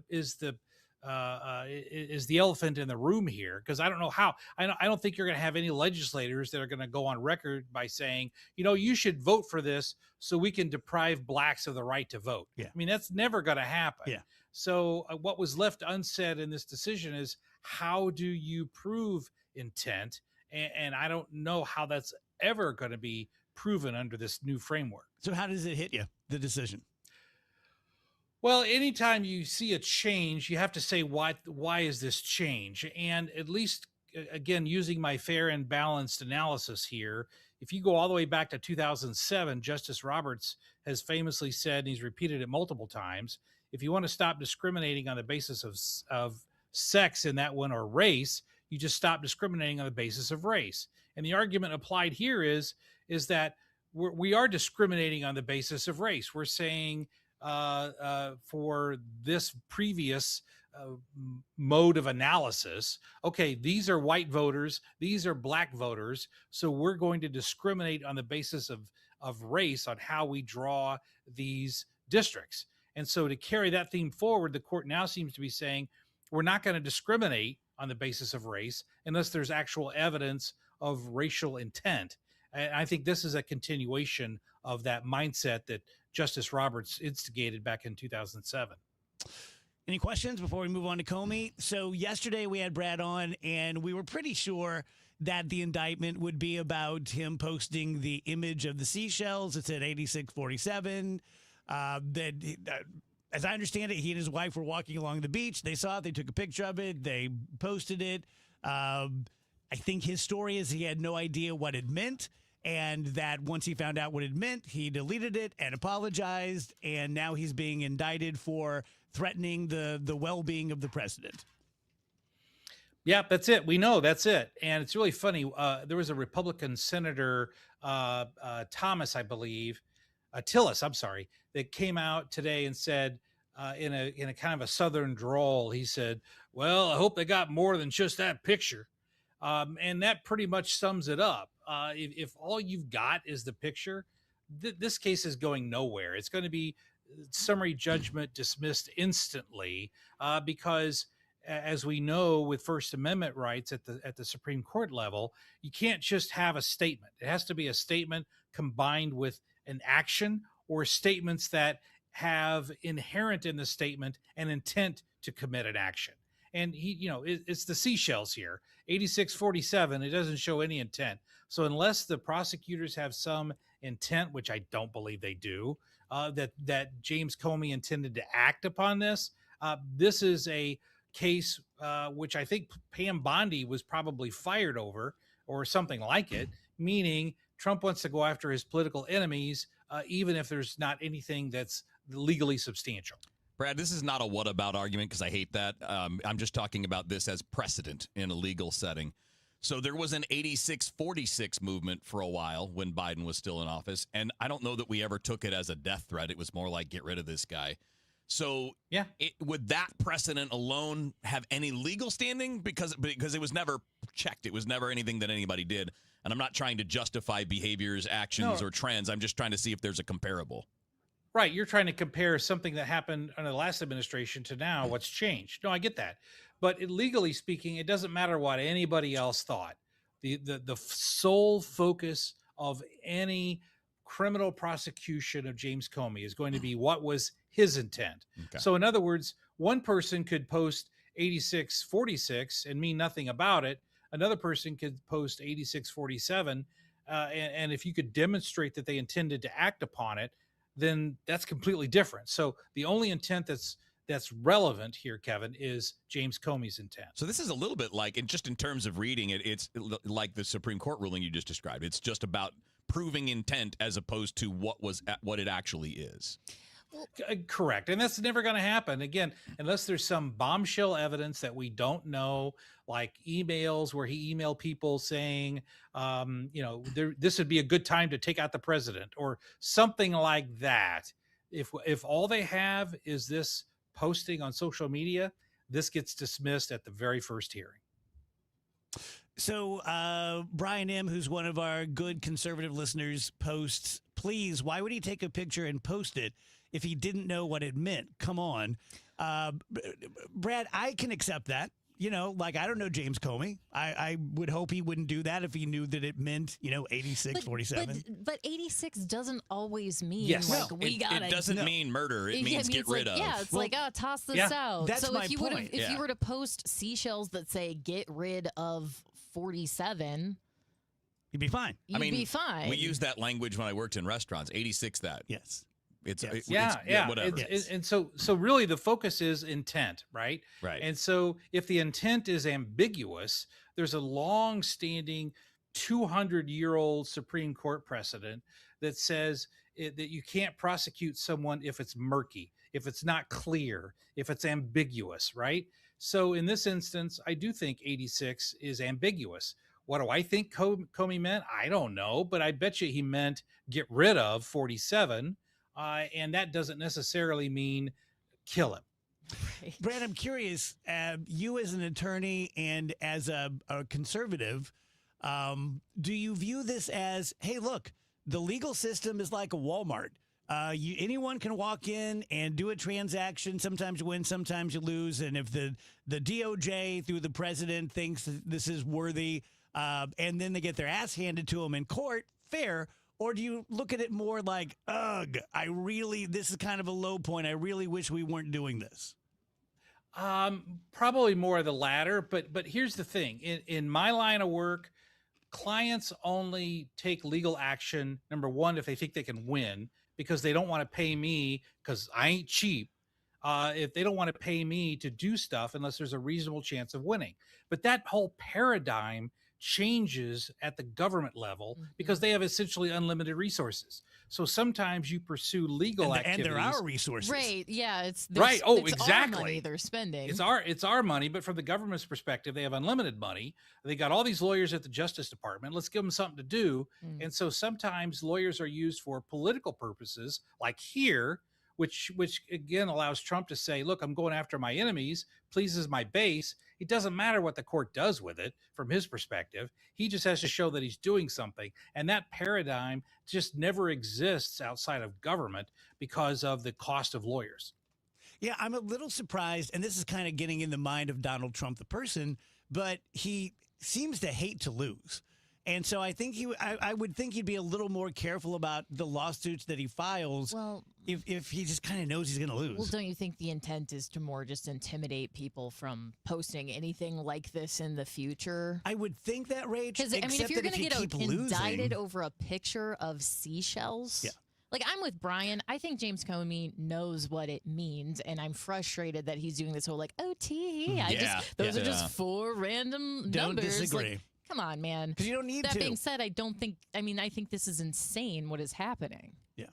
[SPEAKER 12] elephant in the room here, because I don't know how. I don't think you're going to have any legislators that are going to go on record by saying, you should vote for this so we can deprive blacks of the right to vote.
[SPEAKER 5] Yeah.
[SPEAKER 12] I mean, that's never going to happen.
[SPEAKER 5] Yeah.
[SPEAKER 12] So what was left unsaid in this decision is, how do you prove intent? And I don't know how that's ever going to be proven under this new framework.
[SPEAKER 5] So how does it hit you, the decision?
[SPEAKER 12] Well, anytime you see a change, you have to say, why is this change? And at least, again, using my fair and balanced analysis here, if you go all the way back to 2007, Justice Roberts has famously said, and he's repeated it multiple times, if you want to stop discriminating on the basis of sex in that one, or race, you just stop discriminating on the basis of race. And the argument applied here is that we are discriminating on the basis of race. We're saying, for this previous mode of analysis, okay, these are white voters, these are black voters, so we're going to discriminate on the basis of race on how we draw these districts. And so to carry that theme forward, the court now seems to be saying we're not going to discriminate on the basis of race unless there's actual evidence of racial intent. And I think this is a continuation of that mindset that Justice Roberts instigated back in 2007.
[SPEAKER 5] Any questions before we move on to Comey? So yesterday we had Brad on, and we were pretty sure that the indictment would be about him posting the image of the seashells. It said 8647. As I understand it, he and his wife were walking along the beach. They saw it. They took a picture of it. They posted it. I think his story is he had no idea what it meant, and that once he found out what it meant, he deleted it and apologized, and now he's being indicted for threatening the well-being of the president.
[SPEAKER 12] Yeah, that's it. We know that's it. And it's really funny. There was a Republican Senator, Thomas, I believe, Tillis, I'm sorry, that came out today and said, in a kind of a Southern drawl, he said, well, I hope they got more than just that picture. And that pretty much sums it up. If all you've got is the picture, this case is going nowhere. It's going to be summary judgment dismissed instantly, because as we know with First Amendment rights at the Supreme Court level, you can't just have a statement. It has to be a statement combined with an action, or statements that have inherent in the statement an intent to commit an action. And it's the seashells here, 8647. It doesn't show any intent. So unless the prosecutors have some intent, which I don't believe they do, that James Comey intended to act upon this, this is a case which I think Pam Bondi was probably fired over, or something like it, meaning Trump wants to go after his political enemies, even if there's not anything that's legally substantial.
[SPEAKER 7] Brad, this is not a what about argument, because I hate that. I'm just talking about this as precedent in a legal setting. So there was an 8646 movement for a while when Biden was still in office, and I don't know that we ever took it as a death threat. It was more like, get rid of this guy. So
[SPEAKER 12] yeah,
[SPEAKER 7] would that precedent alone have any legal standing? Because it was never checked. It was never anything that anybody did. And I'm not trying to justify behaviors, actions, or trends. I'm just trying to see if there's a comparable.
[SPEAKER 12] Right. You're trying to compare something that happened under the last administration to now, what's changed. No, I get that. But legally speaking, it doesn't matter what anybody else thought. The sole focus of any criminal prosecution of James Comey is going to be what was his intent. Okay. So in other words, one person could post 8646 and mean nothing about it. Another person could post 8647. And if you could demonstrate that they intended to act upon it, then that's completely different. So the only intent that's relevant here, Kevin, is James Comey's intent.
[SPEAKER 7] So this is a little bit like, and just in terms of reading it, it's like the Supreme Court ruling you just described. It's just about proving intent as opposed to what it actually is.
[SPEAKER 12] Correct. And that's never going to happen, again, unless there's some bombshell evidence that we don't know, like emails where he emailed people saying, this would be a good time to take out the president, or something like that. If all they have is this posting on social media, this gets dismissed at the very first hearing.
[SPEAKER 5] So Brian M., who's one of our good conservative listeners, posts, please, why would he take a picture and post it if he didn't know what it meant? Come on. Brad, I can accept that. You know, like, I don't know James Comey. I would hope he wouldn't do that if he knew that it meant, 86, 47.
[SPEAKER 6] But 86 doesn't always mean,
[SPEAKER 7] Yes.
[SPEAKER 6] like,
[SPEAKER 7] No,
[SPEAKER 6] we got
[SPEAKER 7] it doesn't mean murder. It means get rid of.
[SPEAKER 6] Yeah, it's like, toss this out.
[SPEAKER 5] that's
[SPEAKER 6] so
[SPEAKER 5] my
[SPEAKER 6] if you
[SPEAKER 5] point.
[SPEAKER 6] If you were to post seashells that say, get rid of 47...
[SPEAKER 5] You'd be fine.
[SPEAKER 6] You'd be fine.
[SPEAKER 7] We used that language when I worked in restaurants. 86 that.
[SPEAKER 5] Yes.
[SPEAKER 7] It's
[SPEAKER 12] Whatever. And so really the focus is intent, right?
[SPEAKER 7] Right.
[SPEAKER 12] And so if the intent is ambiguous, there's a long-standing 200-year-old Supreme Court precedent that says that you can't prosecute someone if it's murky, if it's not clear, if it's ambiguous, right? So in this instance, I do think 86 is ambiguous. What do I think Comey meant? I don't know, but I bet you he meant get rid of 47. And that doesn't necessarily mean kill him.
[SPEAKER 6] Right.
[SPEAKER 5] Brad, I'm curious, you as an attorney and as a conservative, do you view this as, hey, look, the legal system is like a Walmart. Anyone can walk in and do a transaction. Sometimes you win, sometimes you lose. And if the DOJ through the president thinks that this is worthy, and then they get their ass handed to them in court, fair. Or do you look at it more like, ugh, this is kind of a low point. I really wish we weren't doing this?
[SPEAKER 12] Probably more of the latter, but here's the thing. In my line of work, clients only take legal action, number one, if they think they can win, because they don't want to pay me, because I ain't cheap. If they don't want to pay me to do stuff unless there's a reasonable chance of winning. But that whole paradigm changes at the government level because they have essentially unlimited resources. So sometimes you pursue legal activities.
[SPEAKER 5] And there are resources.
[SPEAKER 6] Right. Yeah. It's
[SPEAKER 12] right. Oh,
[SPEAKER 6] it's
[SPEAKER 12] exactly.
[SPEAKER 6] Our money they're spending.
[SPEAKER 12] It's our money, but from the government's perspective, they have unlimited money. They got all these lawyers at the Justice Department. Let's give them something to do. And so sometimes lawyers are used for political purposes, like here, which again allows Trump to say, look, I'm going after my enemies, pleases my base. It doesn't matter what the court does with it from his perspective. He just has to show that he's doing something. And that paradigm just never exists outside of government because of the cost of lawyers.
[SPEAKER 5] Yeah, I'm a little surprised, and this is kind of getting in the mind of Donald Trump, the person, but he seems to hate to lose. And so I think I would think he'd be a little more careful about the lawsuits that he files if he just kind of knows he's going to lose.
[SPEAKER 6] Well, don't you think the intent is to more just intimidate people from posting anything like this in the future?
[SPEAKER 5] I would think that, Rach.
[SPEAKER 6] Because, I mean, if you're going to get indicted over a picture of seashells...
[SPEAKER 5] Yeah.
[SPEAKER 6] Like, I'm with Brian. I think James Comey knows what it means, and I'm frustrated that he's doing this whole, OT. Those are just four random
[SPEAKER 5] Don't
[SPEAKER 6] numbers.
[SPEAKER 5] disagree.
[SPEAKER 6] Like, come on, man.
[SPEAKER 5] Because you don't need
[SPEAKER 6] that
[SPEAKER 5] to.
[SPEAKER 6] That being said, I think this is insane what is happening.
[SPEAKER 5] Yeah.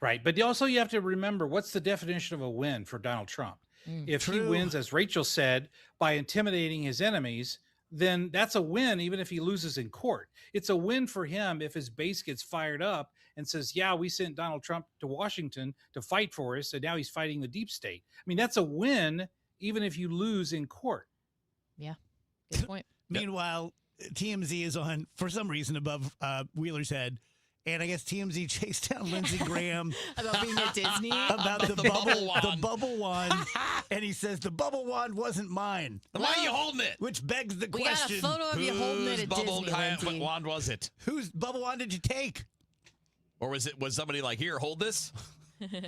[SPEAKER 12] Right. But also you have to remember, what's the definition of a win for Donald Trump? If he wins, as Rachel said, by intimidating his enemies, then that's a win even if he loses in court. It's a win for him if his base gets fired up and says, yeah, we sent Donald Trump to Washington to fight for us, and now he's fighting the deep state. I mean, that's a win even if you lose in court.
[SPEAKER 6] Yeah, good point.
[SPEAKER 5] Meanwhile, TMZ is on, for some reason, above Wheeler's head. And I guess TMZ chased down Lindsey Graham
[SPEAKER 6] about being at Disney,
[SPEAKER 5] about the bubble wand, and he says the bubble wand wasn't mine.
[SPEAKER 7] Why are you holding it?
[SPEAKER 5] Which begs the
[SPEAKER 6] we
[SPEAKER 5] question:
[SPEAKER 6] We got a photo of you holding it at Disney.
[SPEAKER 7] What wand was it?
[SPEAKER 5] Whose bubble wand did you take?
[SPEAKER 7] Or was somebody like, here, hold this?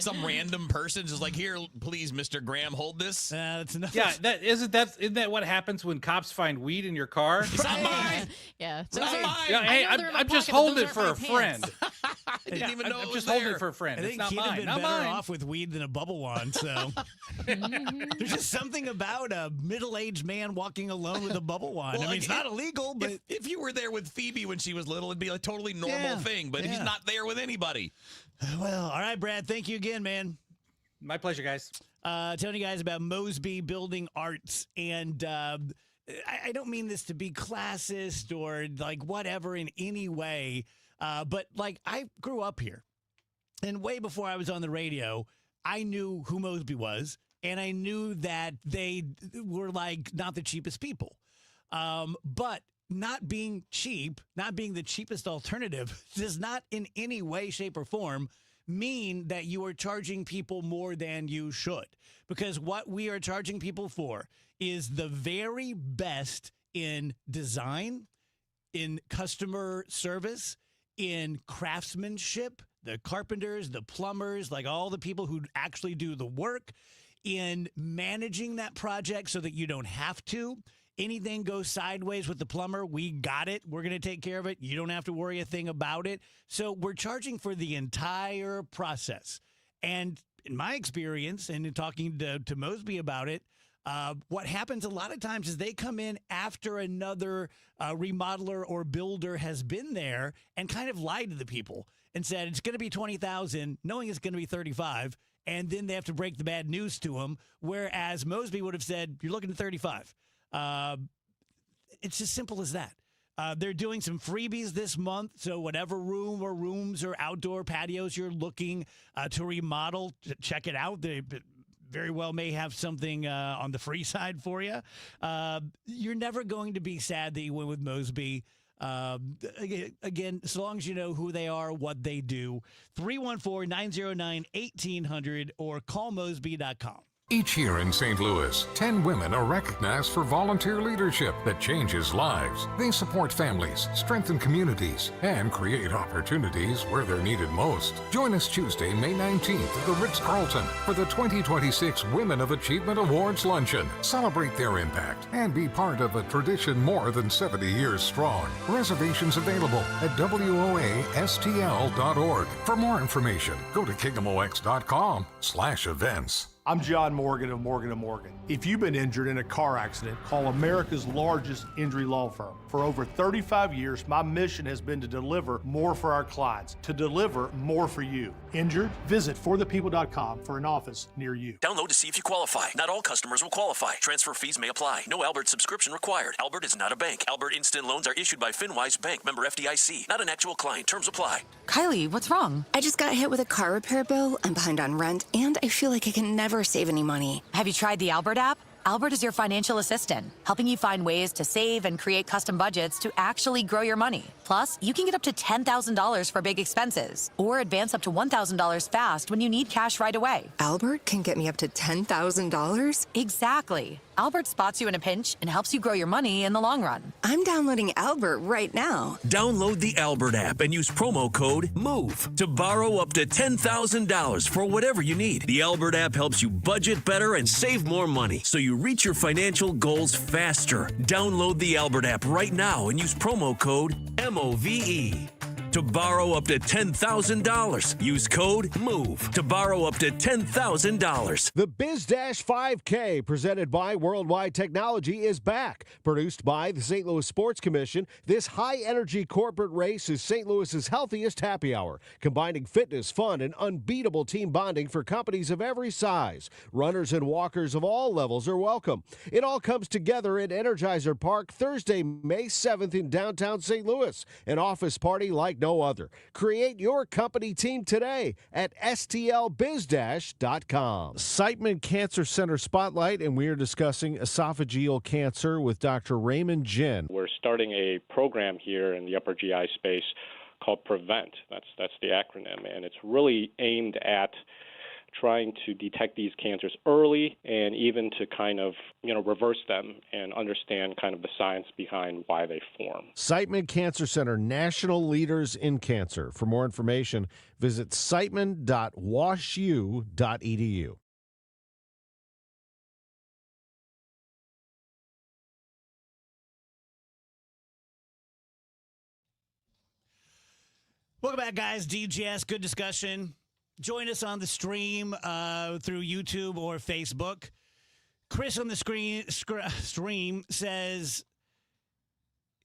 [SPEAKER 7] Some random person just like, here, please, Mr. Graham, hold this.
[SPEAKER 5] That's enough.
[SPEAKER 12] Yeah, isn't that what happens when cops find weed in your car?
[SPEAKER 7] It's not mine.
[SPEAKER 6] Yeah,
[SPEAKER 7] it's not mine.
[SPEAKER 12] Yeah, hey, I'm just holding it for a friend.
[SPEAKER 7] I didn't even know
[SPEAKER 12] I'm just holding it for a friend.
[SPEAKER 5] I think
[SPEAKER 12] it's not
[SPEAKER 5] he'd have
[SPEAKER 12] mine.
[SPEAKER 5] been
[SPEAKER 12] Not
[SPEAKER 5] better
[SPEAKER 12] mine.
[SPEAKER 5] off with weed than a bubble wand. So there's just something about a middle-aged man walking alone with a bubble wand.
[SPEAKER 7] Well,
[SPEAKER 5] I mean, it's not illegal, but
[SPEAKER 7] if you were there with Phoebe when she was little, it'd be a totally normal thing. But he's not there with anybody.
[SPEAKER 5] Well, all right, Brad. Thank you again, man.
[SPEAKER 12] My pleasure, guys.
[SPEAKER 5] Telling you guys about Mosby Building Arts. And I don't mean this to be classist or like whatever in any way. But like I grew up here. And way before I was on the radio, I knew who Mosby was. And I knew that they were like not the cheapest people. But not being cheap, not being the cheapest alternative, does not in any way, shape, or form mean that you are charging people more than you should. Because what we are charging people for is the very best in design, in customer service, in craftsmanship, the carpenters, the plumbers, like all the people who actually do the work, in managing that project so that you don't have to. Anything goes sideways with the plumber, we got it. We're going to take care of it. You don't have to worry a thing about it. So we're charging for the entire process. And in my experience, and in talking to Mosby about it, what happens a lot of times is they come in after another remodeler or builder has been there and kind of lied to the people and said it's going to be $20,000, knowing it's going to be $35,000, and then they have to break the bad news to them. Whereas Mosby would have said, "You're looking at $35,000." It's as simple as that. They're doing some freebies this month, so whatever room or rooms or outdoor patios you're looking to remodel, check it out. They very well may have something on the free side for you. You're never going to be sad that you went with Mosby. Again, as long as you know who they are, what they do. 314-909-1800 or callmosby.com.
[SPEAKER 13] Each year in St. Louis, 10 women are recognized for volunteer leadership that changes lives. They support families, strengthen communities, and create opportunities where they're needed most. Join us Tuesday, May 19th at the Ritz-Carlton for the 2026 Women of Achievement Awards Luncheon. Celebrate their impact and be part of a tradition more than 70 years strong. Reservations available at WOASTL.org. For more information, go to KingdomOX.com/events.
[SPEAKER 14] I'm John Morgan of Morgan & Morgan. If you've been injured in a car accident, call America's largest injury law firm. For over 35 years, my mission has been to deliver more for our clients, to deliver more for you. Injured? Visit forthepeople.com for an office near you.
[SPEAKER 15] Download to see if you qualify. Not all customers will qualify. Transfer fees may apply. No Albert subscription required. Albert is not a bank. Albert Instant Loans are issued by FinWise Bank, member FDIC. Not an actual client. Terms apply.
[SPEAKER 16] Kylie, what's wrong? I just got hit with a car repair bill. I'm behind on rent, and I feel like I can never save any money.
[SPEAKER 17] Have you tried the Albert app? Albert is your financial assistant, helping you find ways to save and create custom budgets to actually grow your money. Plus, you can get up to $10,000 for big expenses or advance up to $1,000 fast when you need cash right away.
[SPEAKER 16] Albert can get me up to $10,000?
[SPEAKER 17] Exactly. Albert spots you in a pinch and helps you grow your money in the long run.
[SPEAKER 16] I'm downloading Albert right now.
[SPEAKER 15] Download the Albert app and use promo code MOVE to borrow up to $10,000 for whatever you need. The Albert app helps you budget better and save more money so you reach your financial goals faster. Download the Albert app right now and use promo code MOVE to borrow up to $10,000. Use code MOVE to borrow up to $10,000.
[SPEAKER 21] The BizDash 5K, presented by Worldwide Technology, is back. Produced by the St. Louis Sports Commission, this high-energy corporate race is St. Louis's healthiest happy hour, combining fitness, fun, and unbeatable team bonding for companies of every size. Runners and walkers of all levels are welcome. It all comes together at Energizer Park Thursday, May 7th in downtown St. Louis. An office party like no other. Create your company team today at stlbizdash.com. Siteman Cancer Center Spotlight, and we are discussing esophageal cancer with Dr. Raymond Jin.
[SPEAKER 18] We're starting a program here in the upper GI space called PREVENT. That's the acronym, and it's really aimed at trying to detect these cancers early and even to kind of, reverse them and understand kind of the science behind why they form.
[SPEAKER 21] Siteman Cancer Center, national leaders in cancer. For more information, visit siteman.washu.edu.
[SPEAKER 5] Welcome back, guys. DGS, good discussion. Join us on the stream through YouTube or Facebook. Chris on the stream says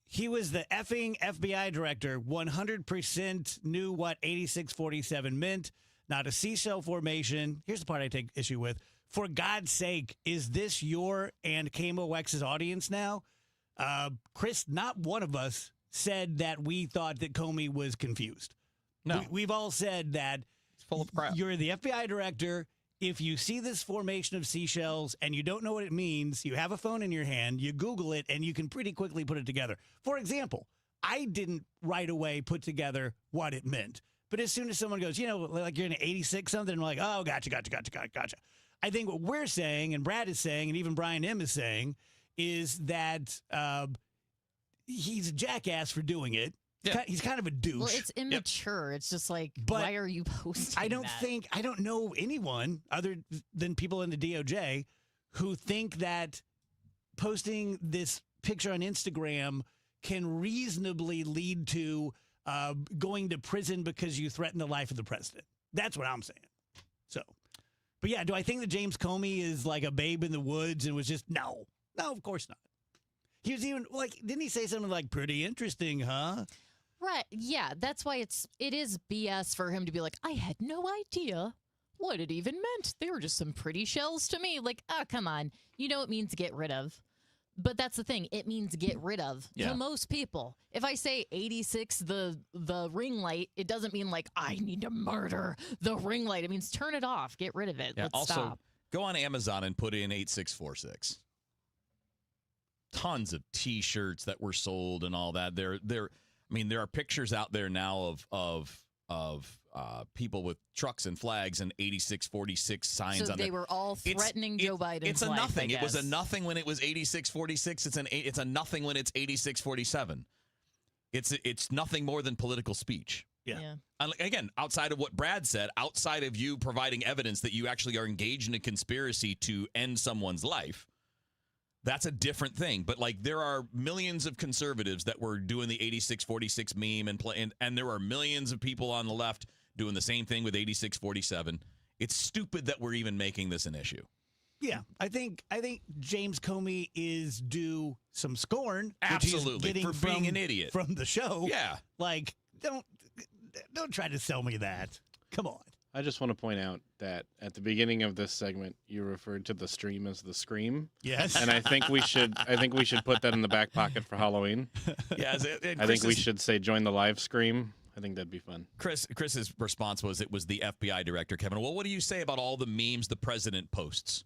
[SPEAKER 5] he was the effing FBI director, 100% knew what 8647 meant, not a seashell formation. Here's the part I take issue with. For God's sake, is this your and KMOX's audience now? Chris, not one of us said that we thought that Comey was confused.
[SPEAKER 7] No.
[SPEAKER 5] We've all said that
[SPEAKER 7] full of crap.
[SPEAKER 5] You're the FBI director. if you see this formation of seashells and you don't know what it means, you have a phone in your hand, you Google it, and you can pretty quickly put it together. For example, I didn't right away put together what it meant. But as soon as someone goes, like you're in an 86 something, I'm like, oh, gotcha. I think what we're saying, and Brad is saying, and even Brian M. is saying, is that he's a jackass for doing it.
[SPEAKER 7] Yeah.
[SPEAKER 5] He's kind of a douche.
[SPEAKER 6] Well, it's immature. It's just like, why are you posting
[SPEAKER 5] I
[SPEAKER 6] that?
[SPEAKER 5] don't know anyone other than people in the DOJ who think that posting this picture on Instagram can reasonably lead to going to prison because you threatened the life of the president. That's what I'm saying. So, but yeah, do I think that James Comey is like a babe in the woods and was just, no, of course not. He was even didn't he say something like, pretty interesting, huh?
[SPEAKER 6] Right. Yeah, that's why it is BS for him to be like, I had no idea what it even meant. They were just some pretty shells to me. Like, oh, come on. You know it means get rid of. But that's the thing. It means get rid of to most people. If I say 86, the ring light, it doesn't mean like I need to murder the ring light. It means turn it off. Get rid of it.
[SPEAKER 7] Yeah,
[SPEAKER 6] Let's
[SPEAKER 7] also,
[SPEAKER 6] stop.
[SPEAKER 7] go on Amazon and put in 8646. Tons of T-shirts that were sold and all that. There are pictures out there now of people with trucks and flags and 8646 signs
[SPEAKER 6] So
[SPEAKER 7] on
[SPEAKER 6] they
[SPEAKER 7] there.
[SPEAKER 6] were all threatening Joe Biden's
[SPEAKER 7] It's a
[SPEAKER 6] life,
[SPEAKER 7] nothing.
[SPEAKER 6] I
[SPEAKER 7] It was a
[SPEAKER 6] guess.
[SPEAKER 7] nothing when it was 8646. It's a nothing when it's 8647. It's nothing more than political speech.
[SPEAKER 5] Yeah.
[SPEAKER 7] And again, outside of what Brad said, outside of you providing evidence that you actually are engaged in a conspiracy to end someone's life, that's a different thing. But there are millions of conservatives that were doing the 8646 meme and there are millions of people on the left doing the same thing with 8647. It's stupid that we're even making this an issue.
[SPEAKER 5] Yeah, I think James Comey is due some scorn.
[SPEAKER 7] Absolutely,
[SPEAKER 5] which he's getting
[SPEAKER 7] for being an idiot
[SPEAKER 5] from the show.
[SPEAKER 7] Yeah,
[SPEAKER 5] don't try to sell me that. Come on.
[SPEAKER 2] I just want to point out that at the beginning of this segment, you referred to the stream as the scream.
[SPEAKER 5] Yes,
[SPEAKER 2] and I think we should put that in the back pocket for Halloween.
[SPEAKER 7] Yeah,
[SPEAKER 2] I think we should say join the live scream. I think that'd be fun.
[SPEAKER 7] Chris's response was it was the FBI director, Kevin. Well, what do you say about all the memes the president posts?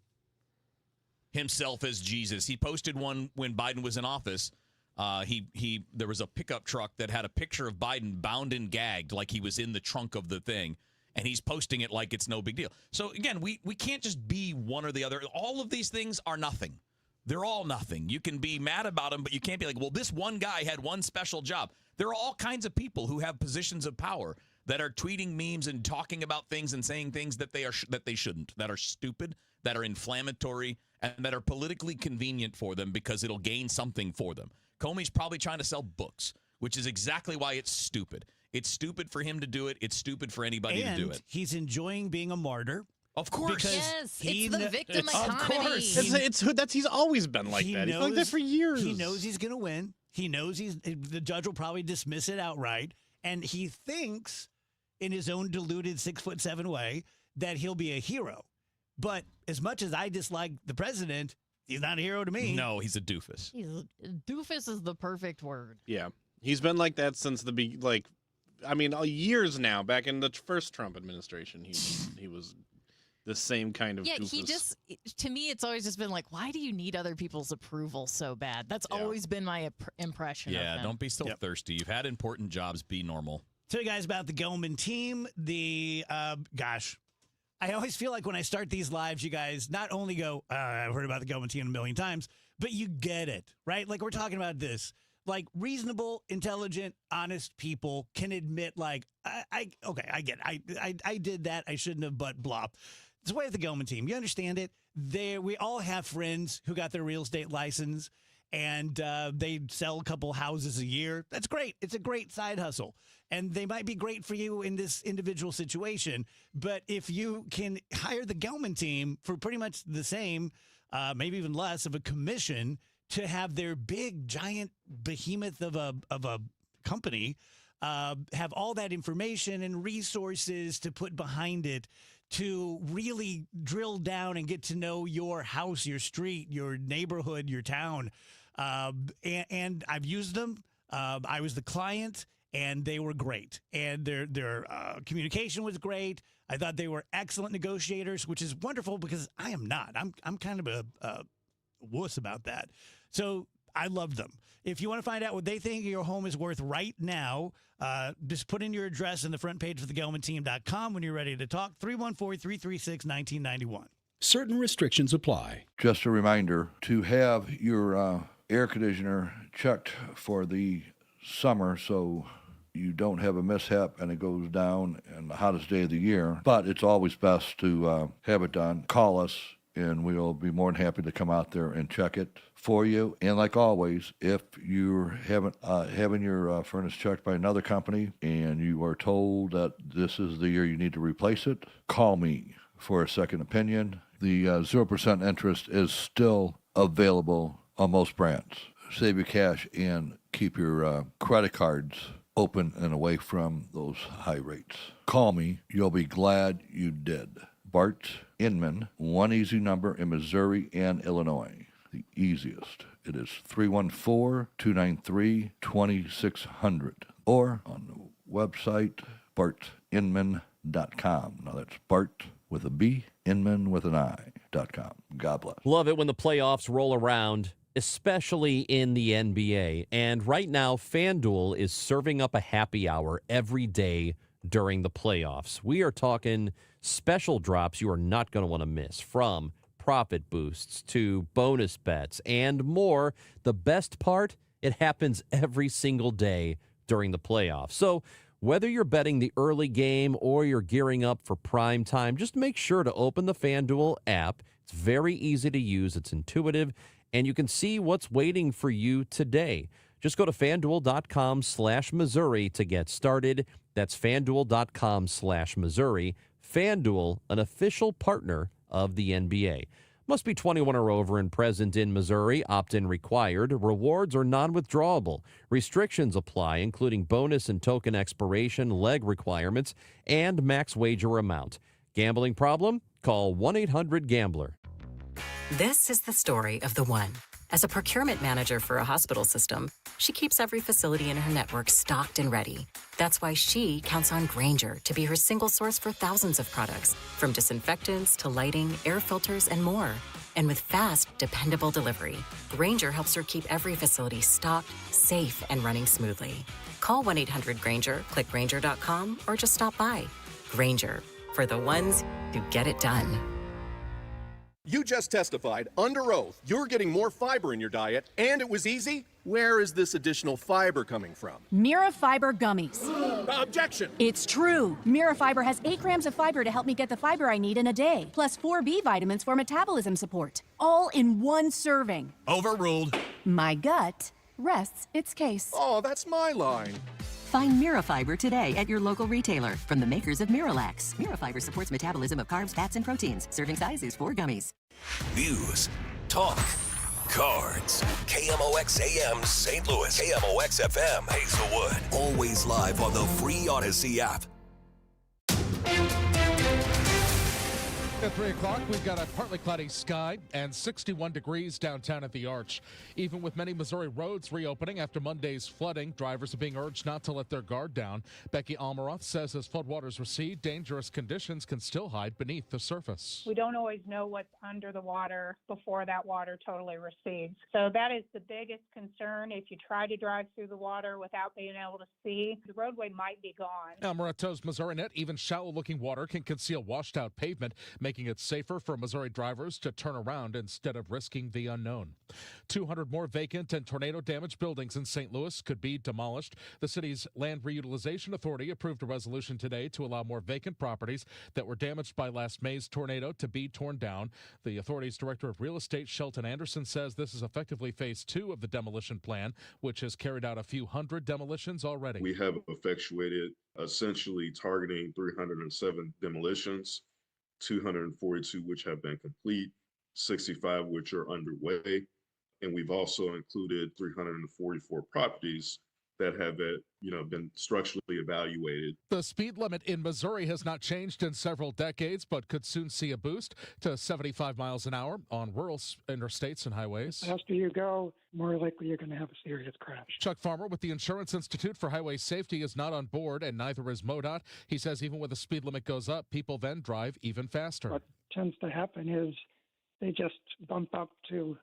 [SPEAKER 7] Himself as Jesus. He posted one when Biden was in office. There was a pickup truck that had a picture of Biden bound and gagged like he was in the trunk of the thing. And he's posting it like it's no big deal. So, again, we can't just be one or the other. All of these things are nothing. They're all nothing. You can be mad about them, but you can't be like, well, this one guy had one special job. There are all kinds of people who have positions of power that are tweeting memes and talking about things and saying things that they shouldn't, that are stupid, that are inflammatory, and that are politically convenient for them because it'll gain something for them. Comey's probably trying to sell books, which is exactly why it's stupid. It's stupid for him to do it. It's stupid for anybody to do it.
[SPEAKER 5] He's enjoying being a martyr.
[SPEAKER 7] Of course.
[SPEAKER 6] Yes, it's the victim economy.
[SPEAKER 5] Of course.
[SPEAKER 2] He's always been like that. He's been like that for years.
[SPEAKER 5] He knows he's going to win. He knows the judge will probably dismiss it outright. And he thinks, in his own deluded 6'7" way, that he'll be a hero. But as much as I dislike the president, he's not a hero to me.
[SPEAKER 7] No, he's a doofus.
[SPEAKER 6] Doofus is the perfect word.
[SPEAKER 2] Yeah. He's been like that since years now. Back in the first Trump administration, he was the same kind of doofus.
[SPEAKER 6] He just, to me, it's always just been like, why do you need other people's approval so bad? That's always been my impression of him.
[SPEAKER 7] Don't be so thirsty. You've had important jobs. Be normal.
[SPEAKER 5] Tell you guys about the Gelman team. I always feel like when I start these lives, you guys not only go, I've heard about the Gelman team a million times, but you get it, right? Like we're talking about this. Like reasonable, intelligent, honest people can admit, like, I get it. I did that. I shouldn't have, but blah. It's the way of the Gelman team. You understand it? We all have friends who got their real estate license and they sell a couple houses a year. That's great. It's a great side hustle. And they might be great for you in this individual situation. But if you can hire the Gelman team for pretty much the same, maybe even less of a commission to have their big, giant behemoth of a company have all that information and resources to put behind it to really drill down and get to know your house, your street, your neighborhood, your town. And I've used them. I was the client, and they were great. And their communication was great. I thought they were excellent negotiators, which is wonderful because I am not. I'm kind of a wuss about that. So I loved them. If you want to find out what they think your home is worth right now, just put in your address in the front page of thegelmanteam.com when you're ready to talk. 314-336-1991.
[SPEAKER 19] Certain restrictions apply.
[SPEAKER 20] Just a reminder to have your air conditioner checked for the summer so you don't have a mishap and it goes down in the hottest day of the year. But it's always best to have it done. Call us and we'll be more than happy to come out there and check it for you. And like always, if you're having your furnace checked by another company and you are told that this is the year you need to replace it, call me for a second opinion. The 0% interest is still available on most brands. Save your cash and keep your credit cards open and away from those high rates. Call me. You'll be glad you did. Bart Inman, one easy number in Missouri and Illinois. The easiest. It is 314-293-2600 or on the website bartinman.com. Now that's Bart with a B, Inman with an I.com. God bless.
[SPEAKER 22] Love it when the playoffs roll around, especially in the NBA. And right now, FanDuel is serving up a happy hour every day during the playoffs. We are talking special drops you are not going to want to miss, from profit boosts to bonus bets and more. The best part, it happens every single day during the playoffs. So whether you're betting the early game or you're gearing up for prime time, just make sure to open the FanDuel app. It's very easy to use. It's intuitive, and you can see what's waiting for you today. Just go to FanDuel.com/Missouri to get started. That's FanDuel.com/Missouri. FanDuel, an official partner of the NBA. Must be 21 or over and present in Missouri. Opt-in required. Rewards are non-withdrawable. Restrictions apply, including bonus and token expiration, leg requirements, and max wager amount. Gambling problem? Call 1-800-GAMBLER.
[SPEAKER 17] This is the story of the one. As a procurement manager for a hospital system, she keeps every facility in her network stocked and ready. That's why she counts on Grainger to be her single source for thousands of products, from disinfectants to lighting, air filters, and more. And with fast, dependable delivery, Grainger helps her keep every facility stocked, safe, and running smoothly. Call 1-800-GRAINGER, click Grainger.com, or just stop by. Grainger, for the ones who get it done.
[SPEAKER 23] You just testified under oath you're getting more fiber in your diet, and it was easy. Where is this additional fiber coming from?
[SPEAKER 24] Mira Fiber Gummies.
[SPEAKER 23] Objection!
[SPEAKER 24] It's true. Mira Fiber has 8 grams of fiber to help me get the fiber I need in a day, plus 4 B vitamins for metabolism support, all in one serving.
[SPEAKER 23] Overruled.
[SPEAKER 24] My gut rests its case.
[SPEAKER 23] Oh, that's my line.
[SPEAKER 17] Find Mira Fiber today at your local retailer from the makers of Miralax. Mira Fiber supports metabolism of carbs, fats, and proteins. Serving size is 4 gummies.
[SPEAKER 4] News, talk, cards. KMOX AM St. Louis. KMOX FM Hazelwood. Always live on the free Odyssey app.
[SPEAKER 25] At 3 o'clock, we've got a partly cloudy sky and 61 degrees downtown at the Arch. Even with many Missouri roads reopening after Monday's flooding, drivers are being urged not to let their guard down. Becky Almaroth says as floodwaters recede, dangerous conditions can still hide beneath the surface.
[SPEAKER 26] We don't always know what's under the water before that water totally recedes. So that is the biggest concern. If you try to drive through the water without being able to see, the roadway might be gone.
[SPEAKER 25] Almaroth tells MissouriNet even shallow-looking water can conceal washed-out pavement, making it safer for Missouri drivers to turn around instead of risking the unknown. 200 more vacant and tornado-damaged buildings in St. Louis could be demolished. The city's Land Reutilization Authority approved a resolution today to allow more vacant properties that were damaged by last May's tornado to be torn down. The authority's director of real estate, Shelton Anderson, says this is effectively phase 2 of the demolition plan, which has carried out a few hundred demolitions already.
[SPEAKER 28] We have effectuated essentially targeting 307 demolitions, 242 which have been complete, 65 which are underway, and we've also included 344 properties that have been structurally evaluated.
[SPEAKER 25] The speed limit in Missouri has not changed in several decades, but could soon see a boost to 75 miles an hour on rural interstates and highways.
[SPEAKER 1] The faster you go, more likely you're going to have a serious crash.
[SPEAKER 25] Chuck Farmer with the Insurance Institute for Highway Safety is not on board, and neither is MoDOT. He says even when the speed limit goes up, people then drive even faster.
[SPEAKER 1] What tends to happen is they just bump up to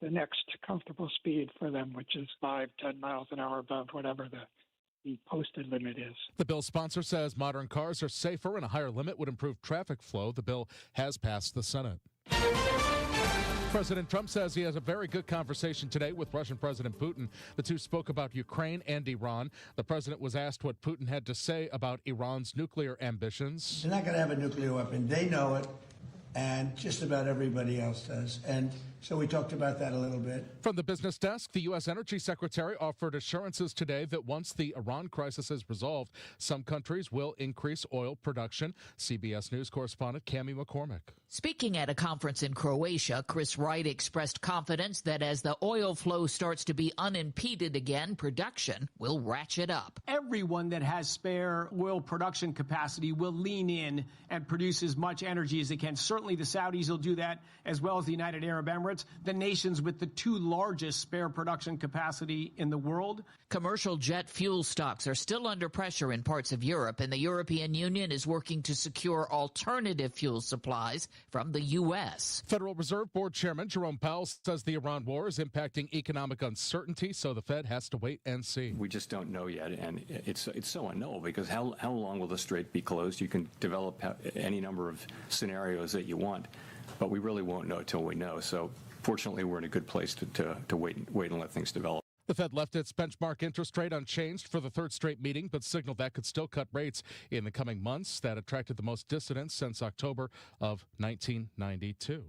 [SPEAKER 1] the next comfortable speed for them, which is 5-10 miles an hour above whatever the posted limit is.
[SPEAKER 25] The bill's sponsor says modern cars are safer and a higher limit would improve traffic flow. The bill has passed the Senate. President Trump says he has a very good conversation today with Russian President Putin. The two spoke about Ukraine and Iran. The president was asked what Putin had to say about Iran's nuclear ambitions.
[SPEAKER 3] They're not going to have a nuclear weapon. They know it, and just about everybody else does. And so we talked about that a little bit.
[SPEAKER 25] From the business desk, the U.S. Energy Secretary offered assurances today that once the Iran crisis is resolved, some countries will increase oil production. CBS News correspondent Cammie McCormick.
[SPEAKER 8] Speaking at a conference in Croatia, Chris Wright expressed confidence that as the oil flow starts to be unimpeded again, production will ratchet up.
[SPEAKER 9] Everyone that has spare oil production capacity will lean in and produce as much energy as they can. Certainly the Saudis will do that, as well as the United Arab Emirates, the nations with the two largest spare production capacity in the world.
[SPEAKER 8] Commercial jet fuel stocks are still under pressure in parts of Europe, and the European Union is working to secure alternative fuel supplies from the U.S.
[SPEAKER 25] Federal Reserve Board Chairman Jerome Powell says the Iran war is impacting economic uncertainty, so the Fed has to wait and see.
[SPEAKER 10] We just don't know yet, and it's so unknowable because how long will the strait be closed? You can develop any number of scenarios that you want, but we really won't know until we know. So fortunately, we're in a good place to wait and let things develop.
[SPEAKER 25] The Fed left its benchmark interest rate unchanged for the third straight meeting, but signaled that could still cut rates in the coming months. That attracted the most dissidents since October of 1992.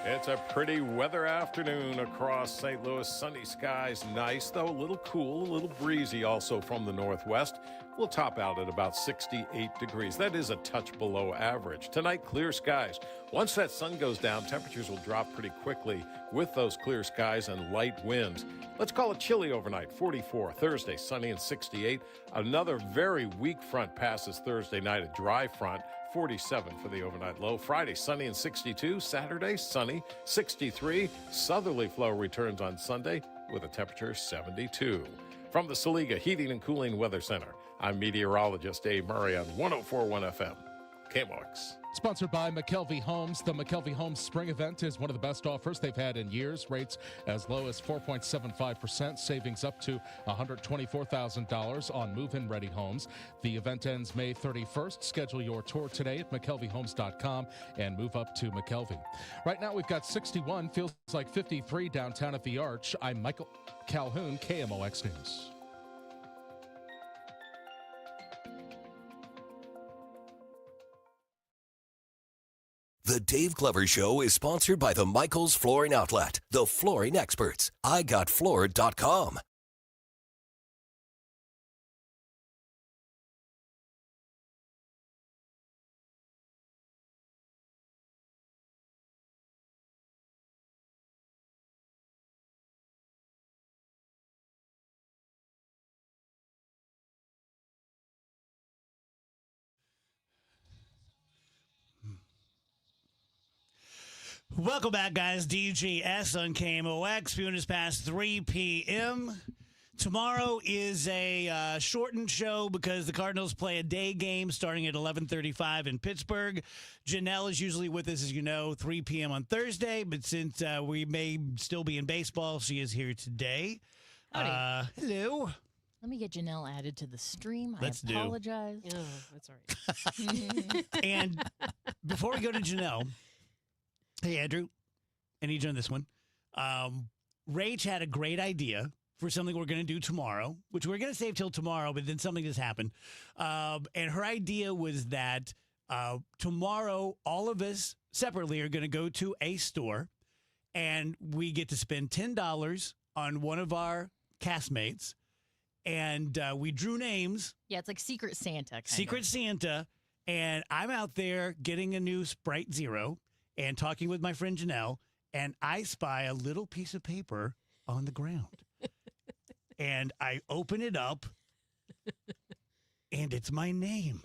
[SPEAKER 11] It's a pretty weather afternoon across St. Louis. Sunny skies, nice, though a little cool, a little breezy also from the northwest. We'll top out at about 68 degrees. That is a touch below average. Tonight, clear skies. Once that sun goes down, temperatures will drop pretty quickly with those clear skies and light winds. Let's call it chilly overnight, 44. Thursday, sunny and 68. Another very weak front passes Thursday night, a dry front. 47 for the overnight low. Friday, sunny and 62. Saturday, sunny, 63. Southerly flow returns on Sunday with a temperature 72. From the Saliga Heating and Cooling Weather Center, I'm meteorologist Dave Murray on 104.1 FM. KMOX.
[SPEAKER 25] Sponsored by McKelvey Homes. The McKelvey Homes Spring Event is one of the best offers they've had in years. Rates as low as 4.75%, savings up to $124,000 on move-in ready homes. The event ends May 31st. Schedule your tour today at McKelveyHomes.com and move up to McKelvey. Right now we've got 61, feels like 53 downtown at the Arch. I'm Michael Calhoun, KMOX News.
[SPEAKER 4] The Dave Glover Show is sponsored by the Michaels Flooring Outlet, the flooring experts. IGotFloored.com.
[SPEAKER 5] Welcome back, guys. DGS on KMOX. Viewing us past 3 p.m. Tomorrow is a shortened show because the Cardinals play a day game starting at 11:35 in Pittsburgh. Janelle is usually with us, as you know, 3 p.m. on Thursday, but since we may still be in baseball, she is here today. Hello.
[SPEAKER 6] Let me get Janelle added to the stream.
[SPEAKER 5] Let's
[SPEAKER 6] I apologize.
[SPEAKER 12] Oh, that's all right.
[SPEAKER 5] And before we go to Janelle, hey, Andrew, I need you on this one. Rach had a great idea for something we're going to do tomorrow, which we're going to save till tomorrow, but then something just happened. And her idea was that tomorrow, all of us separately are going to go to a store, and we get to spend $10 on one of our castmates, and we drew names.
[SPEAKER 6] Yeah, it's like Secret Santa.
[SPEAKER 5] Secret Santa, and I'm out there getting a new Sprite Zero and talking with my friend Janelle, and I spy a little piece of paper on the ground. And I open it up, and it's my name.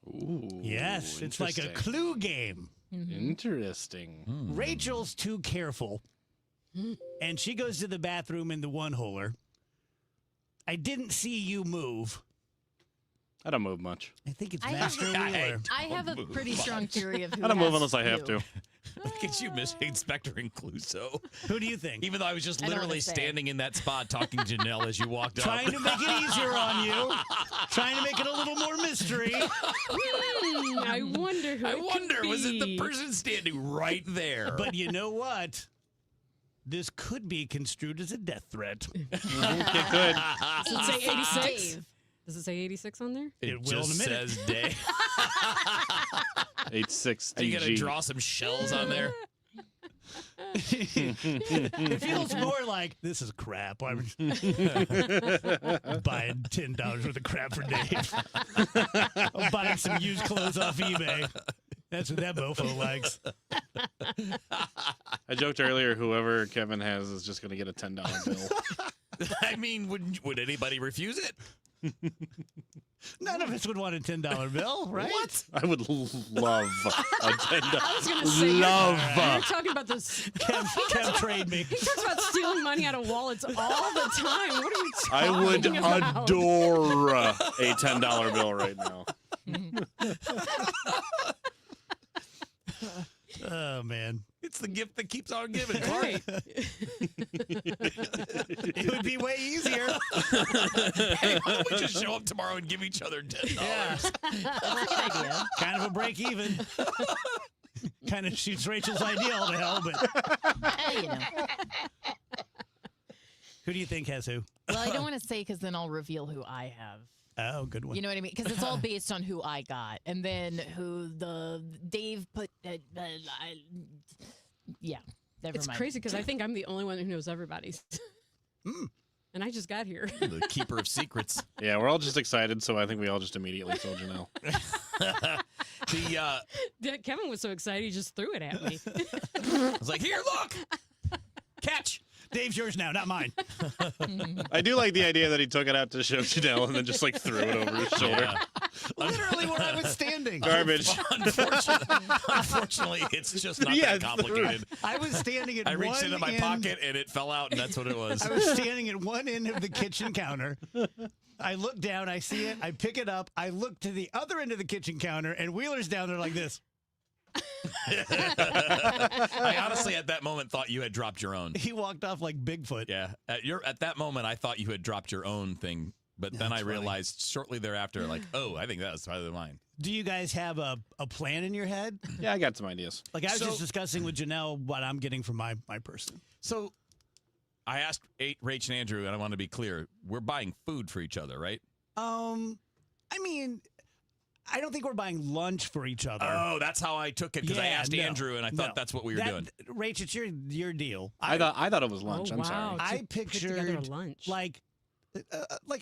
[SPEAKER 2] Ooh.
[SPEAKER 5] Yes, it's like a clue game.
[SPEAKER 2] Interesting.
[SPEAKER 5] Rachel's too careful, and she goes to the bathroom in the one-holer. I didn't see you move.
[SPEAKER 2] I don't move much.
[SPEAKER 5] I think it's
[SPEAKER 6] I
[SPEAKER 5] Master
[SPEAKER 6] have-
[SPEAKER 5] Wheeler.
[SPEAKER 6] I have a pretty strong theory of who
[SPEAKER 2] I don't move
[SPEAKER 6] has
[SPEAKER 2] unless I have
[SPEAKER 6] who.
[SPEAKER 2] to.
[SPEAKER 7] Look at you, Miss Inspector Clouseau.
[SPEAKER 5] Who do you think?
[SPEAKER 7] Even though I was just
[SPEAKER 6] I don't
[SPEAKER 7] literally
[SPEAKER 6] wanna say
[SPEAKER 7] standing in that spot talking to Janelle as you walked up.
[SPEAKER 5] Trying to make it easier on you. Trying to make it a little more mystery.
[SPEAKER 12] I wonder who
[SPEAKER 7] I
[SPEAKER 12] it
[SPEAKER 7] wonder,
[SPEAKER 12] could
[SPEAKER 7] was it the
[SPEAKER 12] be.
[SPEAKER 7] person standing right there?
[SPEAKER 5] But you know what? This could be construed as a death threat.
[SPEAKER 2] It could.
[SPEAKER 12] Does it say 86?
[SPEAKER 6] Dave.
[SPEAKER 12] Does it say 86 on there?
[SPEAKER 7] it
[SPEAKER 5] will in a
[SPEAKER 7] just
[SPEAKER 5] minute.
[SPEAKER 7] says day.
[SPEAKER 2] 86
[SPEAKER 7] Are you going to
[SPEAKER 2] DG.
[SPEAKER 7] draw some shells on there?
[SPEAKER 5] It feels more like this is crap. I'm buying $10 worth of crap for Dave. I'm buying some used clothes off eBay. That's what that mofo likes.
[SPEAKER 2] I joked earlier, whoever Kevin has is just going to get a $10 bill.
[SPEAKER 7] I mean, would anybody refuse it?
[SPEAKER 5] None of us would want a $10 bill, right?
[SPEAKER 7] What?
[SPEAKER 2] I would love a $10.
[SPEAKER 12] I was going to say, you're talking about this.
[SPEAKER 5] Kev trade me.
[SPEAKER 12] He talks about stealing money out of wallets all the time. What are we talking
[SPEAKER 2] I would
[SPEAKER 12] about?
[SPEAKER 2] adore a $10 bill right now.
[SPEAKER 5] Oh, man.
[SPEAKER 7] It's the gift that keeps on giving.
[SPEAKER 12] Right.
[SPEAKER 5] It would be way easier.
[SPEAKER 7] Hey, why don't we just show up tomorrow and give each other $10?
[SPEAKER 5] Yeah.
[SPEAKER 6] That's a good idea.
[SPEAKER 5] Kind of a break even. Kind of shoots Rachel's idea all to hell, but
[SPEAKER 6] Hey, you know.
[SPEAKER 5] who do you think has who?
[SPEAKER 6] Well, I don't want to say because then I'll reveal who I have.
[SPEAKER 5] Oh, good one.
[SPEAKER 6] You know what I mean? Because it's all based on who I got, and then who the Dave put. Yeah, never
[SPEAKER 12] It's
[SPEAKER 6] mind.
[SPEAKER 12] crazy because I think I'm the only one who knows everybody's. And I just got here.
[SPEAKER 7] The keeper of secrets.
[SPEAKER 2] Yeah, we're all just excited, so I think we all just immediately told Janelle.
[SPEAKER 12] Kevin was so excited he just threw it at me.
[SPEAKER 7] I was like, here, look! Catch!
[SPEAKER 5] Dave's yours now, not mine.
[SPEAKER 2] I do like the idea that he took it out to show Janelle and then just like threw it over his shoulder.
[SPEAKER 7] Yeah.
[SPEAKER 5] Literally where I was standing.
[SPEAKER 2] Garbage.
[SPEAKER 7] Unfortunately, it's just not that complicated.
[SPEAKER 5] I was standing at
[SPEAKER 7] I reached
[SPEAKER 5] one
[SPEAKER 7] into my
[SPEAKER 5] end-
[SPEAKER 7] pocket and it fell out, and that's what it was.
[SPEAKER 5] I was standing at one end of the kitchen counter. I look down, I see it, I pick it up, I look to the other end of the kitchen counter, and Wheeler's down there like this.
[SPEAKER 7] I honestly, at that moment, thought you had dropped your own.
[SPEAKER 5] He walked off like Bigfoot.
[SPEAKER 7] Yeah. At that moment, I thought you had dropped your own thing, but then I realized shortly thereafter, like, oh, I think that was probably mine.
[SPEAKER 5] Do you guys have a plan in your head?
[SPEAKER 2] Yeah, I got some ideas.
[SPEAKER 5] Like I was just discussing with Janelle what I'm getting from my person.
[SPEAKER 7] So I asked Rach and Andrew, and I want to be clear, we're buying food for each other, right?
[SPEAKER 5] I mean, I don't think we're buying lunch for each other.
[SPEAKER 7] Oh, that's how I took it, because I asked Andrew, and I thought that's what we were doing.
[SPEAKER 5] Rach, it's your deal.
[SPEAKER 2] I thought it was lunch. I'm sorry.
[SPEAKER 5] I pictured
[SPEAKER 12] together a lunch.
[SPEAKER 5] like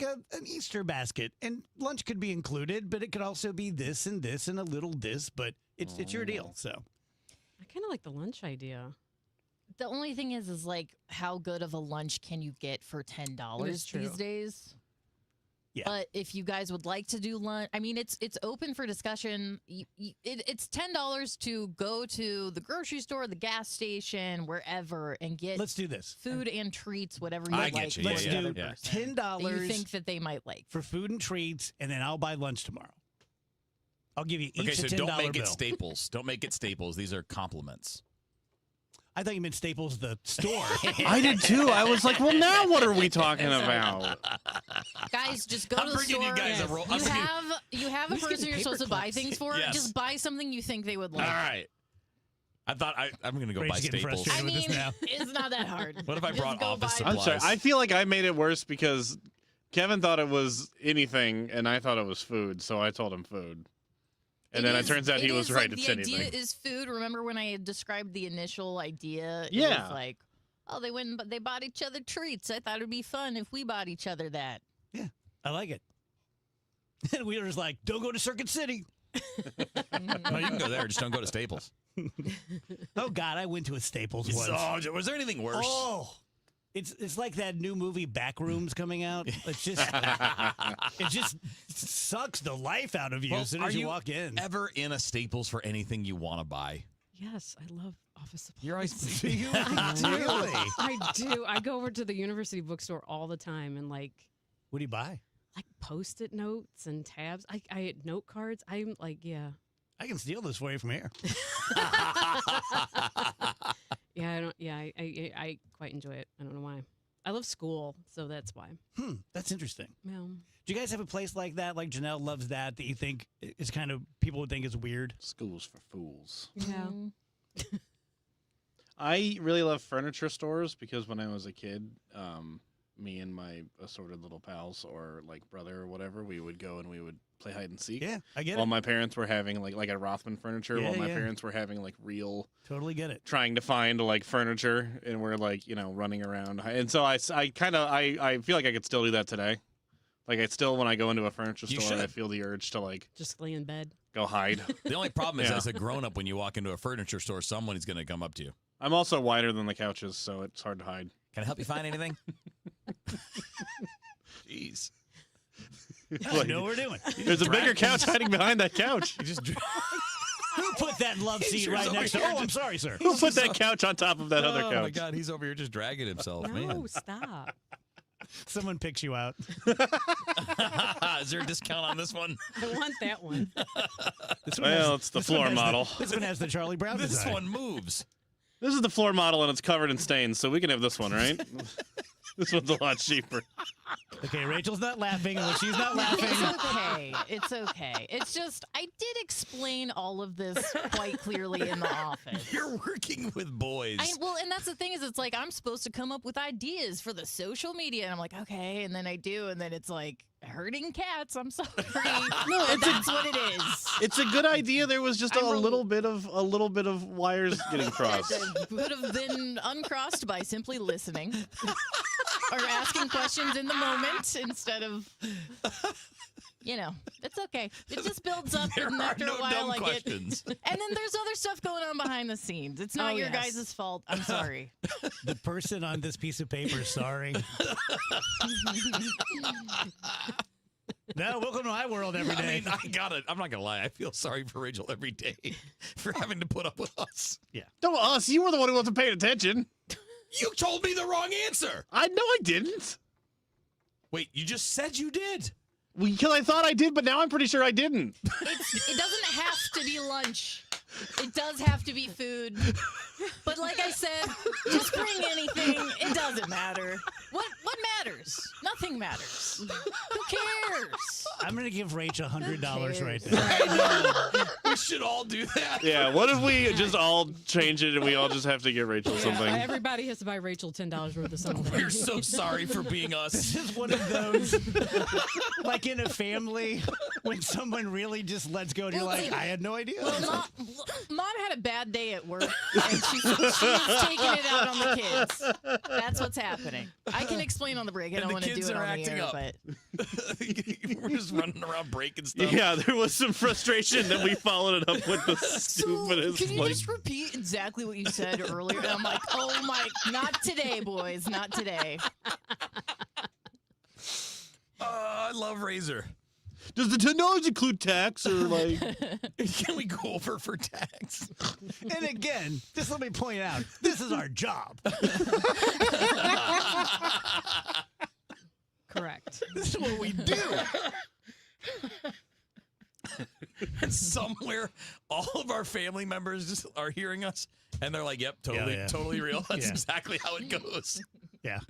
[SPEAKER 5] an Easter basket, and lunch could be included, but it could also be this and this and a little this. But it's your deal. So
[SPEAKER 12] I kind of like the lunch idea.
[SPEAKER 6] The only thing is like, how good of a lunch can you get for $10
[SPEAKER 12] true.
[SPEAKER 6] these days?
[SPEAKER 5] Yeah.
[SPEAKER 6] But if you guys would like to do lunch, I mean, it's open for discussion. It's $10 to go to the grocery store, the gas station, wherever, and get.
[SPEAKER 5] Let's do this.
[SPEAKER 6] Food and treats, whatever you
[SPEAKER 7] I
[SPEAKER 6] like.
[SPEAKER 7] get you.
[SPEAKER 5] Let's
[SPEAKER 7] Yeah,
[SPEAKER 5] do
[SPEAKER 7] yeah.
[SPEAKER 5] $10
[SPEAKER 6] that you think that they might like.
[SPEAKER 5] for food and treats, and then I'll buy lunch tomorrow. I'll give you each
[SPEAKER 7] Okay, so
[SPEAKER 5] a $10
[SPEAKER 7] don't make
[SPEAKER 5] bill.
[SPEAKER 7] it Staples. Don't make it Staples. These are compliments.
[SPEAKER 5] I thought you meant Staples, the store.
[SPEAKER 2] I did too. I was like, well, now what are we talking about?
[SPEAKER 6] Guys, just go to the
[SPEAKER 7] bringing
[SPEAKER 6] store.
[SPEAKER 7] you guys a roll.
[SPEAKER 6] You have a
[SPEAKER 12] Who's
[SPEAKER 6] person
[SPEAKER 12] getting
[SPEAKER 6] you're supposed to
[SPEAKER 12] paper
[SPEAKER 6] buy
[SPEAKER 12] clips?
[SPEAKER 6] things for.
[SPEAKER 7] Yes.
[SPEAKER 6] Just buy something you think they would like.
[SPEAKER 7] All right. I thought I'm going to go
[SPEAKER 5] Ray's
[SPEAKER 7] buy
[SPEAKER 5] getting
[SPEAKER 7] Staples.
[SPEAKER 5] frustrated
[SPEAKER 6] I
[SPEAKER 5] with this
[SPEAKER 6] mean,
[SPEAKER 5] now.
[SPEAKER 6] it's not that hard.
[SPEAKER 7] What if I
[SPEAKER 6] Just
[SPEAKER 7] brought
[SPEAKER 6] go
[SPEAKER 7] office
[SPEAKER 6] buy-
[SPEAKER 2] I'm sorry.
[SPEAKER 7] supplies?
[SPEAKER 2] I feel like I made it worse because Kevin thought it was anything, and I thought it was food, so I told him food. And then it turns out he was right. It's
[SPEAKER 6] the
[SPEAKER 2] anything.
[SPEAKER 6] idea is food. Remember when I had described the initial idea? It
[SPEAKER 2] Yeah.
[SPEAKER 6] was like, oh, they went, but they bought each other treats. I thought it'd be fun if we bought each other that.
[SPEAKER 5] Yeah, I like it. And Wheeler's like, don't go to Circuit City.
[SPEAKER 7] No, you can go there. Just don't go to Staples.
[SPEAKER 5] Oh God, I went to a Staples once.
[SPEAKER 7] Oh, was there anything worse?
[SPEAKER 5] Oh, it's like that new movie Backrooms coming out. It's just it just sucks the life out of you
[SPEAKER 7] Well,
[SPEAKER 5] as soon
[SPEAKER 7] are
[SPEAKER 5] as you walk in.
[SPEAKER 7] Ever in a Staples for anything you want to buy?
[SPEAKER 12] Yes, I love office supplies.
[SPEAKER 7] You're always
[SPEAKER 5] Really?
[SPEAKER 12] I do. I go over to the university bookstore all the time and like.
[SPEAKER 5] What do you buy?
[SPEAKER 12] Like Post-it notes and tabs. I note cards. I'm like, yeah.
[SPEAKER 5] I can steal this for you from here.
[SPEAKER 12] Yeah, I don't. Yeah, I quite enjoy it. I don't know why. I love school, so that's why.
[SPEAKER 5] That's interesting.
[SPEAKER 12] Yeah.
[SPEAKER 5] Do you guys have a place like that, like Janelle loves that you think is kind of people would think is weird?
[SPEAKER 2] Schools for fools.
[SPEAKER 12] Yeah.
[SPEAKER 2] I really love furniture stores because when I was a kid, me and my assorted little pals or like brother or whatever, we would go and we would play hide and seek.
[SPEAKER 5] Yeah, I get
[SPEAKER 2] while
[SPEAKER 5] it.
[SPEAKER 2] my parents were having like at Rothman Furniture,
[SPEAKER 5] Yeah,
[SPEAKER 2] while my
[SPEAKER 5] yeah.
[SPEAKER 2] parents were having like real
[SPEAKER 5] Totally get it.
[SPEAKER 2] trying to find like furniture, and we're like running around. And so I kind of I feel like I could still do that today. Like I still, when I go into a furniture
[SPEAKER 7] You
[SPEAKER 2] store, I
[SPEAKER 7] should.
[SPEAKER 2] feel the urge to like
[SPEAKER 12] Just lay in bed.
[SPEAKER 2] go hide.
[SPEAKER 7] The only problem is,
[SPEAKER 2] Yeah.
[SPEAKER 7] as a grown-up, when you walk into a furniture store, someone is going to come up to you.
[SPEAKER 2] I'm also wider than the couches, so it's hard to hide.
[SPEAKER 7] Can I help you find anything? Jeez.
[SPEAKER 5] I know what we're doing.
[SPEAKER 2] There's a bigger couch hiding behind that couch.
[SPEAKER 5] Who put that love seat
[SPEAKER 7] He's
[SPEAKER 5] right
[SPEAKER 7] over
[SPEAKER 5] next to?
[SPEAKER 7] here
[SPEAKER 5] Oh, I'm
[SPEAKER 7] just-
[SPEAKER 5] sorry, sir.
[SPEAKER 2] Who put that couch on top of that other
[SPEAKER 7] Oh,
[SPEAKER 2] couch?
[SPEAKER 7] my God. He's over here just dragging himself,
[SPEAKER 12] No,
[SPEAKER 7] man.
[SPEAKER 12] stop.
[SPEAKER 5] Someone picks you out.
[SPEAKER 7] Is there a discount on this one?
[SPEAKER 12] I want that one.
[SPEAKER 2] Well, it's the floor model.
[SPEAKER 5] This one has the Charlie Brown
[SPEAKER 7] This
[SPEAKER 5] design.
[SPEAKER 7] one moves.
[SPEAKER 2] This is the floor model, and it's covered in stains, so we can have this one, right? This one's a lot cheaper.
[SPEAKER 5] Okay, Rachel's not laughing, and when she's not laughing,
[SPEAKER 6] It's okay. It's okay. It's just, I did explain all of this quite clearly in the office.
[SPEAKER 7] You're working with boys.
[SPEAKER 6] Well, and that's the thing is, it's like I'm supposed to come up with ideas for the social media, and I'm like, okay, and then I do, and then it's like herding cats. I'm sorry.
[SPEAKER 2] No,
[SPEAKER 6] that's what it is.
[SPEAKER 2] It's a good idea. There was just a little bit of wires getting crossed.
[SPEAKER 6] It could have been uncrossed by simply listening or asking questions in the moment instead of. It's okay. It just builds up,
[SPEAKER 7] There
[SPEAKER 6] and
[SPEAKER 7] are
[SPEAKER 6] after
[SPEAKER 7] no
[SPEAKER 6] a while,
[SPEAKER 7] dumb
[SPEAKER 6] I get.
[SPEAKER 7] questions.
[SPEAKER 6] And then there's other stuff going on behind the scenes. It's not
[SPEAKER 12] Oh,
[SPEAKER 6] your
[SPEAKER 12] yes.
[SPEAKER 6] guys' fault. I'm sorry.
[SPEAKER 5] the person on this piece of paper, sorry. No, welcome to my world every day.
[SPEAKER 7] I mean, I'm not gonna lie. I feel sorry for Rachel every day for having to put up with us.
[SPEAKER 5] Yeah.
[SPEAKER 2] Don't us. You were the one who wasn't paying attention.
[SPEAKER 7] You told me the wrong answer.
[SPEAKER 2] I know I didn't.
[SPEAKER 7] Wait, you just said you did.
[SPEAKER 2] Because I thought I did, but now I'm pretty sure I didn't.
[SPEAKER 6] It doesn't have to be lunch. It does have to be food. But like I said, just bring anything. It doesn't matter. What matters? Nothing matters. Who cares?
[SPEAKER 5] I'm going to give Rachel $100 right
[SPEAKER 6] cares?
[SPEAKER 5] there.
[SPEAKER 7] We should all do that.
[SPEAKER 2] Yeah, what if we just all change it and we all just have to give Rachel something?
[SPEAKER 12] Everybody has to buy Rachel $10 worth of something.
[SPEAKER 7] We're so sorry for being us.
[SPEAKER 5] This is one of those, like in a family, when someone really just lets go and you're like, I had no idea.
[SPEAKER 6] Well, Mom had a bad day at work, and she's taking it out on the kids. That's what's happening. I can explain on the break. I
[SPEAKER 7] And
[SPEAKER 6] don't
[SPEAKER 7] the
[SPEAKER 6] want to do
[SPEAKER 7] kids
[SPEAKER 6] it
[SPEAKER 7] are
[SPEAKER 6] on the
[SPEAKER 7] acting
[SPEAKER 6] air,
[SPEAKER 7] up.
[SPEAKER 6] but
[SPEAKER 7] We're just running around breaking stuff.
[SPEAKER 2] Yeah, there was some frustration that we followed it up with the stupidest.
[SPEAKER 6] can you just repeat exactly what you said earlier? And I'm like, oh my, not today, boys, not today.
[SPEAKER 7] I love Razor.
[SPEAKER 2] Does the $10 include tax or like?
[SPEAKER 7] Can we go over for tax?
[SPEAKER 5] And again, just let me point out, this is our job.
[SPEAKER 12] Correct.
[SPEAKER 5] This is what we do.
[SPEAKER 7] And somewhere, all of our family members just are hearing us, and they're like, "Yep, totally,
[SPEAKER 5] Yeah.
[SPEAKER 7] totally real. That's
[SPEAKER 5] Yeah.
[SPEAKER 7] exactly how it goes."
[SPEAKER 5] Yeah.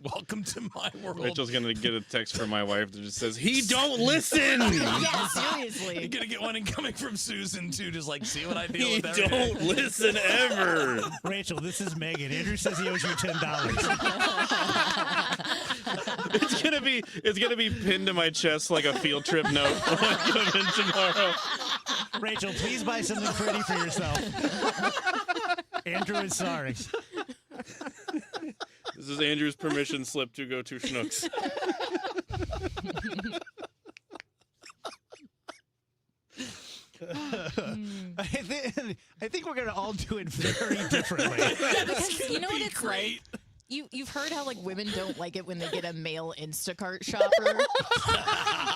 [SPEAKER 7] Welcome to my world.
[SPEAKER 2] Rachel's gonna get a text from my wife that just says, "He don't listen."
[SPEAKER 6] Yeah, seriously.
[SPEAKER 7] You're gonna get one incoming from Susan too. Just like, see what I deal
[SPEAKER 2] He
[SPEAKER 7] with every day.
[SPEAKER 2] don't listen ever.
[SPEAKER 5] Rachel, this is Megan. Andrew says he owes you $10.
[SPEAKER 2] It's gonna be pinned to my chest like a field trip note when I come in tomorrow.
[SPEAKER 5] Rachel, please buy something pretty for yourself. Andrew is sorry.
[SPEAKER 2] This is Andrew's permission slip to go to Schnucks.
[SPEAKER 5] I think we're gonna all do it very differently.
[SPEAKER 6] Yeah, because you know what it's like. You've heard how like women don't like it when they get a male Instacart shopper.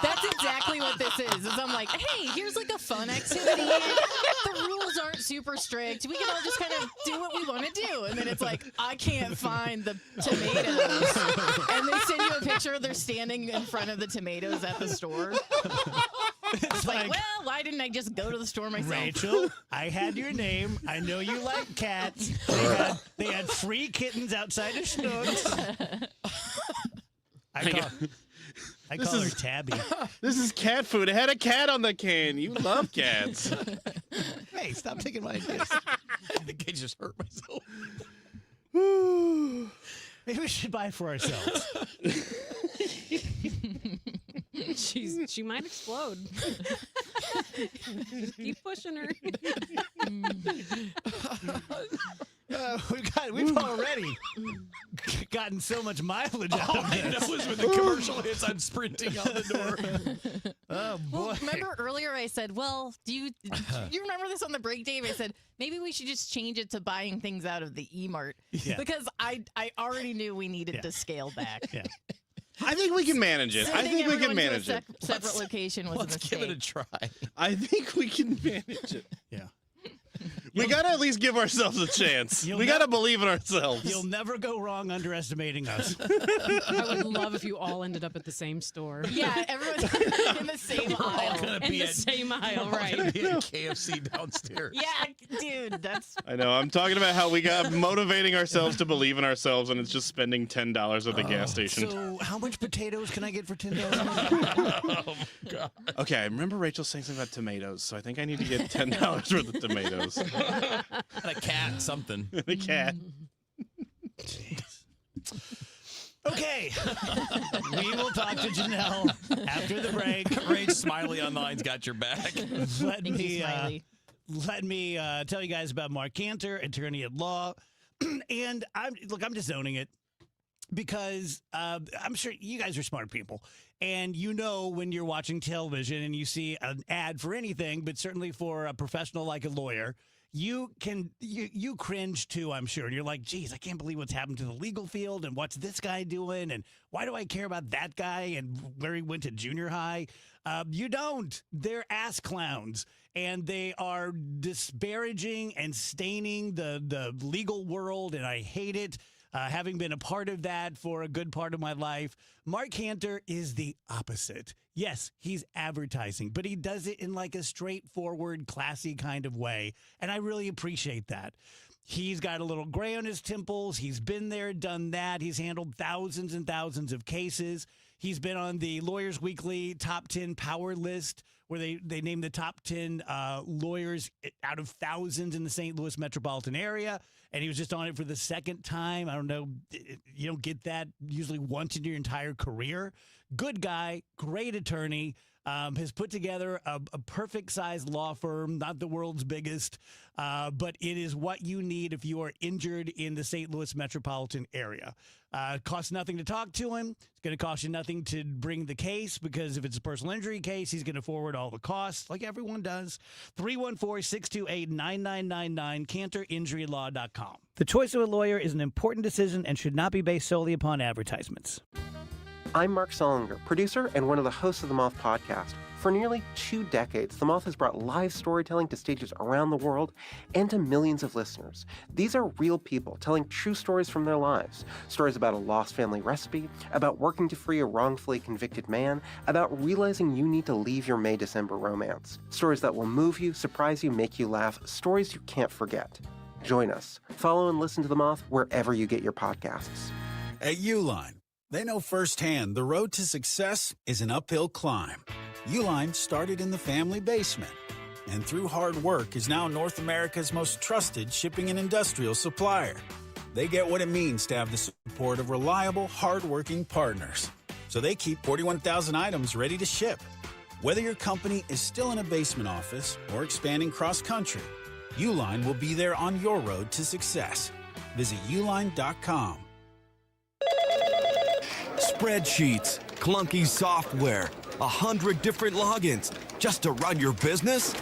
[SPEAKER 6] That's exactly what this is. I'm like, hey, here's like a fun activity. The rules aren't super strict. We can all just kind of do what we want to do. And then it's like, I can't find the tomatoes. And they send you a picture. They're standing in front of the tomatoes at the store. It's like, well, why didn't I just go to the store myself?
[SPEAKER 5] Rachel, I had your name. I know you like cats. They had free kittens outside of Schnucks. I call her Tabby.
[SPEAKER 2] This is cat food. It had a cat on the can. You love cats.
[SPEAKER 5] Hey, stop taking my ideas.
[SPEAKER 7] I think I just hurt myself.
[SPEAKER 5] Maybe we should buy for ourselves.
[SPEAKER 12] She might explode. Just keep pushing her.
[SPEAKER 5] We've already gotten so much mileage out of this.
[SPEAKER 7] That was when the commercial hits. I'm sprinting out the door.
[SPEAKER 5] Oh boy!
[SPEAKER 6] Well, remember earlier I said, "Well, do you remember this on the break, Dave?" I said maybe we should just change it to buying things out of the E-Mart because I already knew we needed to scale back.
[SPEAKER 5] Yeah.
[SPEAKER 2] I think we can manage it.
[SPEAKER 6] Sending everyone to a separate location was a
[SPEAKER 7] Let's
[SPEAKER 6] mistake.
[SPEAKER 7] give it a try.
[SPEAKER 2] I think we can manage it.
[SPEAKER 5] Yeah.
[SPEAKER 2] We got to at least give ourselves a chance. We got to believe in ourselves.
[SPEAKER 5] You'll never go wrong underestimating us.
[SPEAKER 12] I would love if you all ended up at the same store.
[SPEAKER 6] Yeah, everyone's in the same aisle.
[SPEAKER 12] In the same aisle, right?
[SPEAKER 7] Be at KFC downstairs.
[SPEAKER 6] Yeah, dude, that's.
[SPEAKER 2] I know. I'm talking about how we got motivating ourselves to believe in ourselves, and it's just spending $10 at the gas station.
[SPEAKER 5] So, how much potatoes can I get for $10?
[SPEAKER 7] Oh, God.
[SPEAKER 2] Okay, I remember Rachel saying something about tomatoes, so I think I need to get $10 worth of tomatoes.
[SPEAKER 7] And a cat, something.
[SPEAKER 2] A cat.
[SPEAKER 5] Okay. We will talk to Janelle after the break.
[SPEAKER 7] Rage Smiley Online's got your back.
[SPEAKER 5] Let me tell you guys about Mark Cantor, attorney at law. And I'm just owning it because I'm sure you guys are smart people. And you know when you're watching television and you see an ad for anything, but certainly for a professional like a lawyer, you cringe too, I'm sure. And you're like, geez, I can't believe what's happened to the legal field and what's this guy doing and why do I care about that guy and where he went to junior high? You don't. They're ass clowns. And they are disparaging and staining the legal world, and I hate it. Having been a part of that for a good part of my life, Mark Cantor is the opposite. Yes, he's advertising, but he does it in like a straightforward, classy kind of way, and I really appreciate that. He's got a little gray on his temples. He's been there, done that. He's handled thousands and thousands of cases. He's been on the Lawyers Weekly Top 10 Power List, where they name the top 10 lawyers out of thousands in the St. Louis metropolitan area. And he was just on it for the second time. I don't know. You don't get that usually once in your entire career. Good guy, great attorney. Has put together a perfect-sized law firm, not the world's biggest, but it is what you need if you are injured in the St. Louis metropolitan area. It costs nothing to talk to him. It's going to cost you nothing to bring the case because if it's a personal injury case, he's going to forward all the costs like everyone does. 314-628-9999, CantorInjuryLaw.com. The choice of a lawyer is an important decision and should not be based solely upon advertisements.
[SPEAKER 13] I'm Mark Solinger, producer and one of the hosts of the Moth podcast. For nearly 2 decades, The Moth has brought live storytelling to stages around the world and to millions of listeners. These are real people telling true stories from their lives. Stories about a lost family recipe, about working to free a wrongfully convicted man, about realizing you need to leave your May-December romance. Stories that will move you, surprise you, make you laugh. Stories you can't forget. Join us. Follow and listen to The Moth wherever you get your podcasts.
[SPEAKER 14] At Uline, they know firsthand the road to success is an uphill climb. Uline started in the family basement, and through hard work is now North America's most trusted shipping and industrial supplier. They get what it means to have the support of reliable, hard-working partners. So they keep 41,000 items ready to ship. Whether your company is still in a basement office or expanding cross-country, Uline will be there on your road to success. Visit uline.com.
[SPEAKER 15] Spreadsheets, clunky software, 100 different logins just to run your business?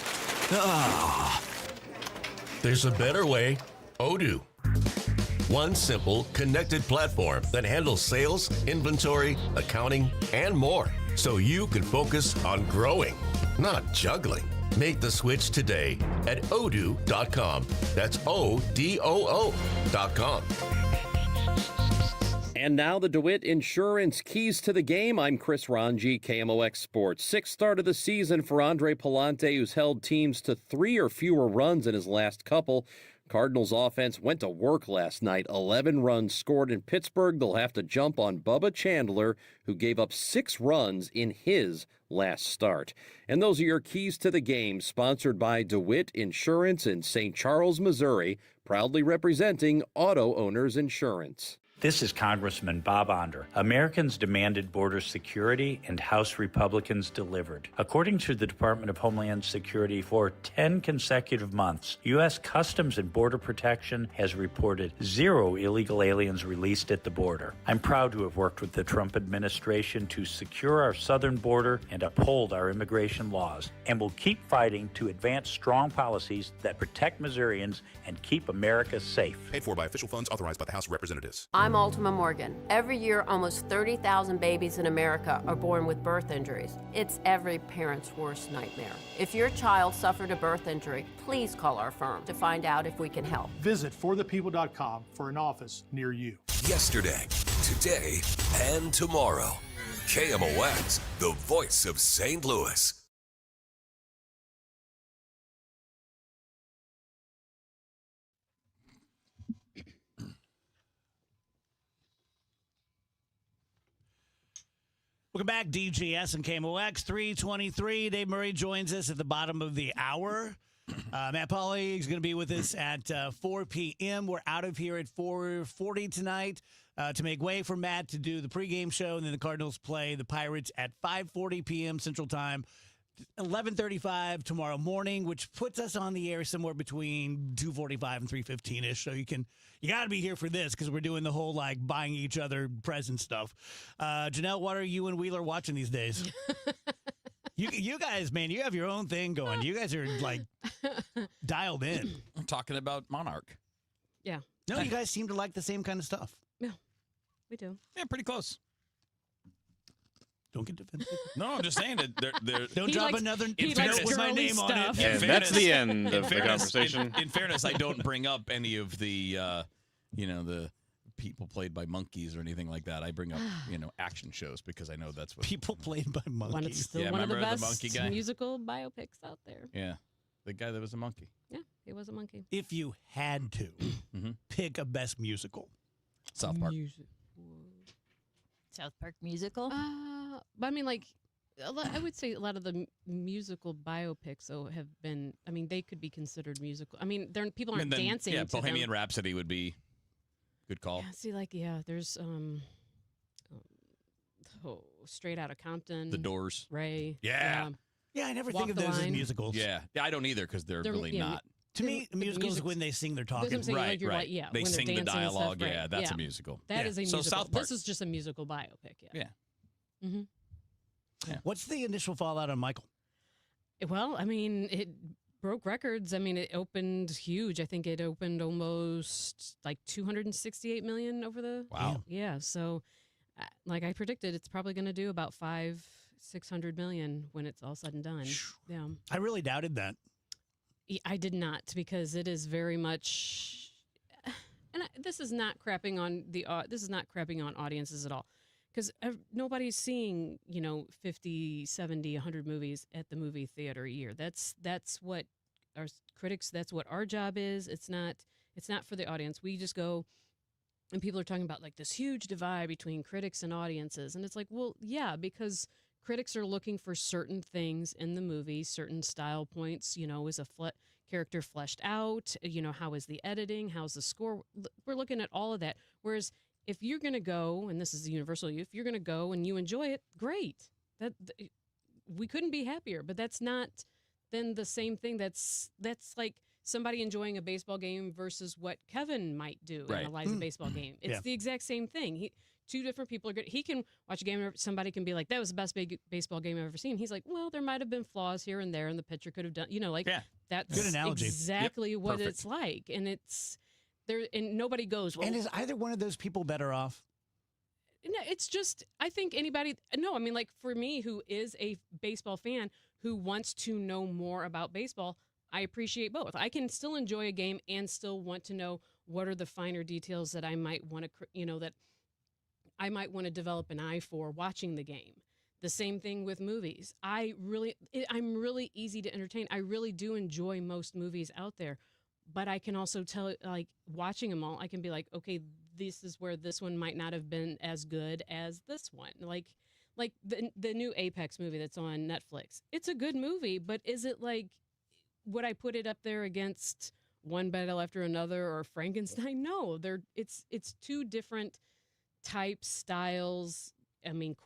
[SPEAKER 15] There's a better way. Odoo. One simple, connected platform that handles sales, inventory, accounting, and more. So you can focus on growing, not juggling. Make the switch today at odoo.com. That's ODOO.com.
[SPEAKER 16] And now the DeWitt Insurance Keys to the Game. I'm Chris Ranji, KMOX Sports. Sixth start of the season for Andre Palante, who's held teams to 3 or fewer runs in his last couple. Cardinals offense went to work last night. 11 runs scored in Pittsburgh. They'll have to jump on Bubba Chandler, who gave up 6 runs in his last start. And those are your Keys to the Game, sponsored by DeWitt Insurance in St. Charles, Missouri, proudly representing auto owners insurance.
[SPEAKER 18] This is Congressman Bob Onder. Americans demanded border security, and House Republicans delivered. According to the Department of Homeland Security, for 10 consecutive months, U.S. Customs and Border Protection has reported 0 illegal aliens released at the border. I'm proud to have worked with the Trump administration to secure our southern border and uphold our immigration laws, and will keep fighting to advance strong policies that protect Missourians and keep America safe.
[SPEAKER 19] Paid for by official funds authorized by the House of Representatives.
[SPEAKER 20] I'm Ultima Morgan. Every year, almost 30,000 babies in America are born with birth injuries. It's every parent's worst nightmare. If your child suffered a birth injury, please call our firm to find out if we can help.
[SPEAKER 21] Visit forthepeople.com for an office near you.
[SPEAKER 4] Yesterday, today, and tomorrow. KMOX, the voice of St. Louis.
[SPEAKER 5] Welcome back, DGS and KMOX 323. Dave Murray joins us at the bottom of the hour. Matt Pauley is going to be with us at 4 p.m. We're out of here at 4:40 tonight to make way for Matt to do the pregame show, and then the Cardinals play the Pirates at 5:40 p.m. Central Time. 11:35 tomorrow morning, which puts us on the air somewhere between 2:45 and 3:15ish. So you got to be here for this because we're doing the whole like buying each other present stuff. Janelle, what are you and Wheeler watching these days? You guys, man, you have your own thing going. You guys are like dialed in.
[SPEAKER 7] I'm talking about Monarch.
[SPEAKER 12] Yeah.
[SPEAKER 5] No, you guys seem to like the same kind of stuff.
[SPEAKER 12] Yeah, we do.
[SPEAKER 7] Yeah, pretty close.
[SPEAKER 5] Don't get defensive.
[SPEAKER 7] No, I'm just saying that they're
[SPEAKER 5] Don't drop another note with my name on it.
[SPEAKER 2] And that's the end of the conversation.
[SPEAKER 7] In fairness, I don't bring up any of the, the people played by monkeys or anything like that. I bring up, action shows because I know that's what
[SPEAKER 5] people played by monkeys.
[SPEAKER 12] Still one of the best musical biopics out there.
[SPEAKER 7] Yeah, the guy that was a monkey.
[SPEAKER 12] Yeah, he was a monkey.
[SPEAKER 5] If you had to pick a best musical,
[SPEAKER 7] South Park.
[SPEAKER 6] South Park musical?
[SPEAKER 12] But I mean, like, I would say a lot of the musical biopics, though, have been, I mean, they could be considered musical. I mean, people aren't dancing to
[SPEAKER 7] Bohemian
[SPEAKER 12] them.
[SPEAKER 7] Rhapsody would be good call.
[SPEAKER 12] Yeah, see, there's Straight Outta Compton.
[SPEAKER 7] The Doors.
[SPEAKER 12] Ray.
[SPEAKER 7] Yeah.
[SPEAKER 5] Yeah, I never
[SPEAKER 12] Walk
[SPEAKER 5] think of
[SPEAKER 12] the
[SPEAKER 5] those as
[SPEAKER 12] Line.
[SPEAKER 5] musicals.
[SPEAKER 7] Yeah, I don't either because they're really not.
[SPEAKER 5] To me, a musical is when they sing, they're talking.
[SPEAKER 12] That's what I'm saying,
[SPEAKER 7] Right.
[SPEAKER 12] yeah,
[SPEAKER 7] They
[SPEAKER 12] when they're
[SPEAKER 7] sing the
[SPEAKER 12] dancing and stuff,
[SPEAKER 7] dialogue.
[SPEAKER 12] right.
[SPEAKER 7] Yeah, that's a musical.
[SPEAKER 12] That is a
[SPEAKER 7] So
[SPEAKER 12] musical.
[SPEAKER 7] South Park.
[SPEAKER 12] This is just a musical biopic, yeah.
[SPEAKER 7] Yeah.
[SPEAKER 5] What's the initial fallout on Michael?
[SPEAKER 12] Well, I mean, it broke records. I mean, it opened huge. I think it opened almost like 268 million over the.
[SPEAKER 7] Wow.
[SPEAKER 12] Yeah. So, like I predicted, it's probably going to do about 500-600 million when it's all said and done. Yeah.
[SPEAKER 5] I really doubted that.
[SPEAKER 12] I did not, because it is very much, and this is not crapping on this is not crapping on audiences at all, because nobody's seeing 50, 70, 100 movies at the movie theater a year. That's what our critics. That's what our job is. It's not for the audience. We just go, and people are talking about like this huge divide between critics and audiences, and it's like, well, yeah, because critics are looking for certain things in the movie, certain style points. Is a character fleshed out? How is the editing? How's the score? We're looking at all of that. Whereas if you're going to go, and this is universal, if you're going to go and you enjoy it, great. We couldn't be happier. But that's not then the same thing. That's like somebody enjoying a baseball game versus what Kevin might do
[SPEAKER 5] Right.
[SPEAKER 12] analyze a baseball game. It's
[SPEAKER 5] Yeah.
[SPEAKER 12] the exact same thing. Two different people are good. He can watch a game. Somebody can be like, "That was the best baseball game I've ever seen." He's like, "Well, there might have been flaws here and there, and the pitcher could have done." That's
[SPEAKER 5] Good analogy.
[SPEAKER 12] exactly what
[SPEAKER 5] Perfect.
[SPEAKER 12] it's like, and it's there. And nobody goes. Well,
[SPEAKER 5] And is either one of those people better off?
[SPEAKER 12] no, it's just I think anybody. No, I mean, like for me, who is a baseball fan who wants to know more about baseball, I appreciate both. I can still enjoy a game and still want to know what are the finer details that I might want to, that I might want to develop an eye for watching the game. The same thing with movies. I'm really easy to entertain. I really do enjoy most movies out there, but I can also tell, like watching them all, I can be like, okay, this is where this one might not have been as good as this one. Like the new Apex movie that's on Netflix. It's a good movie, but is it like, would I put it up there against One Battle After Another or Frankenstein? No, it's two different types, styles,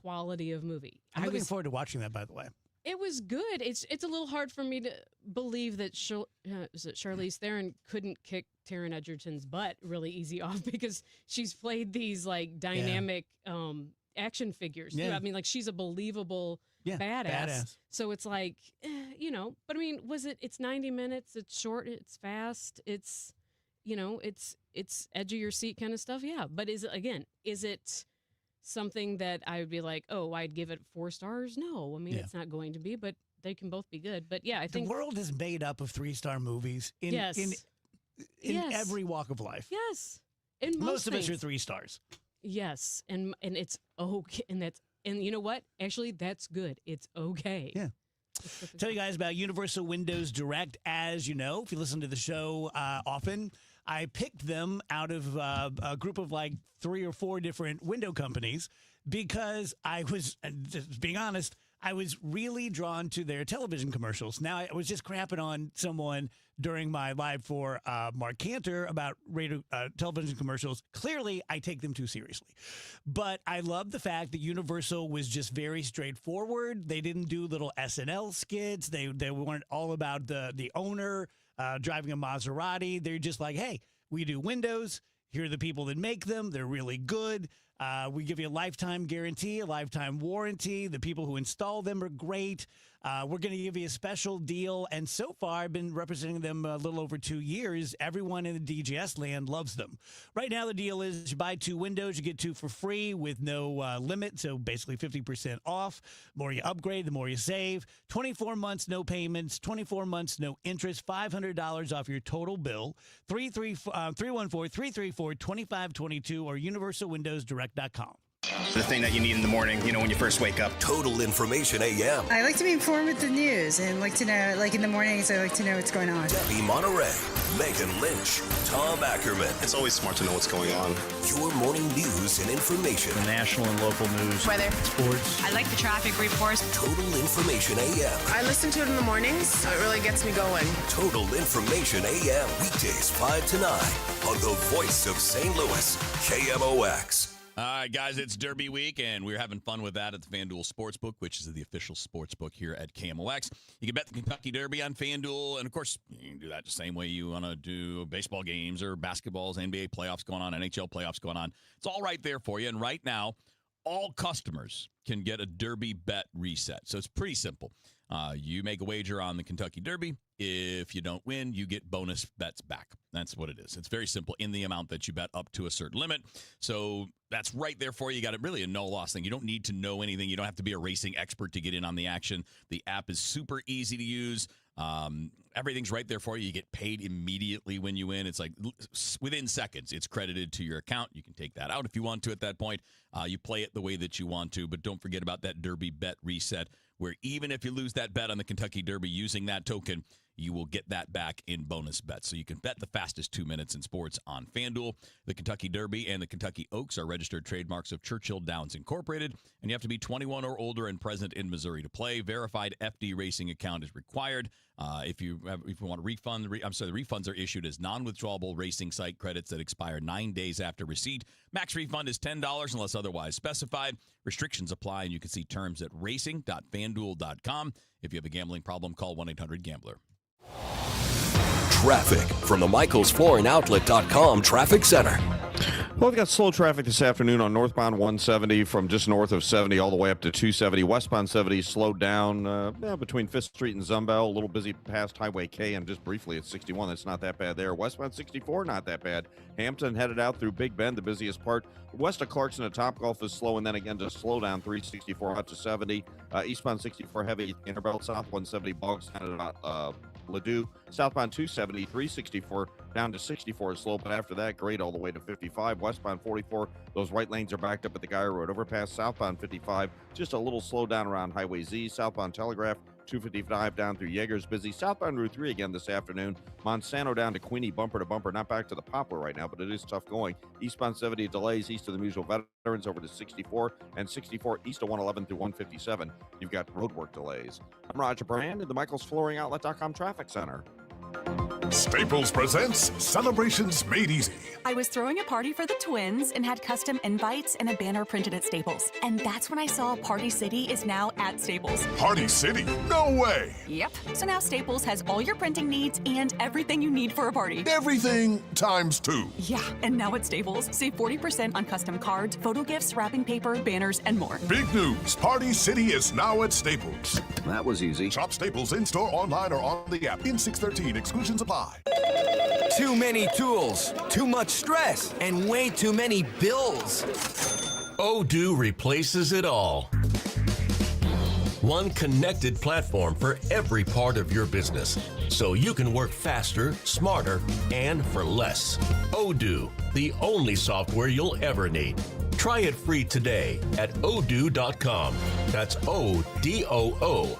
[SPEAKER 12] quality of movie.
[SPEAKER 5] I'm looking forward to watching that, by the way.
[SPEAKER 12] It was good. It's a little hard for me to believe that Charlize Theron couldn't kick Taron Egerton's butt really easy off because she's played these like dynamic action figures.
[SPEAKER 5] Yeah.
[SPEAKER 12] I mean, like she's a believable badass. So it's like, but I mean, it's 90 minutes. It's short. It's fast. It's, it's edge of your seat kind of stuff. Yeah. But is it something that I would be like, oh, I'd give it 4 stars? No, I mean, it's not going to be, but they can both be good. But yeah, I think
[SPEAKER 5] the world is made up of 3-star movies in every walk of life.
[SPEAKER 12] Yes. And
[SPEAKER 5] most of us are 3 stars.
[SPEAKER 12] Yes. And it's okay. And you know what? Actually, that's good. It's okay.
[SPEAKER 5] Yeah. Tell you guys about Universal Windows Direct. As you know, if you listen to the show often, I picked them out of a group of like 3 or 4 different window companies because I was, just being honest, I was really drawn to their television commercials. Now, I was just crapping on someone during my live for Mark Cantor about radio television commercials. Clearly, I take them too seriously. But I love the fact that Universal was just very straightforward. They didn't do little SNL skits. They weren't all about the owner driving a Maserati. They're just like, hey, we do windows. Here are the people that make them. They're really good. We give you a lifetime guarantee, a lifetime warranty. The people who install them are great. We're going to give you a special deal. And so far, I've been representing them a little over 2 years. Everyone in the DGS land loves them. Right now, the deal is you buy 2 windows, you get 2 for free with no limit. So basically 50% off. The more you upgrade, the more you save. 24 months, no payments. 24 months, no interest. $500 off your total bill. 314-334-2522 or universalwindowsdirect.com.
[SPEAKER 1] The thing that you need in the morning, when you first wake up.
[SPEAKER 4] Total Information AM.
[SPEAKER 17] I like to be informed with the news and like to know, like in the mornings, I like to know what's going on.
[SPEAKER 4] Debbie Monterey, Megan Lynch, Tom Ackerman.
[SPEAKER 1] It's always smart to know what's going on.
[SPEAKER 4] Your morning news and information.
[SPEAKER 18] The national and local news.
[SPEAKER 22] Weather.
[SPEAKER 18] Sports.
[SPEAKER 22] I like the traffic reports.
[SPEAKER 4] Total Information AM.
[SPEAKER 22] I listen to it in the mornings, so it really gets me going.
[SPEAKER 4] Total Information AM. Weekdays 5 to 9 on the voice of St. Louis, KMOX.
[SPEAKER 7] All right, guys, it's Derby week, and we're having fun with that at the FanDuel Sportsbook, which is the official sportsbook here at KMOX. You can bet the Kentucky Derby on FanDuel, and, of course, you can do that the same way you want to do baseball games or basketballs, NBA playoffs going on, NHL playoffs going on. It's all right there for you, and right now, all customers can get a Derby bet reset. So it's pretty simple. You make a wager on the Kentucky Derby. If you don't win, you get bonus bets back. That's what it is. It's very simple in the amount that you bet up to a certain limit. So that's right there for you. You got it, really a no-loss thing. You don't need to know anything. You don't have to be a racing expert to get in on the action. The app is super easy to use. Everything's right there for you. You get paid immediately when you win. It's like within seconds, it's credited to your account. You can take that out if you want to at that point. You play it the way that you want to, but don't forget about that Derby bet reset, where even if you lose that bet on the Kentucky Derby using that token, you will get that back in bonus bets. So you can bet the fastest 2 minutes in sports on FanDuel. The Kentucky Derby and the Kentucky Oaks are registered trademarks of Churchill Downs Incorporated, and you have to be 21 or older and present in Missouri to play. Verified FD Racing account is required. If you want a refund, the refunds are issued as non-withdrawable racing site credits that expire 9 days after receipt. Max refund is $10 unless otherwise specified. Restrictions apply, and you can see terms at racing.fanduel.com. If you have a gambling problem, call 1-800-GAMBLER.
[SPEAKER 4] Traffic from the MichaelsFlooringOutlet.com Traffic Center.
[SPEAKER 3] Well, we've got slow traffic this afternoon on northbound 170 from just north of 70 all the way up to 270. Westbound 70 slowed down between 5th Street and Zumbel. A little busy past Highway K and just briefly at 61. That's not that bad there. Westbound 64, not that bad. Hampton headed out through Big Bend, the busiest part. West of Clarkson at Topgolf is slow, and then again just slow down 364 out to 70. Eastbound 64 heavy Interbelt, south 170 bogs down at Ladue. Southbound 270, 364 down to 64 is slow, but after that, great all the way to 55. Westbound 44, those right lanes are backed up at the Guyer Road overpass. Southbound 55, just a little slow down around Highway Z. Southbound Telegraph 255 down through Yeager's busy. Southbound Route 3 again this afternoon. Monsanto down to Queenie, bumper to bumper. Not back to the Poplar right now, but it is tough going. Eastbound 70 delays east of the Musial Veterans over to 64, and 64 east of 111 through 157. You've got roadwork delays. I'm Roger Brand in the MichaelsFlooringOutlet.com Traffic Center.
[SPEAKER 19] Staples presents Celebrations Made Easy.
[SPEAKER 8] I was throwing a party for the twins and had custom invites and a banner printed at Staples. And that's when I saw Party City is now at Staples.
[SPEAKER 19] Party City? No way!
[SPEAKER 8] Yep. So now Staples has all your printing needs and everything you need for a party.
[SPEAKER 19] Everything times 2.
[SPEAKER 8] Yeah, and now at Staples, save 40% on custom cards, photo gifts, wrapping paper, banners, and more.
[SPEAKER 19] Big news! Party City is now at Staples.
[SPEAKER 9] That was easy.
[SPEAKER 19] Shop Staples in-store, online, or on the app. In 613, exclusions apply.
[SPEAKER 23] Too many tools, too much stress, and way too many bills.
[SPEAKER 15] Odoo replaces it all. One connected platform for every part of your business, so you can work faster, smarter, and for less. Odoo, the only software you'll ever need. Try it free today at odoo.com. That's ODOO.com.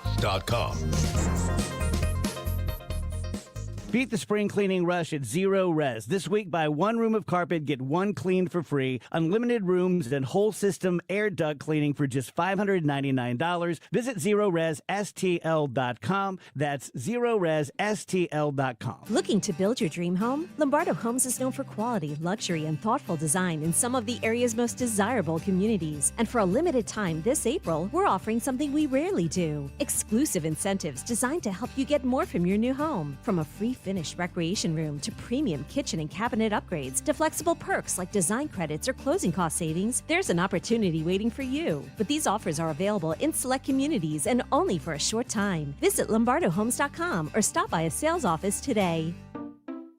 [SPEAKER 5] Beat the spring cleaning rush at Zero Res. This week, buy one room of carpet, get one cleaned for free. Unlimited rooms and whole system air duct cleaning for just $599. Visit ZeroResSTL.com. That's ZeroResSTL.com.
[SPEAKER 24] Looking to build your dream home? Lombardo Homes is known for quality, luxury, and thoughtful design in some of the area's most desirable communities. And for a limited time this April, we're offering something we rarely do. Exclusive incentives designed to help you get more from your new home. From a free finished recreation room to premium kitchen and cabinet upgrades to flexible perks like design credits or closing cost savings, there's an opportunity waiting for you. But these offers are available in select communities and only for a short time. Visit LombardoHomes.com or stop by a sales office today.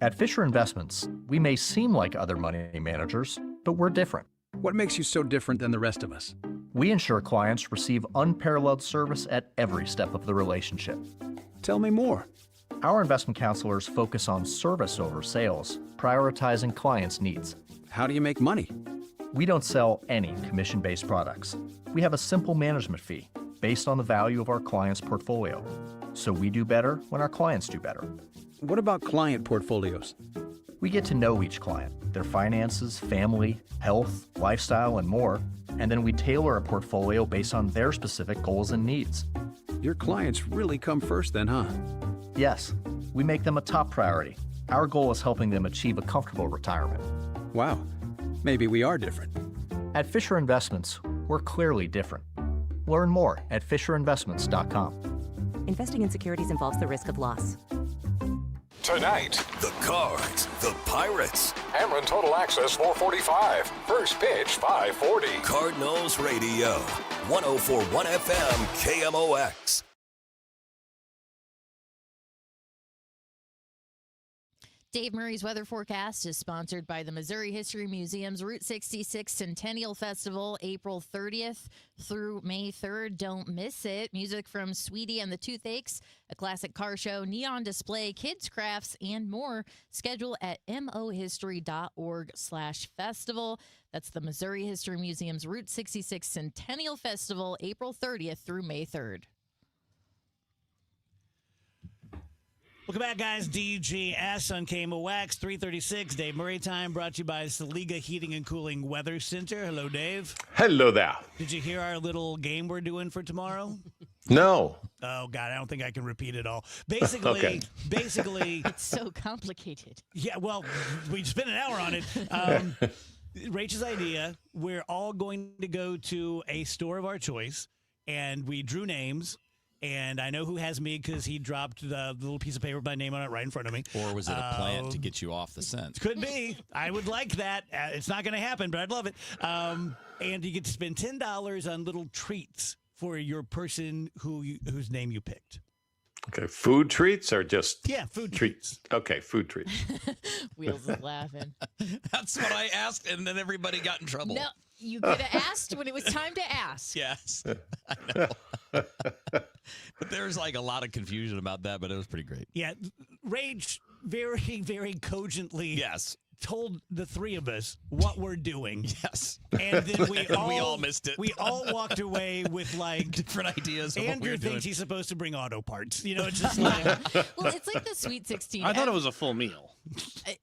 [SPEAKER 26] At Fisher Investments, we may seem like other money managers, but we're different.
[SPEAKER 27] What makes you so different than the rest of us?
[SPEAKER 26] We ensure clients receive unparalleled service at every step of the relationship.
[SPEAKER 27] Tell me more.
[SPEAKER 26] Our investment counselors focus on service over sales, prioritizing clients' needs.
[SPEAKER 27] How do you make money?
[SPEAKER 26] We don't sell any commission-based products. We have a simple management fee based on the value of our clients' portfolio. So we do better when our clients do better.
[SPEAKER 27] What about client portfolios?
[SPEAKER 26] We get to know each client, their finances, family, health, lifestyle, and more, and then we tailor a portfolio based on their specific goals and needs.
[SPEAKER 27] Your clients really come first then, huh?
[SPEAKER 26] Yes, we make them a top priority. Our goal is helping them achieve a comfortable retirement.
[SPEAKER 27] Wow, maybe we are different.
[SPEAKER 26] At Fisher Investments, we're clearly different. Learn more at FisherInvestments.com.
[SPEAKER 24] Investing in securities involves the risk of loss.
[SPEAKER 19] Tonight,
[SPEAKER 4] the Cards, the Pirates.
[SPEAKER 19] Cameron Total Access 445. First pitch 540.
[SPEAKER 4] Cardinals Radio, 104.1 FM, KMOX.
[SPEAKER 6] Dave Murray's weather forecast is sponsored by the Missouri History Museum's Route 66 Centennial Festival, April 30th through May 3rd. Don't miss it. Music from Sweetie and the Toothaches, a classic car show, neon display, kids crafts, and more. Schedule at mohistory.org/festival. That's the Missouri History Museum's Route 66 Centennial Festival, April 30th through May 3rd.
[SPEAKER 5] Welcome back, guys. DGS on KMOX 336. Dave Murray time brought to you by Saliga Heating and Cooling Weather Center. Hello, Dave.
[SPEAKER 11] Hello there.
[SPEAKER 5] Did you hear our little game we're doing for tomorrow?
[SPEAKER 11] No.
[SPEAKER 5] Oh, God, I don't think I can repeat it all. Basically,
[SPEAKER 6] It's so complicated.
[SPEAKER 5] Yeah, well, we spent an hour on it. Rachel's idea, we're all going to go to a store of our choice, and we drew names. And I know who has me because he dropped the little piece of paper with my name on it right in front of me.
[SPEAKER 7] Or was it a plant to get you off the scent?
[SPEAKER 5] Could be. I would like that. It's not going to happen, but I'd love it. And you get to spend $10 on little treats for your person whose name you picked.
[SPEAKER 11] Okay, food treats or just
[SPEAKER 5] food
[SPEAKER 11] treats? Okay, food treats.
[SPEAKER 6] Wheels is laughing.
[SPEAKER 7] That's what I asked, and then everybody got in trouble.
[SPEAKER 6] No, you could have asked when it was time to ask.
[SPEAKER 7] Yes, I know. But there's like a lot of confusion about that, but it was pretty great.
[SPEAKER 5] Yeah, Rage very, very cogently told the three of us what we're doing.
[SPEAKER 7] Yes.
[SPEAKER 5] And then we
[SPEAKER 7] all missed it.
[SPEAKER 5] We all walked away with like
[SPEAKER 7] different ideas of what we
[SPEAKER 5] Andrew
[SPEAKER 7] were
[SPEAKER 5] thinks
[SPEAKER 7] doing.
[SPEAKER 5] he's supposed to bring auto parts. You know, it's just like
[SPEAKER 6] Well, it's like the Sweet 16.
[SPEAKER 2] I thought it was a full meal.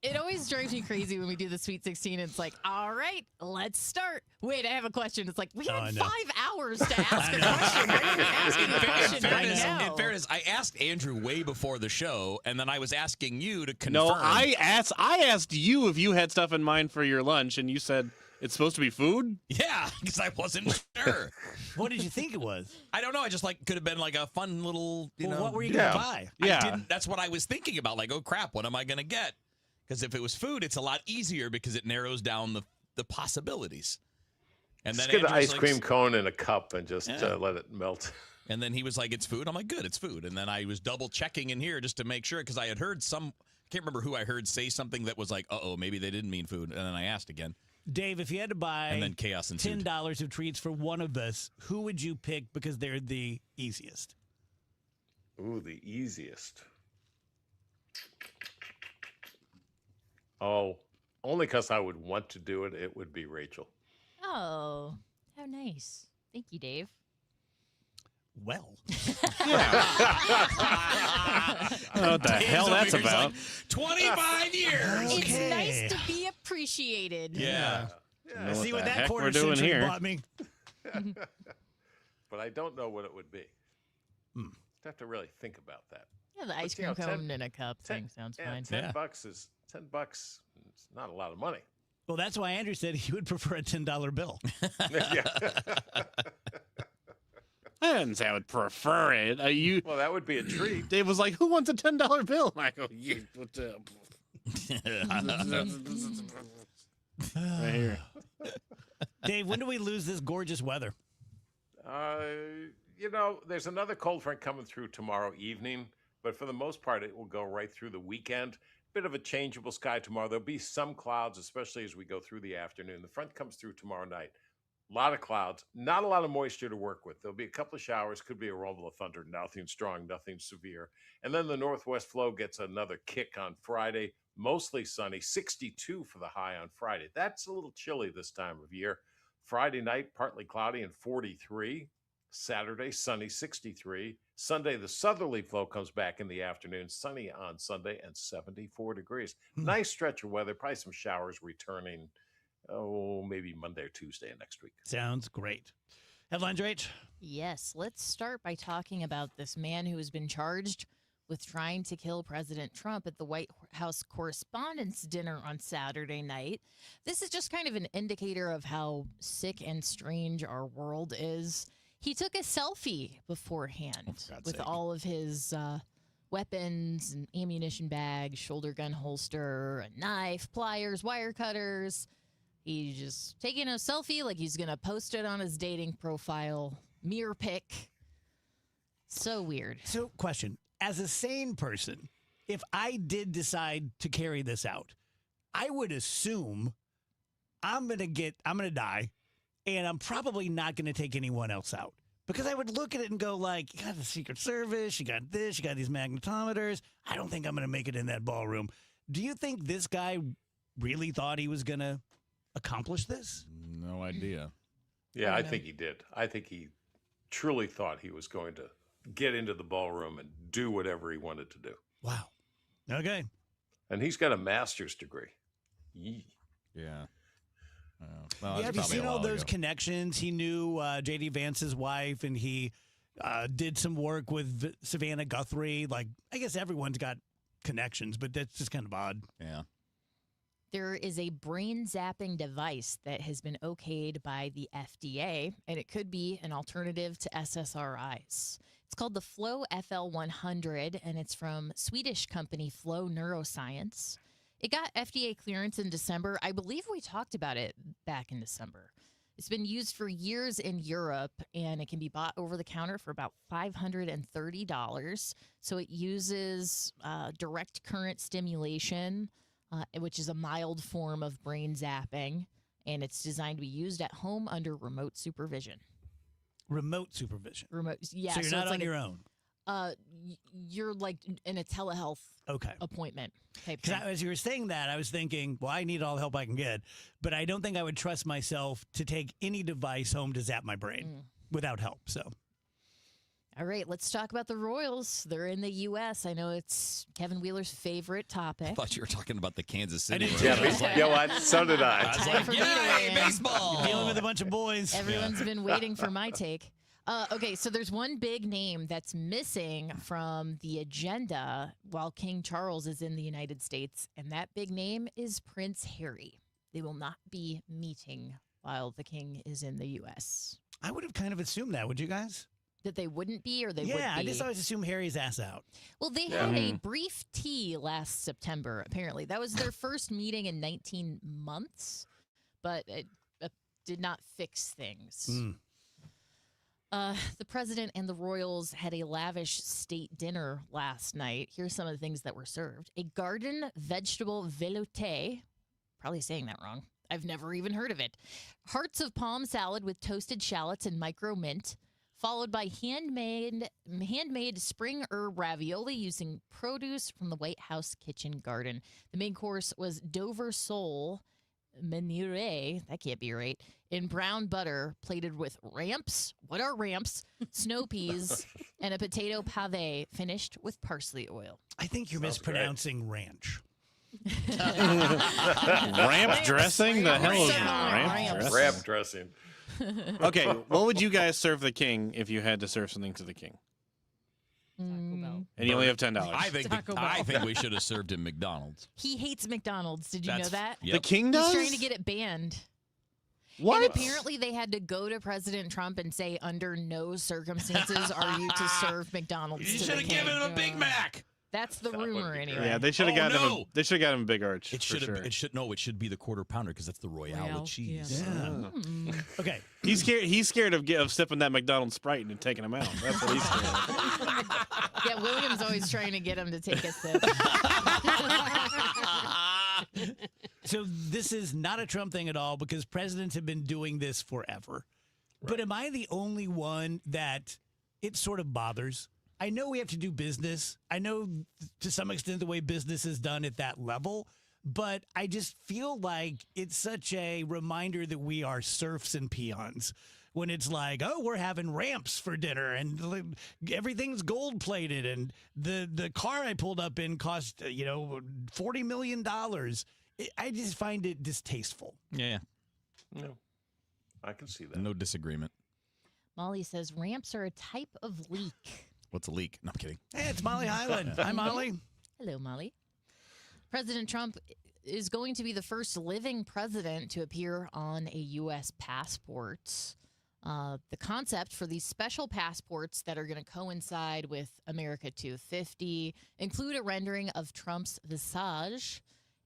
[SPEAKER 6] It always drives me crazy when we do the Sweet 16. It's like, all right, let's start. Wait, I have a question. It's like, we had 5 hours to ask a question. Why are you asking a question right now?
[SPEAKER 7] In fairness, I asked Andrew way before the show, and then I was asking you to confirm.
[SPEAKER 2] No, I asked you if you had stuff in mind for your lunch, and you said it's supposed to be food?
[SPEAKER 7] Yeah, because I wasn't sure.
[SPEAKER 5] What did you think it was?
[SPEAKER 7] I don't know. I just could have been like a fun little, you know.
[SPEAKER 5] What were you going to buy?
[SPEAKER 7] I didn't, that's what I was thinking about. Like, oh crap, what am I going to get? Because if it was food, it's a lot easier because it narrows down the possibilities. And
[SPEAKER 11] Just
[SPEAKER 7] then
[SPEAKER 11] get an
[SPEAKER 7] Andrew's
[SPEAKER 11] ice cream cone in a cup and just let it melt.
[SPEAKER 7] And then he was like, it's food. I'm like, good, it's food. And then I was double checking in here just to make sure because I had heard I can't remember who I heard say something that was like, maybe they didn't mean food. And then I asked again.
[SPEAKER 5] Dave, if you had to buy
[SPEAKER 7] and then chaos ensued.
[SPEAKER 5] $10 of treats for one of us, who would you pick because they're the easiest?
[SPEAKER 11] Ooh, the easiest. Oh, only because I would want to do it, it would be Rachel.
[SPEAKER 6] Oh, how nice. Thank you, Dave.
[SPEAKER 5] Well.
[SPEAKER 2] What the hell that's about?
[SPEAKER 7] Like, 25 years.
[SPEAKER 6] It's nice to be appreciated.
[SPEAKER 7] Yeah.
[SPEAKER 5] See what that
[SPEAKER 2] heck
[SPEAKER 5] quarter
[SPEAKER 2] we're doing
[SPEAKER 5] century
[SPEAKER 2] here.
[SPEAKER 5] bought me.
[SPEAKER 11] But I don't know what it would be. I'd have to really think about that.
[SPEAKER 6] Yeah, the ice cream cone in a cup thing sounds fine.
[SPEAKER 11] $10 is $10. It's not a lot of money.
[SPEAKER 5] Well, that's why Andrew said he would prefer a $10 bill.
[SPEAKER 2] I didn't say I would prefer it.
[SPEAKER 11] Well, that would be a treat.
[SPEAKER 2] Dave was like, who wants a $10 bill? And I go, right here.
[SPEAKER 5] Dave, when do we lose this gorgeous weather?
[SPEAKER 11] There's another cold front coming through tomorrow evening, but for the most part, it will go right through the weekend. Bit of a changeable sky tomorrow. There'll be some clouds, especially as we go through the afternoon. The front comes through tomorrow night. A lot of clouds, not a lot of moisture to work with. There'll be a couple of showers, could be a rumble of thunder, nothing strong, nothing severe. And then the northwest flow gets another kick on Friday, mostly sunny, 62 for the high on Friday. That's a little chilly this time of year. Friday night, partly cloudy and 43. Saturday, sunny, 63. Sunday, the southerly flow comes back in the afternoon, sunny on Sunday and 74 degrees. Nice stretch of weather, probably some showers returning, maybe Monday or Tuesday next week.
[SPEAKER 5] Sounds great. Headlines, Rach?
[SPEAKER 6] Yes, let's start by talking about this man who has been charged with trying to kill President Trump at the White House Correspondents' Dinner on Saturday night. This is just kind of an indicator of how sick and strange our world is. He took a selfie beforehand with all of his weapons and ammunition bag, shoulder gun holster, a knife, pliers, wire cutters. He's just taking a selfie like he's going to post it on his dating profile. Mirror pic. So weird.
[SPEAKER 5] So, question. As a sane person, if I did decide to carry this out, I would assume I'm going to die, and I'm probably not going to take anyone else out. Because I would look at it and go like, you got the Secret Service, you got this, you got these magnetometers. I don't think I'm going to make it in that ballroom. Do you think this guy really thought he was going to accomplish this?
[SPEAKER 7] No idea.
[SPEAKER 11] Yeah, I think he did. I think he truly thought he was going to get into the ballroom and do whatever he wanted to do.
[SPEAKER 5] Wow. Okay.
[SPEAKER 11] And he's got a master's degree. Yee.
[SPEAKER 7] Yeah.
[SPEAKER 5] Have you seen all those connections? He knew J.D. Vance's wife, and he did some work with Savannah Guthrie. Like, I guess everyone's got connections, but that's just kind of odd.
[SPEAKER 7] Yeah.
[SPEAKER 6] There is a brain zapping device that has been okayed by the FDA, and it could be an alternative to SSRIs. It's called the Flow FL100, and it's from Swedish company Flow Neuroscience. It got FDA clearance in December. I believe we talked about it back in December. It's been used for years in Europe, and it can be bought over the counter for about $530. So it uses direct current stimulation, which is a mild form of brain zapping, and it's designed to be used at home under remote supervision.
[SPEAKER 5] Remote supervision.
[SPEAKER 6] Remote, yeah.
[SPEAKER 5] So you're not
[SPEAKER 6] it's
[SPEAKER 5] on
[SPEAKER 6] like
[SPEAKER 5] your own.
[SPEAKER 6] You're like in a telehealth appointment type thing.
[SPEAKER 5] As you were saying that, I was thinking, well, I need all the help I can get, but I don't think I would trust myself to take any device home to zap my brain without help. So,
[SPEAKER 6] all right, let's talk about the Royals. They're in the U.S. I know it's Kevin Wheeler's favorite topic.
[SPEAKER 7] I thought you were talking about the Kansas City.
[SPEAKER 9] Yeah, what? So did I.
[SPEAKER 7] I was like, yay, baseball!
[SPEAKER 5] You're dealing with a bunch of boys.
[SPEAKER 6] Everyone's been waiting for my take. Okay, so there's one big name that's missing from the agenda while King Charles is in the United States, and that big name is Prince Harry. They will not be meeting while the king is in the U.S.
[SPEAKER 5] I would have kind of assumed that. Would you guys?
[SPEAKER 6] That they wouldn't be, or they would be?
[SPEAKER 5] Yeah, I just always assume Harry's ass out.
[SPEAKER 6] Well, they had a brief tea last September, apparently. That was their first meeting in 19 months, but it did not fix things. The president and the royals had a lavish state dinner last night. Here's some of the things that were served. A garden vegetable velouté. Probably saying that wrong. I've never even heard of it. Hearts of palm salad with toasted shallots and micro mint, followed by handmade spring herb ravioli using produce from the White House kitchen garden. The main course was Dover sole menuire, that can't be right, in brown butter, plated with ramps. What are ramps? Snow peas and a potato pave, finished with parsley oil.
[SPEAKER 5] I think you're mispronouncing ranch.
[SPEAKER 2] Ramp dressing? The hell is ramp dressing?
[SPEAKER 9] Ramp dressing.
[SPEAKER 2] Okay, what would you guys serve the king if you had to serve something to the king? And you only have $10.
[SPEAKER 7] I think we should have served him McDonald's.
[SPEAKER 6] He hates McDonald's. Did you know that?
[SPEAKER 2] The king does?
[SPEAKER 6] He's trying to get it banned.
[SPEAKER 2] What?
[SPEAKER 6] And apparently they had to go to President Trump and say, under no circumstances are you to serve McDonald's.
[SPEAKER 7] You
[SPEAKER 6] to
[SPEAKER 7] should
[SPEAKER 6] the
[SPEAKER 7] have given
[SPEAKER 6] king.
[SPEAKER 7] him a Big Mac.
[SPEAKER 6] That's the rumor, anyway.
[SPEAKER 2] Yeah, they should have gotten him. They should have gotten him a big arch.
[SPEAKER 7] It should have. It should be the quarter pounder because that's the Royale with cheese.
[SPEAKER 5] Yeah. Okay.
[SPEAKER 2] He's scared. He's scared of sipping that McDonald's Sprite and taking him out. That's what he's scared of.
[SPEAKER 6] Yeah, William's always trying to get him to take a sip.
[SPEAKER 5] So this is not a Trump thing at all because presidents have been doing this forever. Right. But am I the only one that it sort of bothers? I know we have to do business. I know to some extent the way business is done at that level, but I just feel like it's such a reminder that we are serfs and peons. When it's like, oh, we're having ramps for dinner and everything's gold plated and the car I pulled up in cost, $40 million. I just find it distasteful.
[SPEAKER 7] Yeah.
[SPEAKER 9] No, I can see that.
[SPEAKER 7] No disagreement.
[SPEAKER 6] Molly says ramps are a type of leak.
[SPEAKER 7] What's a leak? No, I'm kidding.
[SPEAKER 5] Hey, it's Molly Highland. Hi, Molly.
[SPEAKER 6] Hello, Molly. President Trump is going to be the first living president to appear on a U.S. passport. The concept for these special passports that are going to coincide with America 250 include a rendering of Trump's visage,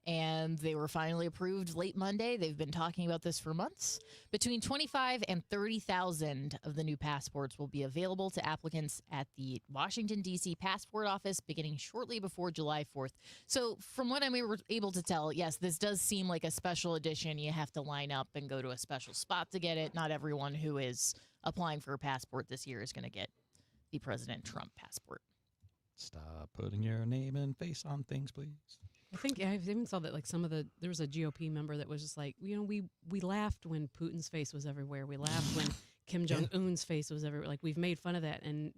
[SPEAKER 6] and they were finally approved late Monday. They've been talking about this for months. Between 25 and 30,000 of the new passports will be available to applicants at the Washington, D.C. passport office beginning shortly before July 4th. So from what I'm able to tell, yes, this does seem like a special edition. You have to line up and go to a special spot to get it. Not everyone who is applying for a passport this year is going to get the President Trump passport.
[SPEAKER 7] Stop putting your name and face on things, please.
[SPEAKER 12] I think I even saw that there was a GOP member that was just like, we laughed when Putin's face was everywhere. We laughed when Kim Jong-un's face was everywhere. Like, we've made fun of that. And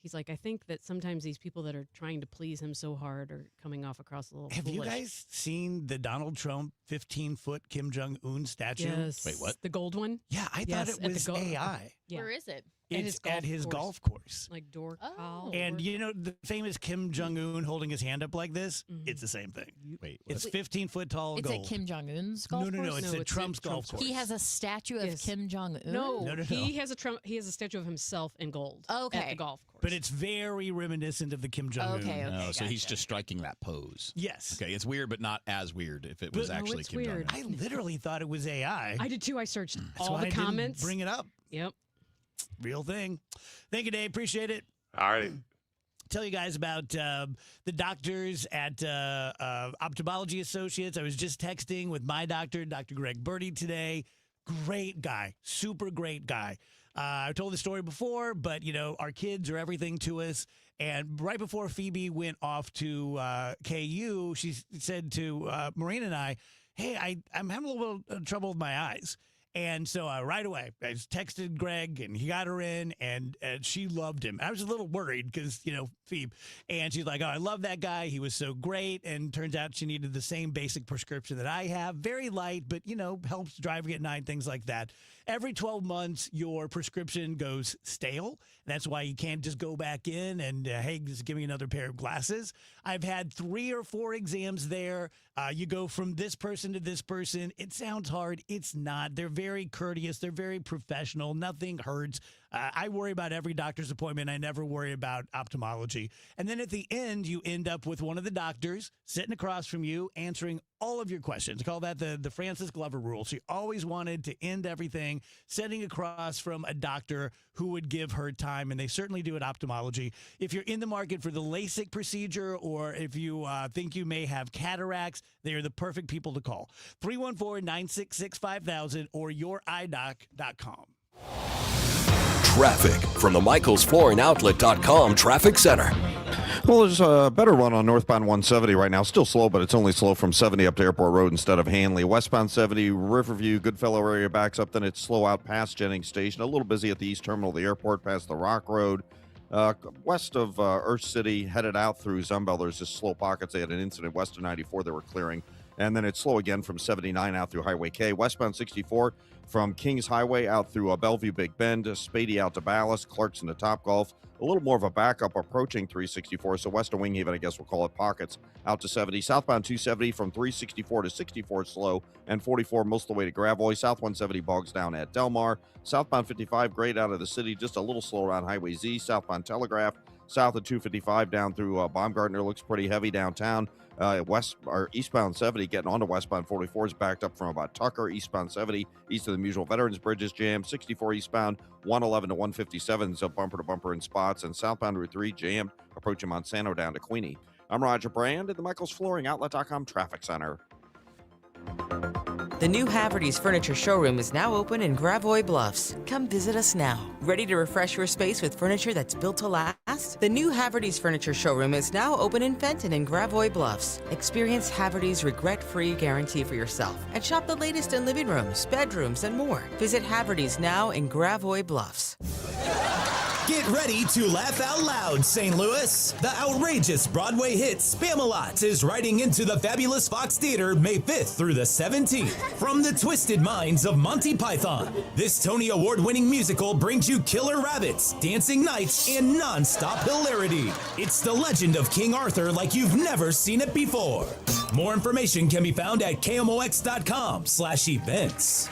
[SPEAKER 12] he's like, I think that sometimes these people that are trying to please him so hard are coming off across a little
[SPEAKER 5] Have
[SPEAKER 12] foolish.
[SPEAKER 5] you guys seen the Donald Trump 15-foot Kim Jong-un statue?
[SPEAKER 12] Yes.
[SPEAKER 7] Wait, what?
[SPEAKER 12] The gold one?
[SPEAKER 5] Yeah, I thought it was AI.
[SPEAKER 12] Yeah.
[SPEAKER 6] Where is it?
[SPEAKER 5] It's at his golf course.
[SPEAKER 12] Like Dork Hall.
[SPEAKER 5] And you know the famous Kim Jong-un holding his hand up like this? It's the same thing.
[SPEAKER 2] Wait,
[SPEAKER 5] it's 15 foot tall
[SPEAKER 6] It's
[SPEAKER 5] gold.
[SPEAKER 6] at Kim Jong-un's golf course?
[SPEAKER 5] No, it's at Trump's golf course.
[SPEAKER 6] He has a statue of Kim Jong-un?
[SPEAKER 12] No, he has a statue of himself in gold at the golf course.
[SPEAKER 5] But it's very reminiscent of the Kim Jong-un.
[SPEAKER 7] Oh, so he's just striking that pose.
[SPEAKER 5] Yes.
[SPEAKER 7] Okay, it's weird, but not as weird if it was actually
[SPEAKER 12] it's
[SPEAKER 7] Kim
[SPEAKER 12] weird.
[SPEAKER 7] Jong-un.
[SPEAKER 5] I literally thought it was AI.
[SPEAKER 12] I did too. I searched
[SPEAKER 5] That's
[SPEAKER 12] all
[SPEAKER 5] why
[SPEAKER 12] the
[SPEAKER 5] I didn't
[SPEAKER 12] comments.
[SPEAKER 5] bring it up.
[SPEAKER 12] Yep.
[SPEAKER 5] Real thing. Thank you, Dave. Appreciate it.
[SPEAKER 9] All right.
[SPEAKER 5] Tell you guys about the doctors at Ophthalmology Associates. I was just texting with my doctor, Dr. Greg Birdie, today. Great guy. Super great guy. I told the story before, but, you know, our kids are everything to us. And right before Phoebe went off to KU, she said to Maureen and I, hey, I'm having a little bit of trouble with my eyes. And so right away, I just texted Greg, and he got her in, and she loved him. I was a little worried because, you know, Phoebe. And she's like, oh, I love that guy. He was so great. And turns out she needed the same basic prescription that I have. Very light, but, you know, helps driving at night, things like that. Every 12 months, your prescription goes stale. That's why you can't just go back in and, hey, just give me another pair of glasses. I've had 3 or 4 exams there. You go from this person to this person. It sounds hard. It's not. They're very courteous. They're very professional. Nothing hurts. I worry about every doctor's appointment. I never worry about ophthalmology. And then at the end, you end up with one of the doctors sitting across from you answering all of your questions. I call that the Francis Glover rule. She always wanted to end everything sitting across from a doctor who would give her time, and they certainly do at ophthalmology. If you're in the market for the LASIK procedure, or if you think you may have cataracts, they are the perfect people to call. 314-966-5000 or youridoc.com.
[SPEAKER 4] Traffic from the MichaelsFlooringOutlet.com Traffic Center.
[SPEAKER 3] Well, there's a better run on northbound 170 right now. Still slow, but it's only slow from 70 up to Airport Road instead of Hanley. Westbound 70, Riverview, Goodfellow area backs up. Then it's slow out past Jennings Station. A little busy at the east terminal of the airport past the Rock Road. West of Earth City, headed out through Zumbel, there's just slow pockets. They had an incident west of 94 they were clearing. And then it's slow again from 79 out through Highway K. Westbound 64 from Kings Highway out through Bellevue, Big Bend, Spady out to Ballas, Clarkson to Topgolf. A little more of a backup approaching 364. So west of Winghaven, I guess we'll call it pockets, out to 70. Southbound 270 from 364 to 64 slow, and 44 most of the way to Gravois. South 170 bogs down at Delmar. Southbound 55 great out of the city, just a little slow around Highway Z. Southbound Telegraph, south of 255 down through Baumgartner looks pretty heavy downtown. Eastbound 70 getting onto westbound 44 is backed up from about Tucker. Eastbound 70 east of the Musial Veterans Bridge is jammed. 64 eastbound 111 to 157 is up bumper to bumper in spots, and southbound Route 3 jammed approaching Monsanto down to Queenie. I'm Roger Brand at the MichaelsFlooringOutlet.com Traffic Center.
[SPEAKER 10] The new Haverty's Furniture Showroom is now open in Gravois Bluffs. Come visit us now. Ready to refresh your space with furniture that's built to last? The new Haverty's Furniture Showroom is now open in Fenton and Gravois Bluffs. Experience Haverty's regret-free guarantee for yourself and shop the latest in living rooms, bedrooms, and more. Visit Haverty's now in Gravois Bluffs.
[SPEAKER 13] Get ready to laugh out loud, St. Louis. The outrageous Broadway hit Spam-A-Lot is riding into the fabulous Fox Theater May 5th through the 17th. From the twisted minds of Monty Python, this Tony Award-winning musical brings you killer rabbits, dancing knights, and non-stop hilarity. It's the legend of King Arthur like you've never seen it before. More information can be found at KMOX.com/events.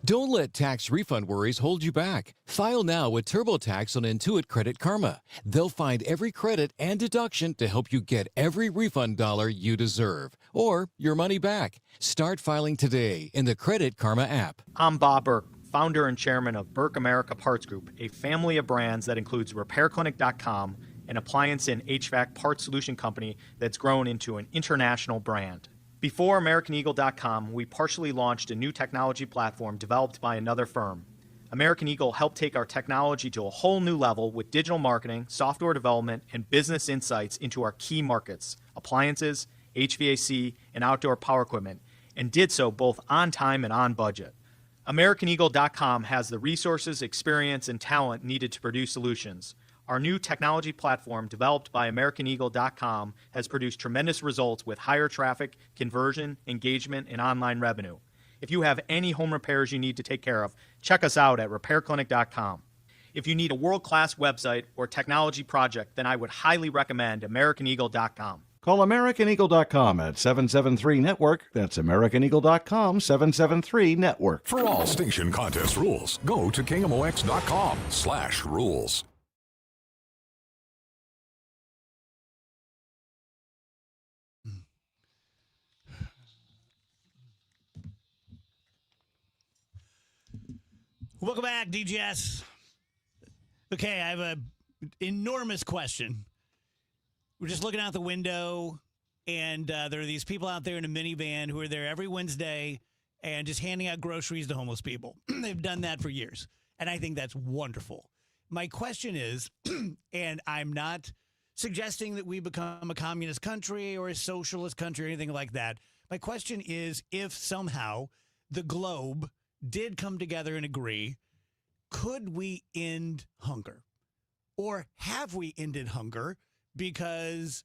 [SPEAKER 14] Don't let tax refund worries hold you back. File now with TurboTax on Intuit Credit Karma. They'll find every credit and deduction to help you get every refund dollar you deserve, or your money back. Start filing today in the Credit Karma app.
[SPEAKER 16] I'm Bob Burke, founder and chairman of Burke America Parts Group, a family of brands that includes RepairClinic.com, an appliance and HVAC parts solution company that's grown into an international brand. Before AmericanEagle.com, we partially launched a new technology platform developed by another firm. American Eagle helped take our technology to a whole new level with digital marketing, software development, and business insights into our key markets, appliances, HVAC, and outdoor power equipment, and did so both on time and on budget. AmericanEagle.com has the resources, experience, and talent needed to produce solutions. Our new technology platform, developed by AmericanEagle.com, has produced tremendous results with higher traffic, conversion, engagement, and online revenue. If you have any home repairs you need to take care of, check us out at repairclinic.com. If you need a world-class website or technology project, then I would highly recommend AmericanEagle.com.
[SPEAKER 1] Call AmericanEagle.com at 773-NETWORK. That's AmericanEagle.com, 773-NETWORK.
[SPEAKER 19] For all station contest rules, go to KMOX.com/rules.
[SPEAKER 5] Welcome back, DGS. Okay, I have an enormous question. We're just looking out the window, and there are these people out there in a minivan who are there every Wednesday and just handing out groceries to homeless people. They've done that for years, and I think that's wonderful. My question is, and I'm not suggesting that we become a communist country or a socialist country or anything like that. My question is, if somehow the globe did come together and agree, could we end hunger? Or have we ended hunger? Because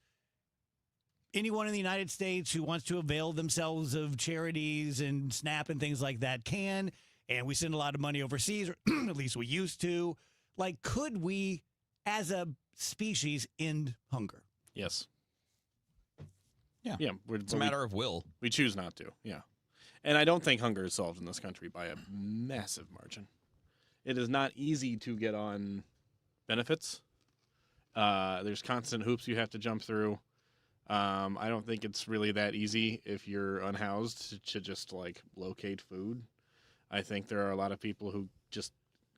[SPEAKER 5] anyone in the United States who wants to avail themselves of charities and SNAP and things like that can, and we send a lot of money overseas, or at least we used to. Like, could we, as a species, end hunger?
[SPEAKER 2] Yes.
[SPEAKER 7] Yeah.
[SPEAKER 2] Yeah.
[SPEAKER 7] It's a matter of will.
[SPEAKER 2] We choose not to. Yeah. And I don't think hunger is solved in this country by a massive margin. It is not easy to get on benefits. There's constant hoops you have to jump through. I don't think it's really that easy if you're unhoused to just like locate food. I think there are a lot of people who just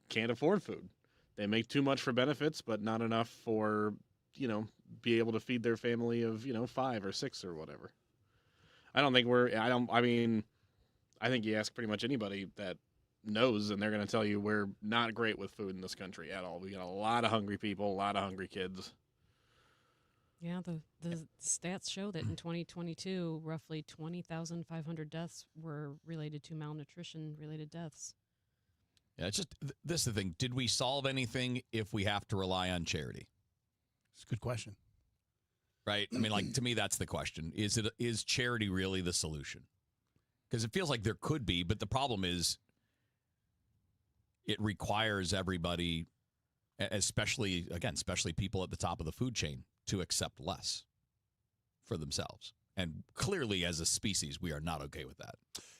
[SPEAKER 2] can't afford food. They make too much for benefits, but not enough for, be able to feed their family of, 5 or 6 or whatever. I think you ask pretty much anybody that knows, and they're going to tell you we're not great with food in this country at all. We got a lot of hungry people, a lot of hungry kids.
[SPEAKER 12] Yeah, the stats show that in 2022, roughly 20,500 deaths were related to malnutrition-related deaths.
[SPEAKER 7] Yeah, it's just this is the thing. Did we solve anything if we have to rely on charity?
[SPEAKER 5] It's a good question.
[SPEAKER 7] Right? I mean, to me, that's the question. Is charity really the solution? Because it feels like there could be, but the problem is it requires everybody, especially people at the top of the food chain, to accept less for themselves. And clearly, as a species, we are not okay with that.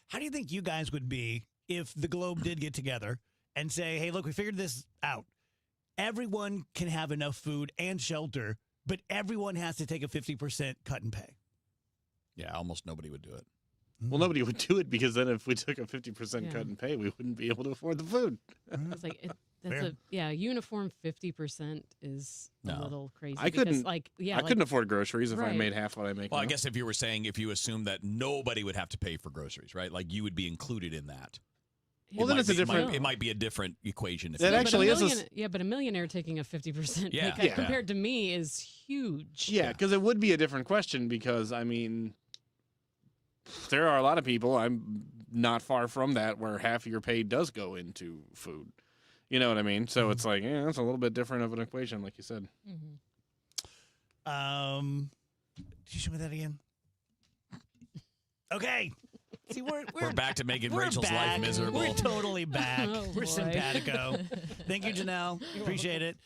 [SPEAKER 5] How do you think you guys would be if the globe did get together and say, hey, look, we figured this out. Everyone can have enough food and shelter, but everyone has to take a 50% cut in pay?
[SPEAKER 7] Yeah, almost nobody would do it.
[SPEAKER 2] Well, nobody would do it because then if we took a 50% cut in pay, we wouldn't be able to afford the food.
[SPEAKER 12] It's like uniform 50% is a little crazy.
[SPEAKER 2] I couldn't afford groceries if I
[SPEAKER 12] Right.
[SPEAKER 2] made half what I make.
[SPEAKER 7] Well,
[SPEAKER 2] now.
[SPEAKER 7] I guess if you assume that nobody would have to pay for groceries, right? Like you would be included in that.
[SPEAKER 2] Well, then it's a different.
[SPEAKER 7] It might be a different equation.
[SPEAKER 2] That actually is.
[SPEAKER 12] But a millionaire taking a 50%
[SPEAKER 7] Yeah.
[SPEAKER 12] pay cut compared to me is huge.
[SPEAKER 2] Yeah, because it would be a different question because, I mean, there are a lot of people, I'm not far from that, where half of your pay does go into food. You know what I mean? So it's like, it's a little bit different of an equation, like you said.
[SPEAKER 5] Did you show me that again? Okay. See, we're
[SPEAKER 7] back to making
[SPEAKER 5] we're
[SPEAKER 7] Rachel's
[SPEAKER 5] back.
[SPEAKER 7] life miserable.
[SPEAKER 5] We're totally back.
[SPEAKER 12] Oh,
[SPEAKER 5] we're
[SPEAKER 12] boy.
[SPEAKER 5] simpatico. Thank you, Janelle. Appreciate it.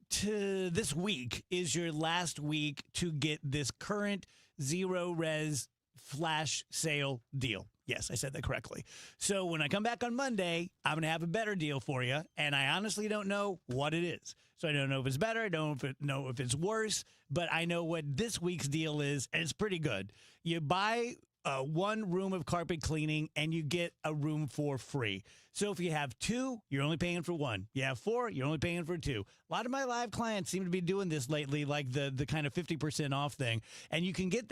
[SPEAKER 5] This week is your last week to get this current zero res flash sale deal. Yes, I said that correctly. So when I come back on Monday, I'm going to have a better deal for you, and I honestly don't know what it is. So I don't know if it's better. I don't know if it's worse, but I know what this week's deal is, and it's pretty good. You buy one room of carpet cleaning, and you get a room for free. So if you have 2, you're only paying for 1. You have 4, you're only paying for 2. A lot of my live clients seem to be doing this lately, like the kind of 50% off thing, and you can get that